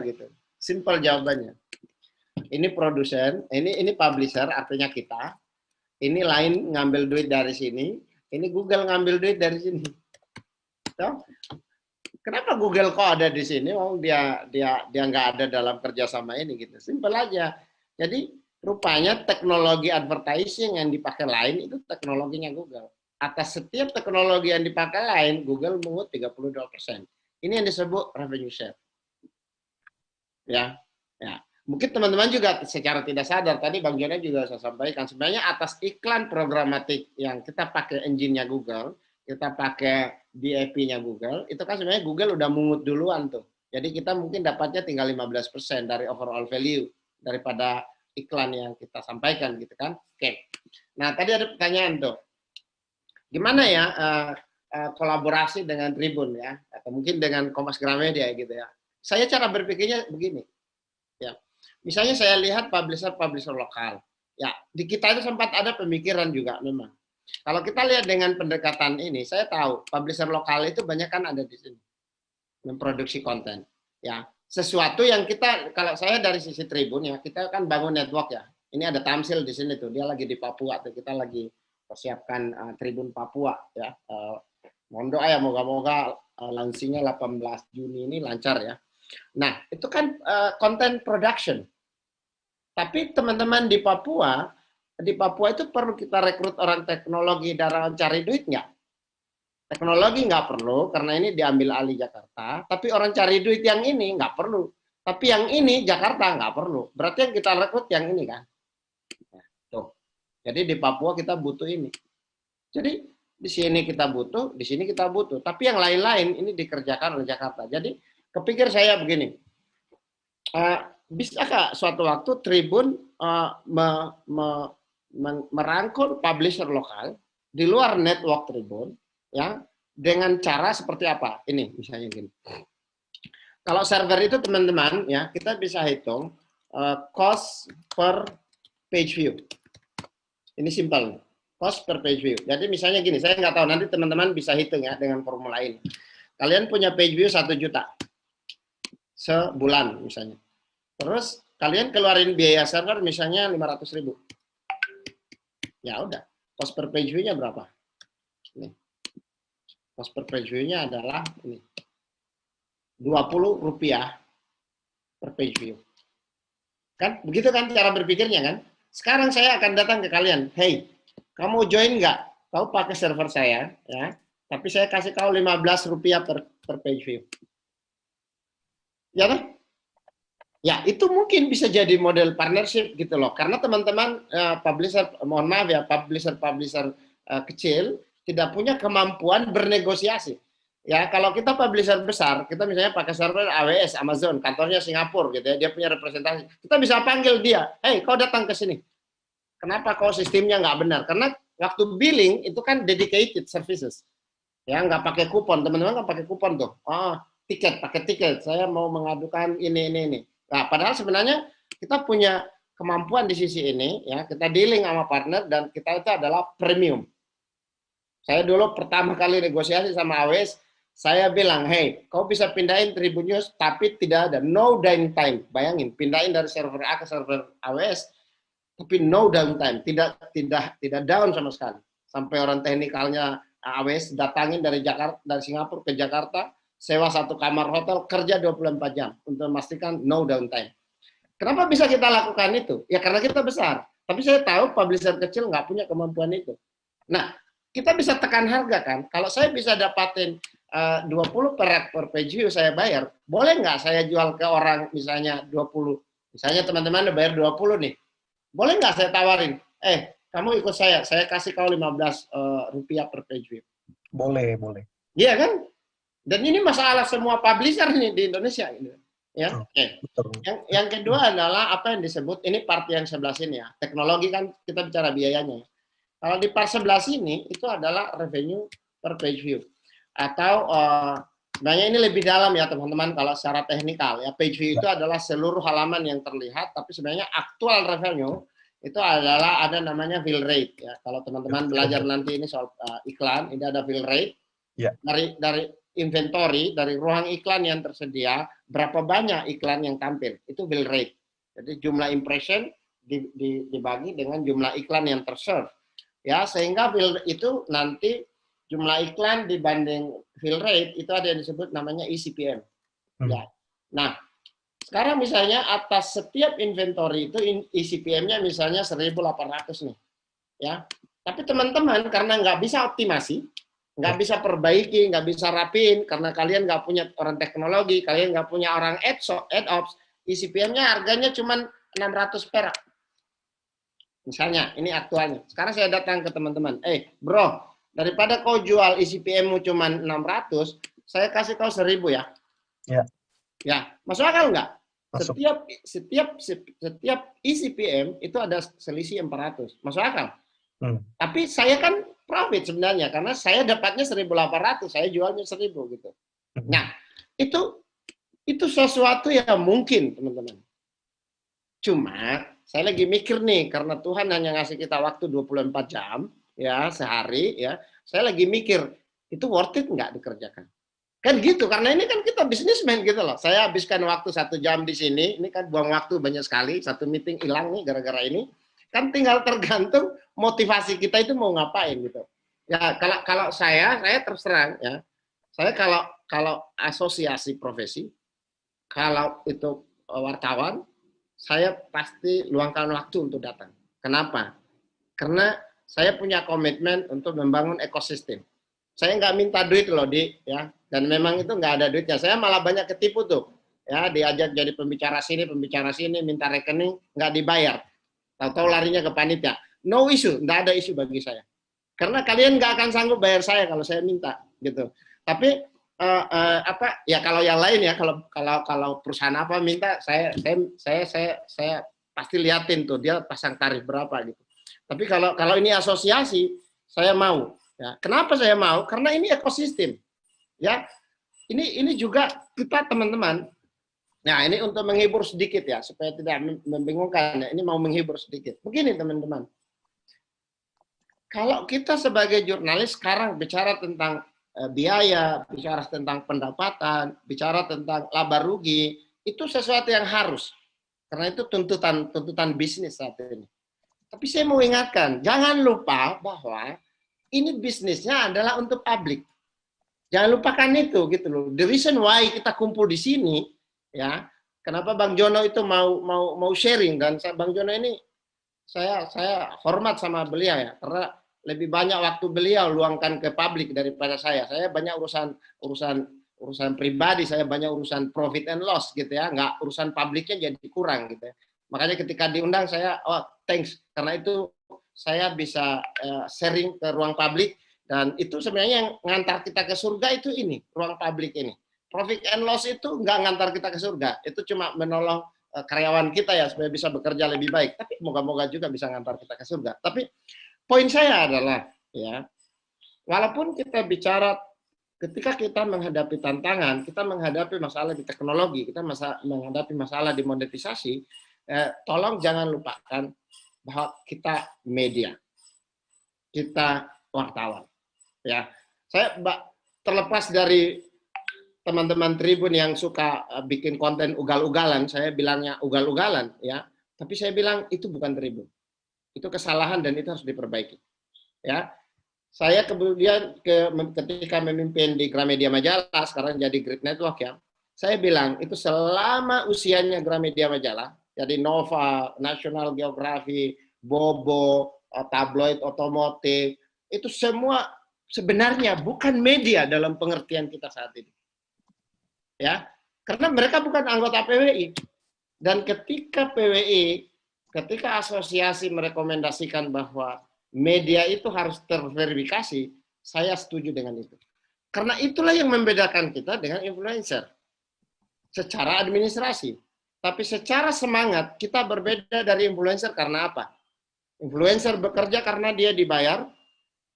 gitu. Simple jawabannya. Ini produsen, ini publisher, artinya kita. Ini Line ngambil duit dari sini. Ini Google ngambil duit dari sini. So, kenapa Google kok ada di sini? Oh, dia nggak ada dalam kerjasama ini gitu. Simpel aja. Jadi rupanya teknologi advertising yang dipakai Line itu teknologinya Google. Atas setiap teknologi yang dipakai Line, Google mengut 32%. Ini yang disebut revenue share. Ya. Mungkin teman-teman juga secara tidak sadar, tadi Bang Jona juga saya sampaikan, sebenarnya atas iklan programatik yang kita pakai engine-nya Google, kita pakai DAP-nya Google, itu kan sebenarnya Google udah mungut duluan tuh. Jadi kita mungkin dapatnya tinggal 15% dari overall value daripada iklan yang kita sampaikan gitu kan. Oke. Nah, tadi ada pertanyaan tuh. Gimana ya kolaborasi dengan Tribun ya, atau mungkin dengan Kompas Gramedia gitu ya. Saya cara berpikirnya begini. Ya. Misalnya saya lihat publisher lokal. Ya, di kita itu sempat ada pemikiran juga memang. Kalau kita lihat dengan pendekatan ini, saya tahu publisher lokal itu banyak kan ada di sini memproduksi konten. Ya, sesuatu yang kita, kalau saya dari sisi Tribun ya, kita kan bangun network ya. Ini ada Tamsil di sini tuh, dia lagi di Papua tuh, kita lagi persiapkan Tribun Papua ya. Mohon doa ya, moga-moga launchingnya 18 Juni ini lancar ya. Nah, itu kan content production. Tapi teman-teman di Papua itu perlu kita rekrut orang teknologi dan cari duit nggak? Teknologi nggak perlu, karena ini diambil alih Jakarta. Tapi orang cari duit yang ini nggak perlu. Tapi yang ini Jakarta nggak perlu. Berarti yang kita rekrut yang ini kan? Tuh. Jadi di Papua kita butuh ini. Jadi di sini kita butuh, di sini kita butuh. Tapi yang lain-lain ini dikerjakan oleh Jakarta. Jadi kepikir saya begini. Bisakah suatu waktu Tribun merangkul publisher lokal di luar network Tribun ya dengan cara seperti apa? Ini misalnya gini. Kalau server itu teman-teman ya, kita bisa hitung cost per page view. Ini simpel. Cost per page view. Jadi misalnya gini, saya nggak tahu, nanti teman-teman bisa hitung ya dengan formula ini. Kalian punya page view 1 juta sebulan misalnya. Terus kalian keluarin biaya server misalnya 500.000. Ya udah, cost per page view-nya berapa? Nih. Cost per page view-nya adalah ini. Rp20 per page view. Kan? Begitu kan cara berpikirnya kan? Sekarang saya akan datang ke kalian. Hey, kamu join nggak? Kau pakai server saya, ya. Tapi saya kasih kau Rp15 per page view. Ya kan? Ya, itu mungkin bisa jadi model partnership gitu loh. Karena teman-teman publisher, mohon maaf ya, publisher kecil tidak punya kemampuan bernegosiasi. Ya, kalau kita publisher besar, kita misalnya pakai server AWS, Amazon, kantornya Singapura gitu ya, dia punya representasi. Kita bisa panggil dia, "Hey, kau datang ke sini. Kenapa kau sistemnya nggak benar?" Karena waktu billing itu kan dedicated services. Ya, nggak pakai kupon. Teman-teman kan pakai kupon tuh. Oh, pakai tiket. Saya mau mengadukan ini. Nah, padahal sebenarnya kita punya kemampuan di sisi ini, ya, kita dealing sama partner dan kita itu adalah premium. Saya dulu pertama kali negosiasi sama AWS, saya bilang, hey, kau bisa pindahin Tribun News, tapi tidak ada no downtime. Bayangin, pindahin dari server A ke server AWS, tapi no downtime, tidak down sama sekali. Sampai orang teknikalnya AWS datangin dari Singapura ke Jakarta, sewa 1 kamar hotel, kerja 24 jam untuk memastikan no downtime. Kenapa bisa kita lakukan itu? Ya karena kita besar. Tapi saya tahu publisher kecil nggak punya kemampuan itu. Nah, kita bisa tekan harga kan. Kalau saya bisa dapatin 20 per page view saya bayar, boleh nggak saya jual ke orang misalnya 20? Misalnya teman-teman bayar 20 nih. Boleh nggak saya tawarin? Kamu ikut saya kasih kau Rp15 per page view. Boleh. Iya kan? Dan ini masalah semua publisher nih di Indonesia. Ya, oke. Yang kedua adalah apa yang disebut, ini part yang sebelah sini ya. Teknologi kan kita bicara biayanya. Kalau di part sebelah sini itu adalah revenue per page view. Atau sebenarnya ini lebih dalam ya teman-teman kalau secara teknikal ya. Page view itu adalah seluruh halaman yang terlihat, tapi sebenarnya aktual revenue itu adalah ada namanya fill rate ya. Kalau teman-teman belajar nanti ini soal iklan, ini ada fill rate. Ya. Dari inventory, dari ruang iklan yang tersedia, berapa banyak iklan yang tampil, itu fill rate. Jadi jumlah impression dibagi dengan jumlah iklan yang terserve. Ya, sehingga fill itu nanti jumlah iklan dibanding fill rate itu ada yang disebut namanya eCPM. Ya. Nah, sekarang misalnya atas setiap inventory itu eCPM-nya misalnya 1.800 nih. Ya. Tapi teman-teman karena nggak bisa optimasi, nggak bisa perbaiki, nggak bisa rapiin, karena kalian nggak punya orang teknologi, kalian nggak punya orang ad-ops, eCPM-nya harganya cuma 600 perak. Misalnya, ini aktualnya. Sekarang saya datang ke teman-teman, bro, daripada kau jual eCPM-mu cuma 600, saya kasih kau 1.000 ya. Ya. Ya, masuk akal nggak? Masuk. Setiap eCPM itu ada selisih 400. Masuk akal? Tapi saya kan profit sebenarnya karena saya dapatnya 1.800, saya jualnya 1.000 gitu. Nah, itu sesuatu yang mungkin, teman-teman. Cuma saya lagi mikir nih karena Tuhan hanya ngasih kita waktu 24 jam ya sehari ya. Saya lagi mikir itu worth it nggak dikerjakan. Kan gitu, karena ini kan kita bisnismen gitu loh. Saya habiskan waktu 1 jam di sini, ini kan buang waktu banyak sekali, satu meeting hilang nih gara-gara ini. Kan tinggal tergantung motivasi kita itu mau ngapain gitu. Ya kalau saya terus terang ya, saya kalau asosiasi profesi, kalau itu wartawan, saya pasti luangkan waktu untuk datang. Kenapa? Karena saya punya komitmen untuk membangun ekosistem. Saya nggak minta duit loh, ya, dan memang itu nggak ada duitnya. Saya malah banyak ketipu tuh, ya, diajak jadi pembicara sini, minta rekening, nggak dibayar. Tahu-tahu larinya ke panitia. No issue, nggak ada isu bagi saya. Karena kalian nggak akan sanggup bayar saya kalau saya minta, gitu. Tapi ya kalau yang lain ya, kalau perusahaan apa minta, saya pasti liatin tuh dia pasang tarif berapa gitu. Tapi kalau ini asosiasi, saya mau. Ya. Kenapa saya mau? Karena ini ekosistem. Ya, ini juga kita teman-teman. Nah, ini untuk menghibur sedikit ya, supaya tidak membingungkan. Ini mau menghibur sedikit. Begini teman-teman. Kalau kita sebagai jurnalis sekarang bicara tentang biaya, bicara tentang pendapatan, bicara tentang laba rugi, itu sesuatu yang harus. Karena itu tuntutan bisnis saat ini. Tapi saya mau ingatkan, jangan lupa bahwa ini bisnisnya adalah untuk publik. Jangan lupakan itu gitu loh. The reason why kita kumpul di sini ya, kenapa Bang Jono itu mau sharing, dan Bang Jono ini saya hormat sama beliau ya, karena lebih banyak waktu beliau luangkan ke publik daripada saya. Saya banyak urusan pribadi, saya banyak urusan profit and loss gitu ya, nggak urusan publiknya jadi kurang gitu ya. Makanya ketika diundang saya thanks, karena itu saya bisa sharing ke ruang publik, dan itu sebenarnya yang ngantar kita ke surga itu ini, ruang publik ini. Profit and loss itu nggak ngantar kita ke surga, itu cuma menolong karyawan kita ya supaya bisa bekerja lebih baik, tapi moga-moga juga bisa ngantar kita ke surga. Tapi poin saya adalah ya, walaupun kita bicara ketika kita menghadapi tantangan, kita menghadapi masalah di teknologi, kita menghadapi masalah di monetisasi, tolong jangan lupakan bahwa kita media, kita wartawan. Ya, saya terlepas dari teman-teman Tribun yang suka bikin konten ugal-ugalan, saya bilangnya ugal-ugalan, ya. Tapi saya bilang itu bukan Tribun, itu kesalahan dan itu harus diperbaiki. Ya, saya kemudian ketika memimpin di Gramedia Majalah, sekarang jadi Grid Network ya, saya bilang itu selama usianya Gramedia Majalah, jadi Nova, National Geographic, Bobo, tabloid otomotif, itu semua sebenarnya bukan media dalam pengertian kita saat ini. Ya, karena mereka bukan anggota PWI. Dan ketika asosiasi merekomendasikan bahwa media itu harus terverifikasi, saya setuju dengan itu. Karena itulah yang membedakan kita dengan influencer. Secara administrasi. Tapi secara semangat, kita berbeda dari influencer karena apa? Influencer bekerja karena dia dibayar,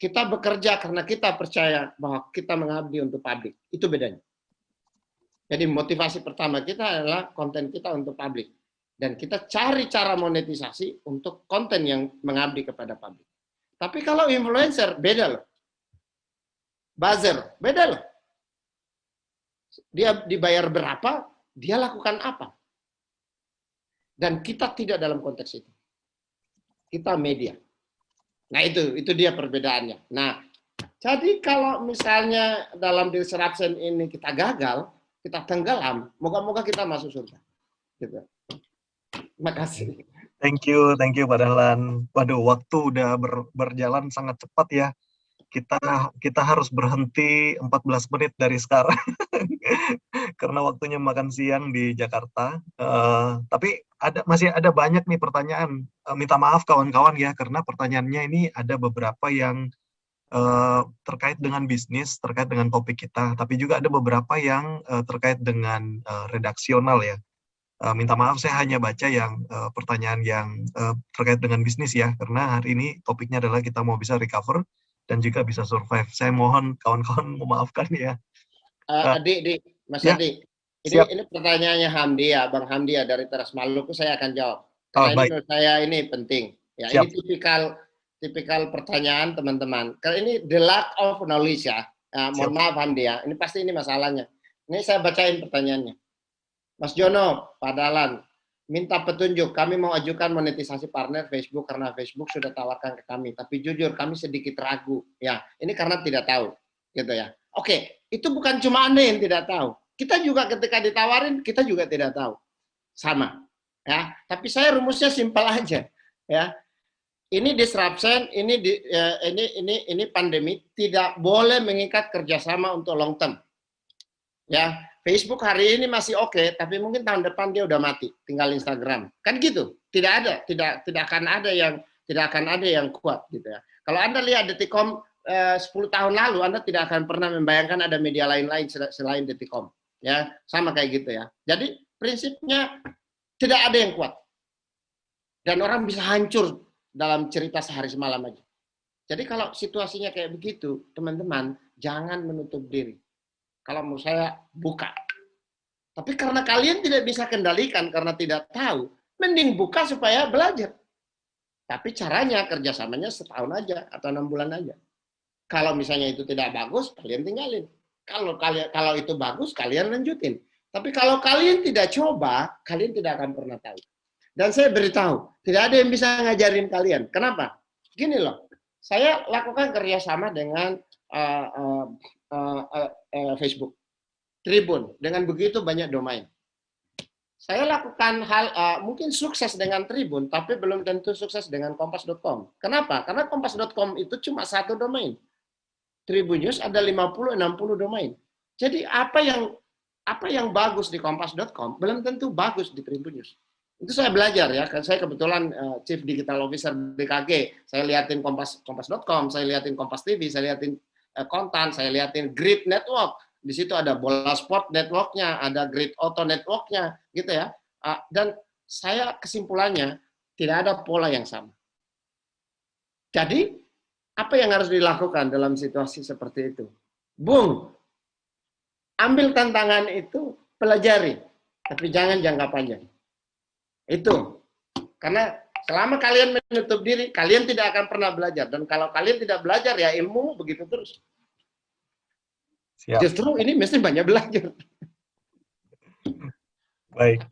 kita bekerja karena kita percaya bahwa kita mengabdi untuk publik. Itu bedanya. Jadi motivasi pertama kita adalah konten kita untuk publik. Dan kita cari cara monetisasi untuk konten yang mengabdi kepada publik. Tapi kalau influencer, beda loh. Buzzer, beda loh. Dia dibayar berapa, dia lakukan apa. Dan kita tidak dalam konteks itu. Kita media. Nah itu dia perbedaannya. Nah, jadi kalau misalnya dalam disruption ini kita gagal, kita tenggelam, moga-moga kita masuk surga. Gitu. Terima kasih. Thank you Pak Dahlan. Waduh, waktu udah berjalan sangat cepat ya. Kita harus berhenti 14 menit dari sekarang karena waktunya makan siang di Jakarta. Tapi masih ada banyak nih pertanyaan. Minta maaf kawan-kawan ya, karena pertanyaannya ini ada beberapa yang terkait dengan bisnis, terkait dengan topik kita, tapi juga ada beberapa yang terkait dengan redaksional ya. Minta maaf, saya hanya baca yang pertanyaan yang terkait dengan bisnis ya, karena hari ini topiknya adalah kita mau bisa recover dan juga bisa survive. Saya mohon kawan-kawan memaafkan ya. Mas ya, Adi, ini pertanyaannya Hamdi ya, Bang Hamdi ya, dari Teras Maluku, saya akan jawab. Karena ini menurut saya ini penting. Ya, Siap. ini tipikal pertanyaan teman-teman. Karena ini the lack of knowledge ya. Mohon maaf Hamdi ya, ini pasti ini masalahnya. Ini saya bacain pertanyaannya. Mas Jono, Pak Dahlan, minta petunjuk. Kami mau ajukan monetisasi partner Facebook karena Facebook sudah tawarkan ke kami. Tapi jujur, kami sedikit ragu. Ya, ini karena tidak tahu, gitu ya. Oke, itu bukan cuma Anda yang tidak tahu. Kita juga ketika ditawarin, kita juga tidak tahu. Sama, ya. Tapi saya rumusnya simpel aja, ya. Ini disruption, ini pandemi tidak boleh mengikat kerjasama untuk long term. Ya, Facebook hari ini masih oke, tapi mungkin tahun depan dia udah mati, tinggal Instagram. Kan gitu. Tidak akan ada yang kuat gitu ya. Kalau Anda lihat Detikcom 10 tahun lalu, Anda tidak akan pernah membayangkan ada media lain-lain selain Detikcom. Ya, sama kayak gitu ya. Jadi prinsipnya tidak ada yang kuat. Dan orang bisa hancur dalam cerita sehari semalam aja. Jadi kalau situasinya kayak begitu, teman-teman, jangan menutup diri. Kalau menurut saya, buka. Tapi karena kalian tidak bisa kendalikan, karena tidak tahu, mending buka supaya belajar. Tapi caranya, kerjasamanya setahun aja, atau 6 bulan aja. Kalau misalnya itu tidak bagus, kalian tinggalin. Kalau itu bagus, kalian lanjutin. Tapi kalau kalian tidak coba, kalian tidak akan pernah tahu. Dan saya beritahu, tidak ada yang bisa ngajarin kalian. Kenapa? Gini loh, saya lakukan kerjasama dengan Facebook, Tribun, dengan begitu banyak domain. Saya lakukan hal mungkin sukses dengan Tribun, tapi belum tentu sukses dengan kompas.com. Kenapa? Karena kompas.com itu cuma satu domain. Tribun News ada 50-60 domain. Jadi apa yang bagus di kompas.com belum tentu bagus di Tribun News. Itu saya belajar ya, saya kebetulan Chief Digital Officer BKG, saya liatin kompas.com, saya liatin Kompas TV, saya liatin Kontan, saya liatin Grid Network, di situ ada Bola Sport Network-nya, ada Grid Auto Network-nya, gitu ya. Dan saya kesimpulannya tidak ada pola yang sama. Jadi apa yang harus dilakukan dalam situasi seperti itu? Bung, ambil tantangan itu, pelajari, tapi jangan jangka panjang. Itu, karena selama kalian menutup diri, kalian tidak akan pernah belajar. Dan kalau kalian tidak belajar, ya ilmu begitu terus. Siap. Justru ini mesti banyak belajar. Baik.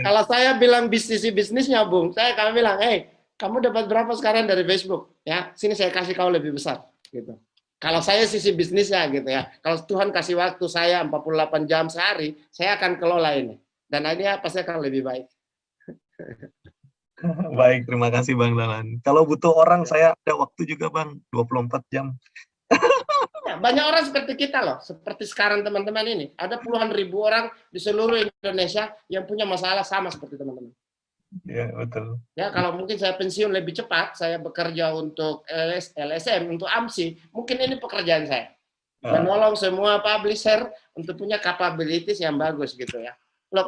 Kalau saya bilang bisnisnya, Bung, saya akan bilang, hey, kamu dapat berapa sekarang dari Facebook? Ya, sini saya kasih kau lebih besar. Gitu. Kalau saya sisi bisnisnya, gitu ya. Kalau Tuhan kasih waktu saya 48 jam sehari, saya akan kelola ini. Dan ini pasti akan lebih baik. Baik, terima kasih Bang Dahlan. Kalau butuh orang, saya ada waktu juga Bang, 24 jam. Banyak orang seperti kita loh, seperti sekarang teman-teman ini. Ada puluhan ribu orang di seluruh Indonesia yang punya masalah sama seperti teman-teman. Ya, betul. Ya, kalau mungkin saya pensiun lebih cepat, saya bekerja untuk LSM, untuk AMSI, mungkin ini pekerjaan saya. menolong semua publisher untuk punya capabilities yang bagus gitu ya. Loh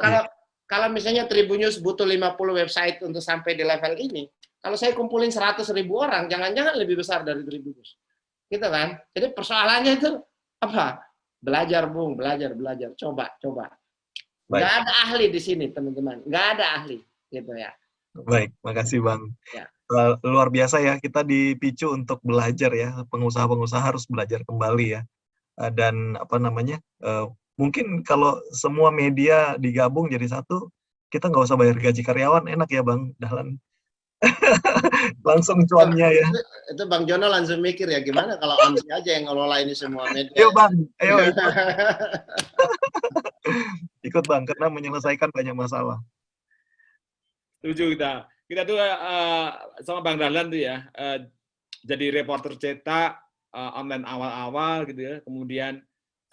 kalau misalnya Tribun News butuh 50 website untuk sampai di level ini, kalau saya kumpulin 100.000 orang, jangan-jangan lebih besar dari Tribun News. Gitu kan? Jadi persoalannya itu apa? Belajar, Bung, belajar. Coba. Nggak ada ahli di sini, teman-teman. Nggak ada ahli, gitu ya. Baik, makasih Bang. Ya. Luar biasa ya, kita dipicu untuk belajar ya, pengusaha-pengusaha harus belajar kembali ya. Dan apa namanya, mungkin kalau semua media digabung jadi satu, kita nggak usah bayar gaji karyawan, enak ya Bang Dahlan. Langsung cuannya ya. Itu Bang Jono langsung mikir ya, gimana kalau Amsi aja yang ngelola ini semua media. Ayo Bang, ayo ikut Bang, karena menyelesaikan banyak masalah. Setuju kita. Kita tuh sama Bang Dahlan tuh ya, jadi reporter cetak online awal-awal gitu ya. Kemudian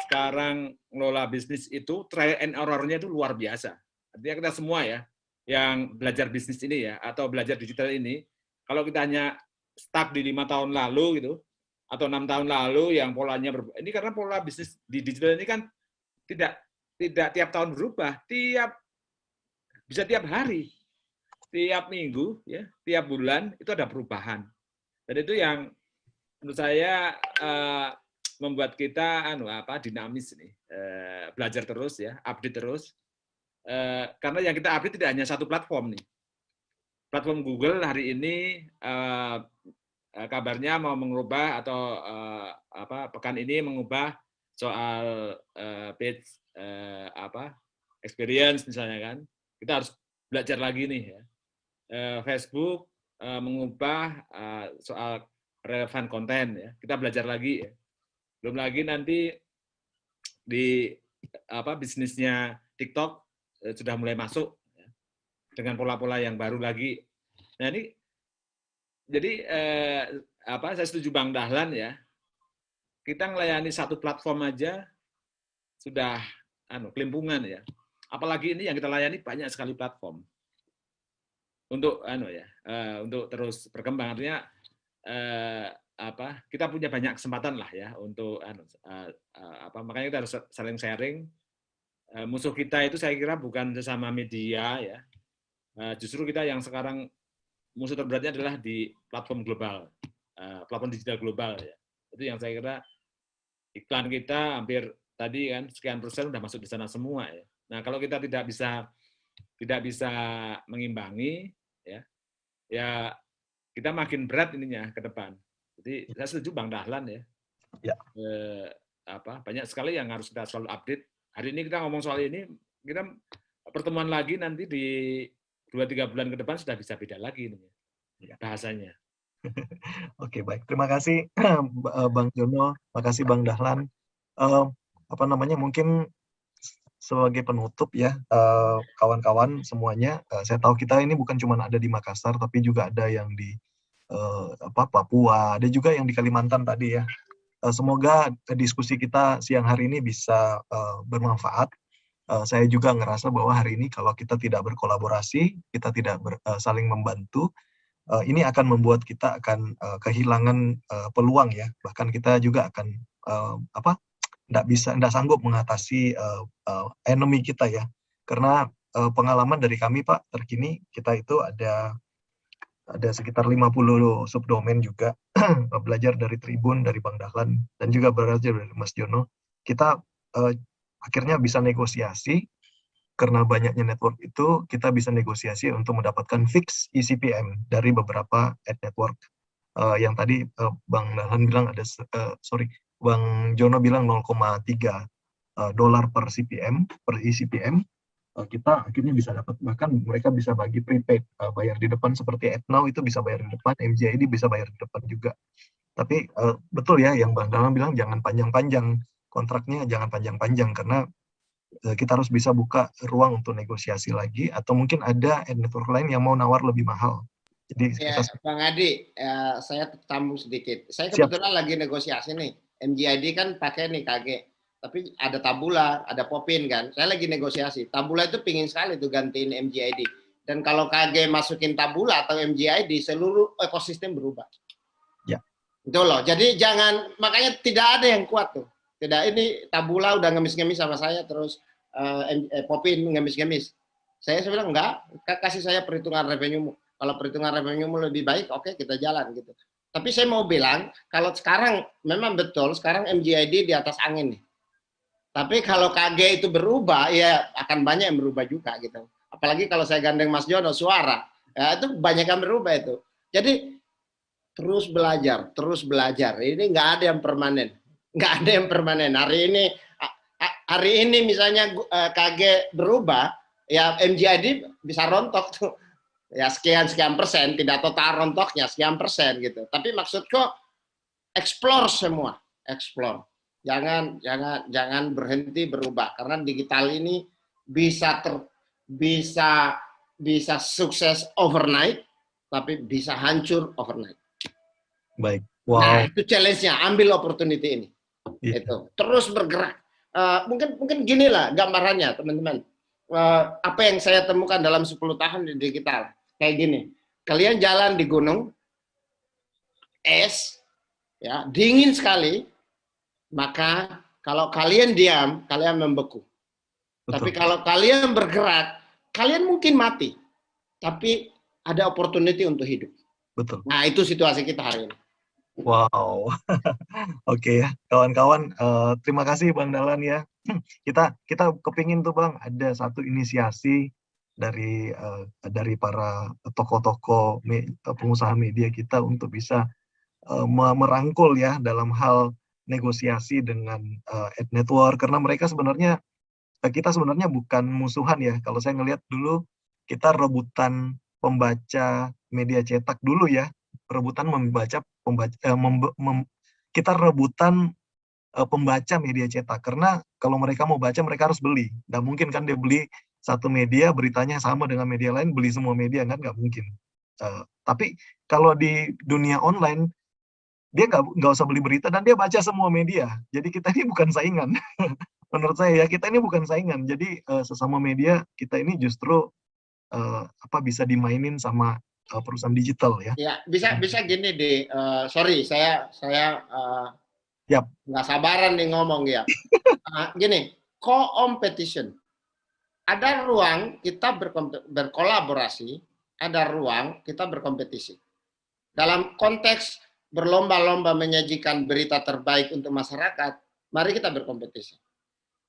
sekarang ngelola bisnis itu trial and error-nya itu luar biasa. Artinya kita semua ya, yang belajar bisnis ini ya, atau belajar digital ini, kalau kita hanya stuck di 5 tahun lalu gitu, atau 6 tahun lalu yang polanya berubah. Ini karena pola bisnis di digital ini kan tidak tiap tahun berubah, bisa tiap hari, tiap minggu, ya, tiap bulan itu ada perubahan. Dan itu yang menurut saya membuat kita dinamis nih, belajar terus ya, update terus. Karena yang kita update tidak hanya satu platform nih. Platform Google hari ini kabarnya mau mengubah atau pekan ini mengubah soal page experience misalnya kan. Kita harus belajar lagi nih ya. Facebook mengubah soal relevan konten ya. Kita belajar lagi ya. Belum lagi nanti di bisnisnya TikTok sudah mulai masuk ya, dengan pola-pola yang baru lagi. Nah ini jadi saya setuju Bang Dahlan ya. Kita melayani satu platform aja sudah kelimpungan ya. Apalagi ini yang kita layani banyak sekali platform. Untuk untuk terus berkembang, artinya kita punya banyak kesempatan lah ya untuk makanya kita harus saling sharing. Musuh kita itu saya kira bukan sesama media ya, justru kita yang sekarang musuh terberatnya adalah di platform global, platform digital global ya. Itu yang saya kira iklan kita hampir tadi kan sekian persen sudah masuk di sana semua ya. Nah kalau kita tidak bisa mengimbangi ya kita makin berat ininya ke depan. Jadi saya setuju Bang Dahlan ya. Banyak sekali yang harus kita selalu update. Hari ini kita ngomong soal ini, kita pertemuan lagi nanti di 2-3 bulan ke depan sudah bisa beda lagi ini bahasanya. Oke, baik. Terima kasih Bang Jono, makasih Bang Dahlan. Mungkin sebagai penutup ya, kawan-kawan semuanya, saya tahu kita ini bukan cuma ada di Makassar, tapi juga ada yang di Papua, ada juga yang di Kalimantan tadi ya. Semoga diskusi kita siang hari ini bisa bermanfaat. Saya juga ngerasa bahwa hari ini kalau kita tidak berkolaborasi, kita tidak saling membantu, ini akan membuat kita akan kehilangan peluang ya. Bahkan kita juga akan tidak sanggup mengatasi enemy kita ya. Karena pengalaman dari kami Pak, terkini kita itu ada sekitar 50 subdomain juga, belajar dari Tribun, dari Bang Dahlan, dan juga belajar dari Mas Jono. Kita akhirnya bisa negosiasi, karena banyaknya network itu, kita bisa negosiasi untuk mendapatkan fix eCPM dari beberapa ad network. Yang tadi Bang Dahlan bilang Bang Jono bilang 0,3 dolar per CPM, per eCPM. Kita akhirnya bisa dapat, bahkan mereka bisa bagi prepaid, bayar di depan seperti AdNow itu bisa bayar di depan, MJID bisa bayar di depan juga. Tapi betul ya yang Bang Dahlan bilang, jangan panjang-panjang kontraknya, jangan panjang-panjang, karena kita harus bisa buka ruang untuk negosiasi lagi, atau mungkin ada ad network lain yang mau nawar lebih mahal. Jadi ya, Bang Adi, saya tambung sedikit. Saya kebetulan lagi negosiasi nih, MJID kan pakai nih KG. Tapi ada Tabula, ada Popin kan. Saya lagi negosiasi. Tabula itu pingin sekali tuh gantiin MJID. Dan kalau KG masukin Tabula atau MJID, seluruh ekosistem berubah. Ya. Itu loh. Jadi makanya tidak ada yang kuat tuh. Tidak, ini Tabula udah ngemis-ngemis sama saya, terus Popin ngemis-ngemis. Saya bilang enggak, kasih saya perhitungan revenue-mu. Kalau perhitungan revenue-mu lebih baik, oke, kita jalan gitu. Tapi saya mau bilang, kalau sekarang memang betul, sekarang MGID di atas angin nih. Tapi kalau KG itu berubah, ya akan banyak yang berubah juga gitu. Apalagi kalau saya gandeng Mas Jono suara, ya itu banyak yang berubah itu. Jadi terus belajar, terus belajar. Ini nggak ada yang permanen, nggak ada yang permanen. Hari ini misalnya KG berubah, ya MGID bisa rontok tuh. Ya sekian persen, tidak total rontoknya sekian persen gitu. Tapi maksudku explore semua, explore. Jangan berhenti berubah, karena digital ini bisa sukses overnight, tapi bisa hancur overnight. Baik. Wow. Nah, itu challenge-nya, ambil opportunity ini. Iya. Itu terus bergerak. Mungkin gini lah gambarannya, teman-teman. Apa yang saya temukan dalam 10 tahun di digital, kayak gini. Kalian jalan di gunung, es, ya dingin sekali, maka kalau kalian diam, kalian membeku. Betul. Tapi kalau kalian bergerak, kalian mungkin mati, tapi ada opportunity untuk hidup. Betul. Nah, itu situasi kita hari ini. Wow. Oke ya, kawan-kawan, terima kasih Bang Dahlan ya. Kita kepingin tuh Bang, ada satu inisiasi dari para tokoh-tokoh pengusaha media kita untuk bisa merangkul ya dalam hal negosiasi dengan ad network, karena mereka sebenarnya kita sebenarnya bukan musuhan ya. Kalau saya ngelihat dulu kita rebutan pembaca media cetak dulu ya, rebutan kita rebutan pembaca media cetak, karena kalau mereka mau baca mereka harus beli. Nggak mungkin kan dia beli satu media beritanya sama dengan media lain, beli semua media kan nggak mungkin. Tapi kalau di dunia online dia nggak usah beli berita dan dia baca semua media. Jadi kita ini bukan saingan. Menurut saya ya, kita ini bukan saingan. Jadi sesama media kita ini justru bisa dimainin sama perusahaan digital ya. Ya, bisa gini deh. Sorry, saya Yap. nggak sabaran nih ngomong ya. Gini, co-competition. Ada ruang kita berkolaborasi, ada ruang kita berkompetisi. Dalam konteks berlomba-lomba menyajikan berita terbaik untuk masyarakat, mari kita berkompetisi.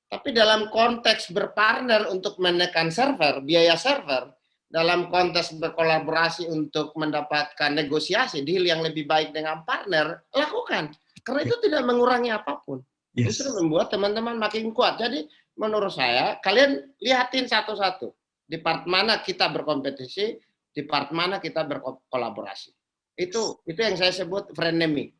Tapi dalam konteks berpartner untuk menekan server, biaya server, dalam konteks berkolaborasi untuk mendapatkan negosiasi, deal yang lebih baik dengan partner, lakukan. Karena itu tidak mengurangi apapun. Yes. Justru membuat teman-teman makin kuat. Jadi menurut saya, kalian lihatin satu-satu. Di part mana kita berkompetisi, di part mana kita berkolaborasi. Itu yang saya sebut frenemy.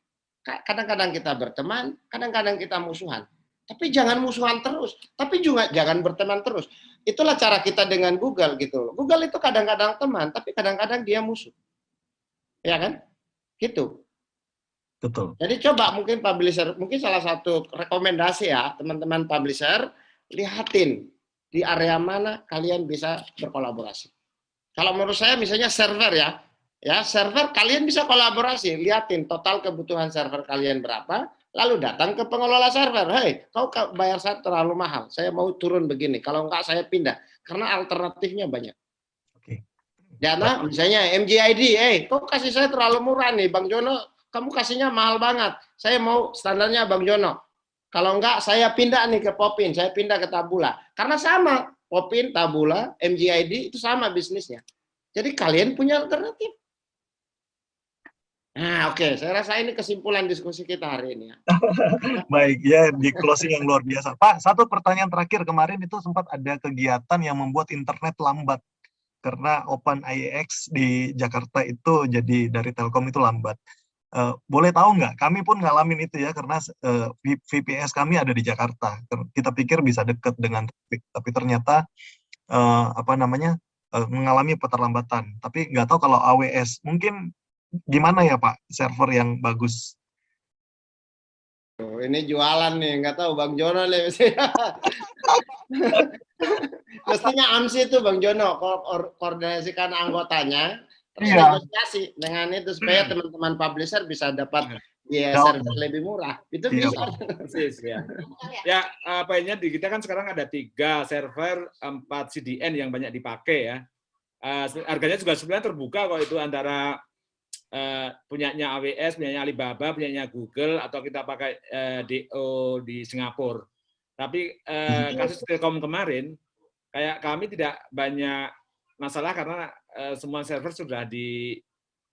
Kadang-kadang kita berteman, kadang-kadang kita musuhan. Tapi jangan musuhan terus. Tapi juga jangan berteman terus. Itulah cara kita dengan Google gitu. Google itu kadang-kadang teman, tapi kadang-kadang dia musuh. Ya kan? Gitu. Betul. Jadi coba mungkin publisher, mungkin salah satu rekomendasi ya, teman-teman publisher, lihatin di area mana kalian bisa berkolaborasi. Kalau menurut saya misalnya server ya server kalian bisa kolaborasi, lihatin total kebutuhan server kalian berapa, lalu datang ke pengelola server, hey, kau bayar saya terlalu mahal, saya mau turun begini, kalau enggak saya pindah, karena alternatifnya banyak. Oke. Karena misalnya MGID, kau kasih saya terlalu murah nih, Bang Jono, kamu kasihnya mahal banget, saya mau standarnya Bang Jono. Kalau enggak, saya pindah nih ke Popin, saya pindah ke Tabula. Karena sama, Popin, Tabula, MGID, itu sama bisnisnya. Jadi kalian punya alternatif. Nah, oke. Saya rasa ini kesimpulan diskusi kita hari ini. Ya. Baik, ya di closing yang luar biasa. Pak, satu pertanyaan terakhir. Kemarin itu sempat ada kegiatan yang membuat internet lambat. Karena Open IEX di Jakarta itu jadi dari Telkom itu lambat. Boleh tahu nggak? Kami pun ngalamin itu ya, karena VPS kami ada di Jakarta. Kita pikir bisa dekat dengan traffic, tapi ternyata mengalami keterlambatan. Tapi nggak tahu kalau AWS, mungkin gimana ya Pak, server yang bagus? Ini jualan nih, nggak tahu Bang Jono nih. Mestinya AMSI itu Bang Jono, koordinasikan anggotanya, terus negosiasi dengan itu supaya teman-teman publisher bisa dapat biaya server lebih murah. Itu Iya, bisa. Persis, ya. Ya, poinnya di kita kan sekarang ada 3 server, 4 CDN yang banyak dipakai ya. Harganya juga sebenarnya terbuka kok, itu antara punyanya AWS, punyanya Alibaba, punyanya Google, atau kita pakai DO di Singapura. Tapi kasus Telkom kemarin, kayak kami tidak banyak masalah karena semua server sudah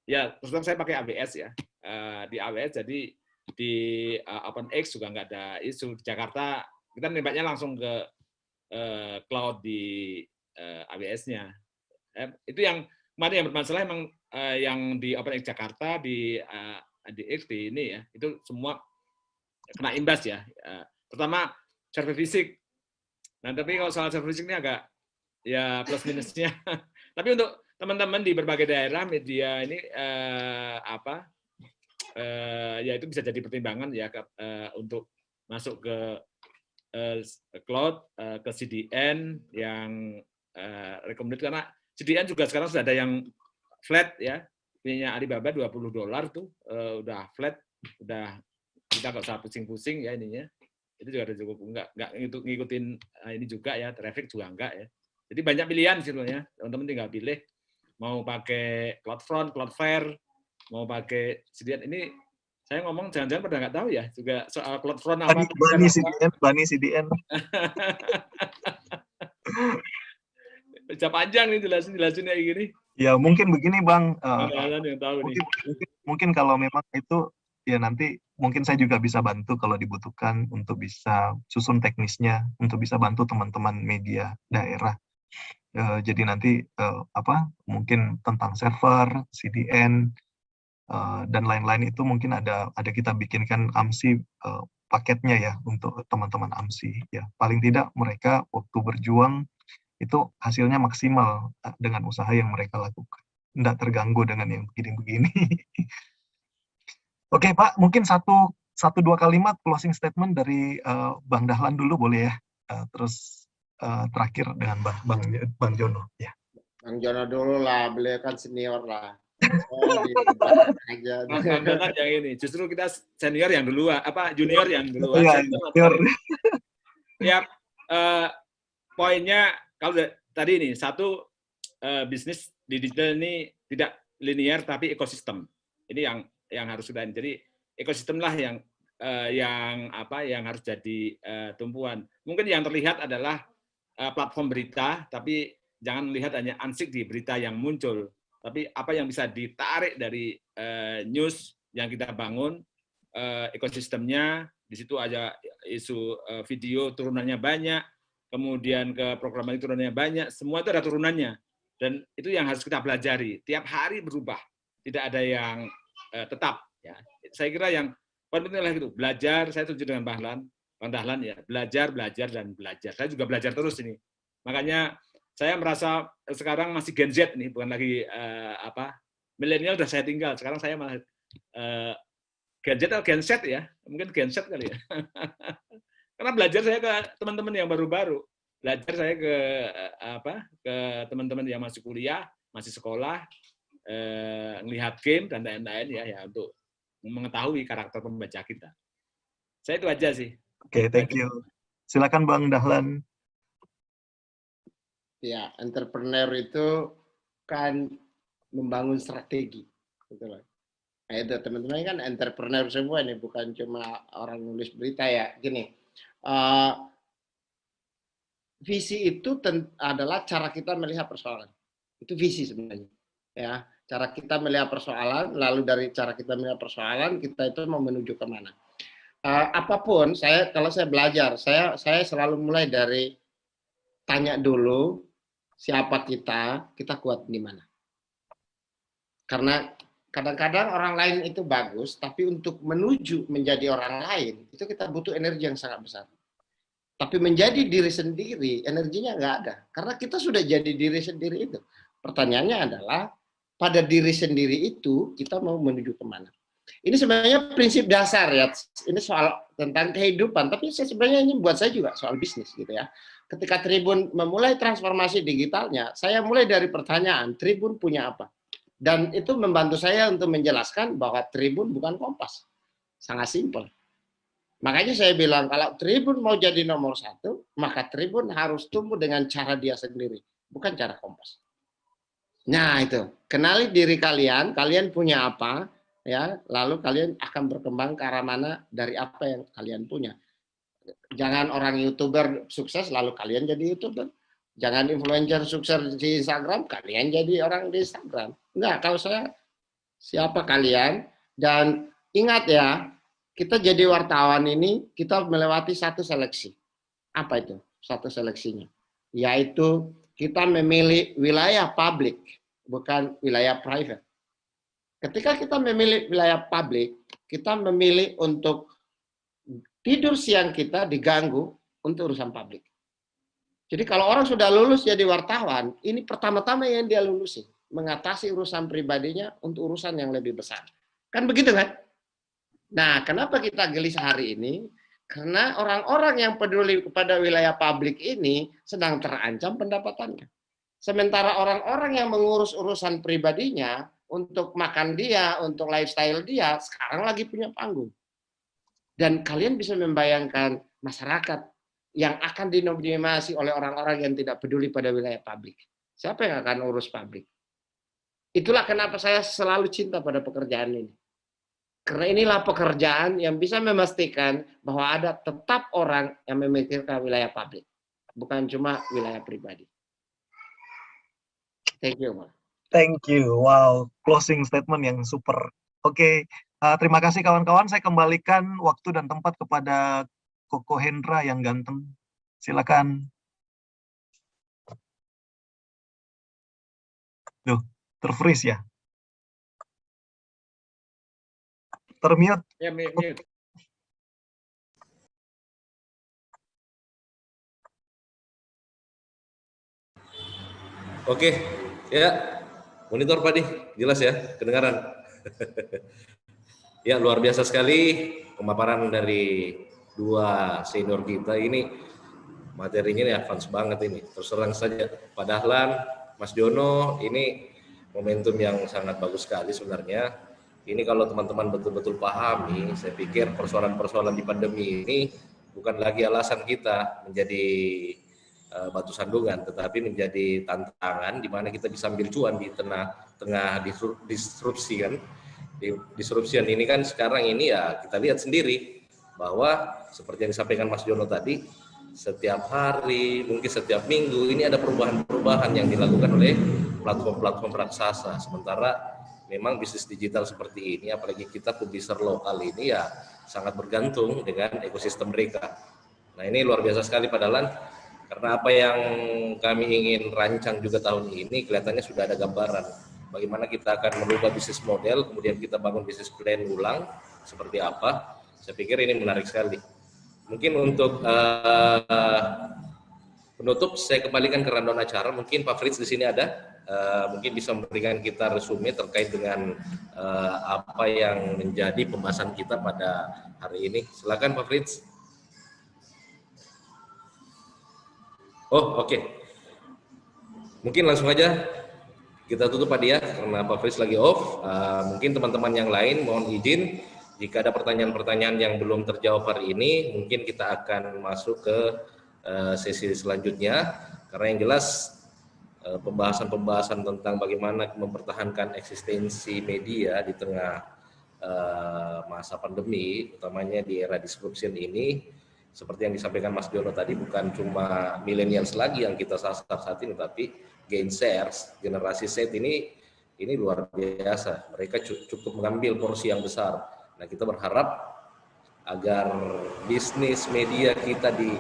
ya terus terang saya pakai AWS ya. Di AWS, jadi di OpenX juga nggak ada isu. Di Jakarta kita nembaknya langsung ke cloud di AWS-nya. Itu yang kemarin yang bermasalah emang yang di OpenX Jakarta, di ADX, di ini ya, itu semua kena imbas ya. Pertama server fisik. Nah, tapi kalau soal server fisik ini agak ya plus minusnya. Tapi untuk teman-teman di berbagai daerah, media ini ya itu bisa jadi pertimbangan ya untuk masuk ke cloud, ke CDN yang recommended, karena CDN juga sekarang sudah ada yang flat ya, punya Alibaba $20 tuh udah flat, udah kita nggak usah pusing-pusing ya ininya. Itu juga ada cukup, nggak ngikutin ini juga ya, traffic juga enggak ya. Jadi banyak pilihan sebetulnya, teman-teman tinggal pilih mau pakai CloudFront, Cloudflare, mau pakai CDN. Ini saya ngomong jangan-jangan pada nggak tahu ya juga soal CloudFront apa. Bani CDN. Bisa panjang nih jelasin kayak gini. Ya mungkin begini Bang, yang tahu mungkin kalau memang itu ya nanti mungkin saya juga bisa bantu kalau dibutuhkan untuk bisa susun teknisnya, untuk bisa bantu teman-teman media daerah. Jadi nanti mungkin tentang server, CDN, dan lain-lain itu mungkin ada kita bikinkan AMSI paketnya ya untuk teman-teman AMSI ya. Paling tidak mereka waktu berjuang itu hasilnya maksimal dengan usaha yang mereka lakukan. Tidak terganggu dengan yang begini-begini. Oke Pak, mungkin satu dua kalimat closing statement dari Bang Dahlan dulu boleh ya. Terus terakhir dengan Bang Jono ya. Bang Jono dulu lah, beliau kan senior lah. Bang Jono yang ini, justru kita senior yang duluan, junior yang duluan. Ya, junior. Ya, poinnya kalau tadi ini satu, bisnis di digital ini tidak linear tapi ekosistem. Ini yang harus sudah. Jadi ekosistem lah yang harus jadi tumpuan. Mungkin yang terlihat adalah platform berita, tapi jangan melihat hanya ansik di berita yang muncul, tapi apa yang bisa ditarik dari news yang kita bangun, ekosistemnya. Di situ ada isu video turunannya banyak, kemudian ke programming turunannya banyak, semua itu ada turunannya. Dan itu yang harus kita pelajari. Tiap hari berubah, tidak ada yang tetap. Ya. Saya kira yang paling penting adalah itu, belajar. Saya setuju dengan Bang Dahlan ya, belajar, dan belajar. Saya juga belajar terus ini. Makanya saya merasa sekarang masih Gen Z nih, bukan lagi milenial udah saya tinggal. Sekarang saya malah Gen Z atau Gen Z ya, mungkin Gen Z kali ya. Karena belajar saya ke teman-teman yang baru-baru, belajar saya ke teman-teman yang masih kuliah, masih sekolah, melihat game dan lain-lain ya untuk mengetahui karakter pembaca kita. Saya itu aja sih. Oke, thank you. Silakan Bang Dahlan. Ya, entrepreneur itu kan membangun strategi, gitu loh. Nah, itu teman-teman kan entrepreneur semua ini, bukan cuma orang nulis berita ya. Gini, visi itu adalah cara kita melihat persoalan. Itu visi sebenarnya. Ya, cara kita melihat persoalan, lalu dari cara kita melihat persoalan, kita itu mau menuju kemana. Apapun, kalau saya belajar, saya selalu mulai dari tanya dulu siapa kita kuat di mana. Karena kadang-kadang orang lain itu bagus, tapi untuk menuju menjadi orang lain, itu kita butuh energi yang sangat besar. Tapi menjadi diri sendiri, energinya nggak ada. Karena kita sudah jadi diri sendiri itu. Pertanyaannya adalah, pada diri sendiri itu, kita mau menuju kemana? Ini sebenarnya prinsip dasar ya. Ini soal tentang kehidupan, tapi sebenarnya ini buat saya juga soal bisnis gitu ya. Ketika Tribun memulai transformasi digitalnya, saya mulai dari pertanyaan, Tribun punya apa? Dan itu membantu saya untuk menjelaskan bahwa Tribun bukan Kompas. Sangat simpel. Makanya saya bilang kalau Tribun mau jadi nomor 1, maka Tribun harus tumbuh dengan cara dia sendiri, bukan cara Kompas. Nah itu, kenali diri kalian, kalian punya apa, ya, lalu kalian akan berkembang ke arah mana dari apa yang kalian punya. Jangan orang YouTuber sukses lalu kalian jadi YouTuber. Jangan influencer sukses di Instagram, kalian jadi orang di Instagram. Enggak, kalau saya siapa kalian, dan ingat ya, kita jadi wartawan ini, kita melewati satu seleksi. Apa itu? Satu seleksinya. Yaitu kita memilih wilayah publik, bukan wilayah private. Ketika kita memilih wilayah publik, kita memilih untuk tidur siang kita diganggu untuk urusan publik. Jadi kalau orang sudah lulus jadi wartawan, ini pertama-tama yang dia lulusin. Mengatasi urusan pribadinya untuk urusan yang lebih besar. Kan begitu kan? Nah, kenapa kita gelisah hari ini? Karena orang-orang yang peduli kepada wilayah publik ini sedang terancam pendapatannya. Sementara orang-orang yang mengurus urusan pribadinya, untuk makan dia, untuk lifestyle dia, sekarang lagi punya panggung. Dan kalian bisa membayangkan masyarakat yang akan dinominasi oleh orang-orang yang tidak peduli pada wilayah publik. Siapa yang akan urus publik? Itulah kenapa saya selalu cinta pada pekerjaan ini. Karena inilah pekerjaan yang bisa memastikan bahwa ada tetap orang yang memikirkan wilayah publik, bukan cuma wilayah pribadi. Thank you, Pak. Thank you. Wow, closing statement yang super. Oke, terima kasih kawan-kawan. Saya kembalikan waktu dan tempat kepada Koko Hendra yang ganteng. Silakan. Duh, terfreeze ya. Termute. Ya, mute. Oke, ya. Monitor Pak Di, jelas ya, kedengaran. Ya, luar biasa sekali pemaparan dari dua senior kita ini. Materinya ini advance banget ini. Terus terang saja, Pak Dahlan, Mas Jono, ini momentum yang sangat bagus sekali sebenarnya. Ini kalau teman-teman betul-betul pahami, saya pikir persoalan-persoalan di pandemi ini bukan lagi alasan kita menjadi batu sandungan, tetapi menjadi tantangan di mana kita bisa ambil cuan di tengah disrupsi kan. Disrupsian ini kan sekarang ini ya kita lihat sendiri bahwa seperti yang disampaikan Mas Jono tadi, setiap hari, mungkin setiap minggu ini ada perubahan-perubahan yang dilakukan oleh platform-platform raksasa. Sementara memang bisnis digital seperti ini, apalagi kita publisher lokal ini ya sangat bergantung dengan ekosistem mereka. Nah ini luar biasa sekali Pak Dahlan, karena apa yang kami ingin rancang juga tahun ini kelihatannya sudah ada gambaran bagaimana kita akan merubah bisnis model, kemudian kita bangun bisnis plan ulang seperti apa. Saya pikir ini menarik sekali. Mungkin untuk penutup saya kembalikan ke rundown acara. Mungkin Pak Fritz di sini ada. Mungkin bisa memberikan kita resume terkait dengan apa yang menjadi pembahasan kita pada hari ini. Silakan Pak Fritz. Oh, oke. Mungkin langsung aja kita tutup Pak Dia karena Pak Fritz lagi off. Mungkin teman-teman yang lain mohon izin jika ada pertanyaan-pertanyaan yang belum terjawab hari ini, mungkin kita akan masuk ke sesi selanjutnya. Karena yang jelas pembahasan-pembahasan tentang bagaimana mempertahankan eksistensi media di tengah masa pandemi, utamanya di era disruption ini, seperti yang disampaikan Mas Jono tadi, bukan cuma millennials lagi yang kita sasar saat ini, tapi Gen Zers, generasi Z ini luar biasa. Mereka cukup mengambil porsi yang besar. Nah, kita berharap agar bisnis media kita di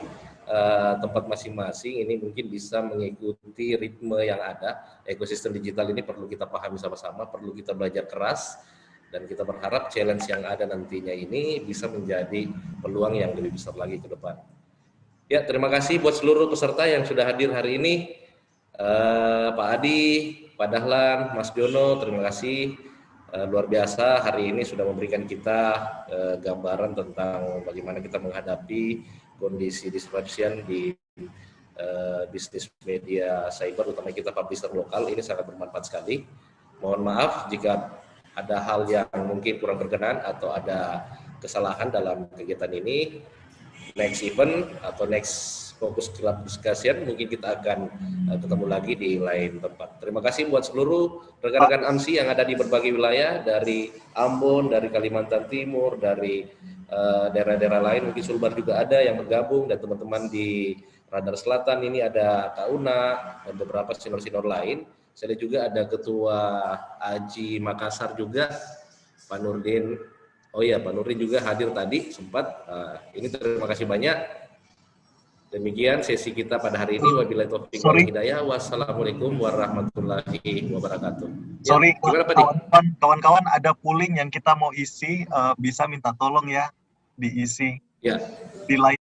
tempat masing-masing ini mungkin bisa mengikuti ritme yang ada. Ekosistem digital ini perlu kita pahami sama-sama, perlu kita belajar keras, dan kita berharap challenge yang ada nantinya ini bisa menjadi peluang yang lebih besar lagi ke depan. Ya, terima kasih buat seluruh peserta yang sudah hadir hari ini. Pak Adi, Pak Dahlan, Mas Jono, terima kasih. Luar biasa hari ini sudah memberikan kita gambaran tentang bagaimana kita menghadapi kondisi disruption di bisnis media cyber, utama kita publisher lokal. Ini sangat bermanfaat sekali. Mohon maaf jika ada hal yang mungkin kurang berkenan atau ada kesalahan dalam kegiatan ini, next event atau next fokus club discussion mungkin kita akan ketemu lagi di lain tempat. Terima kasih buat seluruh rekan-rekan AMSI yang ada di berbagai wilayah, dari Ambon, dari Kalimantan Timur, dari daerah-daerah lain, mungkin Sulbar juga ada yang bergabung, dan teman-teman di Radar Selatan ini ada Kak Una dan beberapa senior-senior lain. Saya lihat juga ada Ketua Aji Makassar juga, Pak Nurdin. Oh iya, Pak Nurdin juga hadir tadi sempat. Ini terima kasih banyak. Demikian sesi kita pada hari ini. Wabillahi taufiq wal hidayah. Wassalamualaikum warahmatullahi wabarakatuh. Sorry, gimana, Pak Dik? kawan-kawan, ada polling yang kita mau isi, bisa minta tolong ya diisi Ya. di line.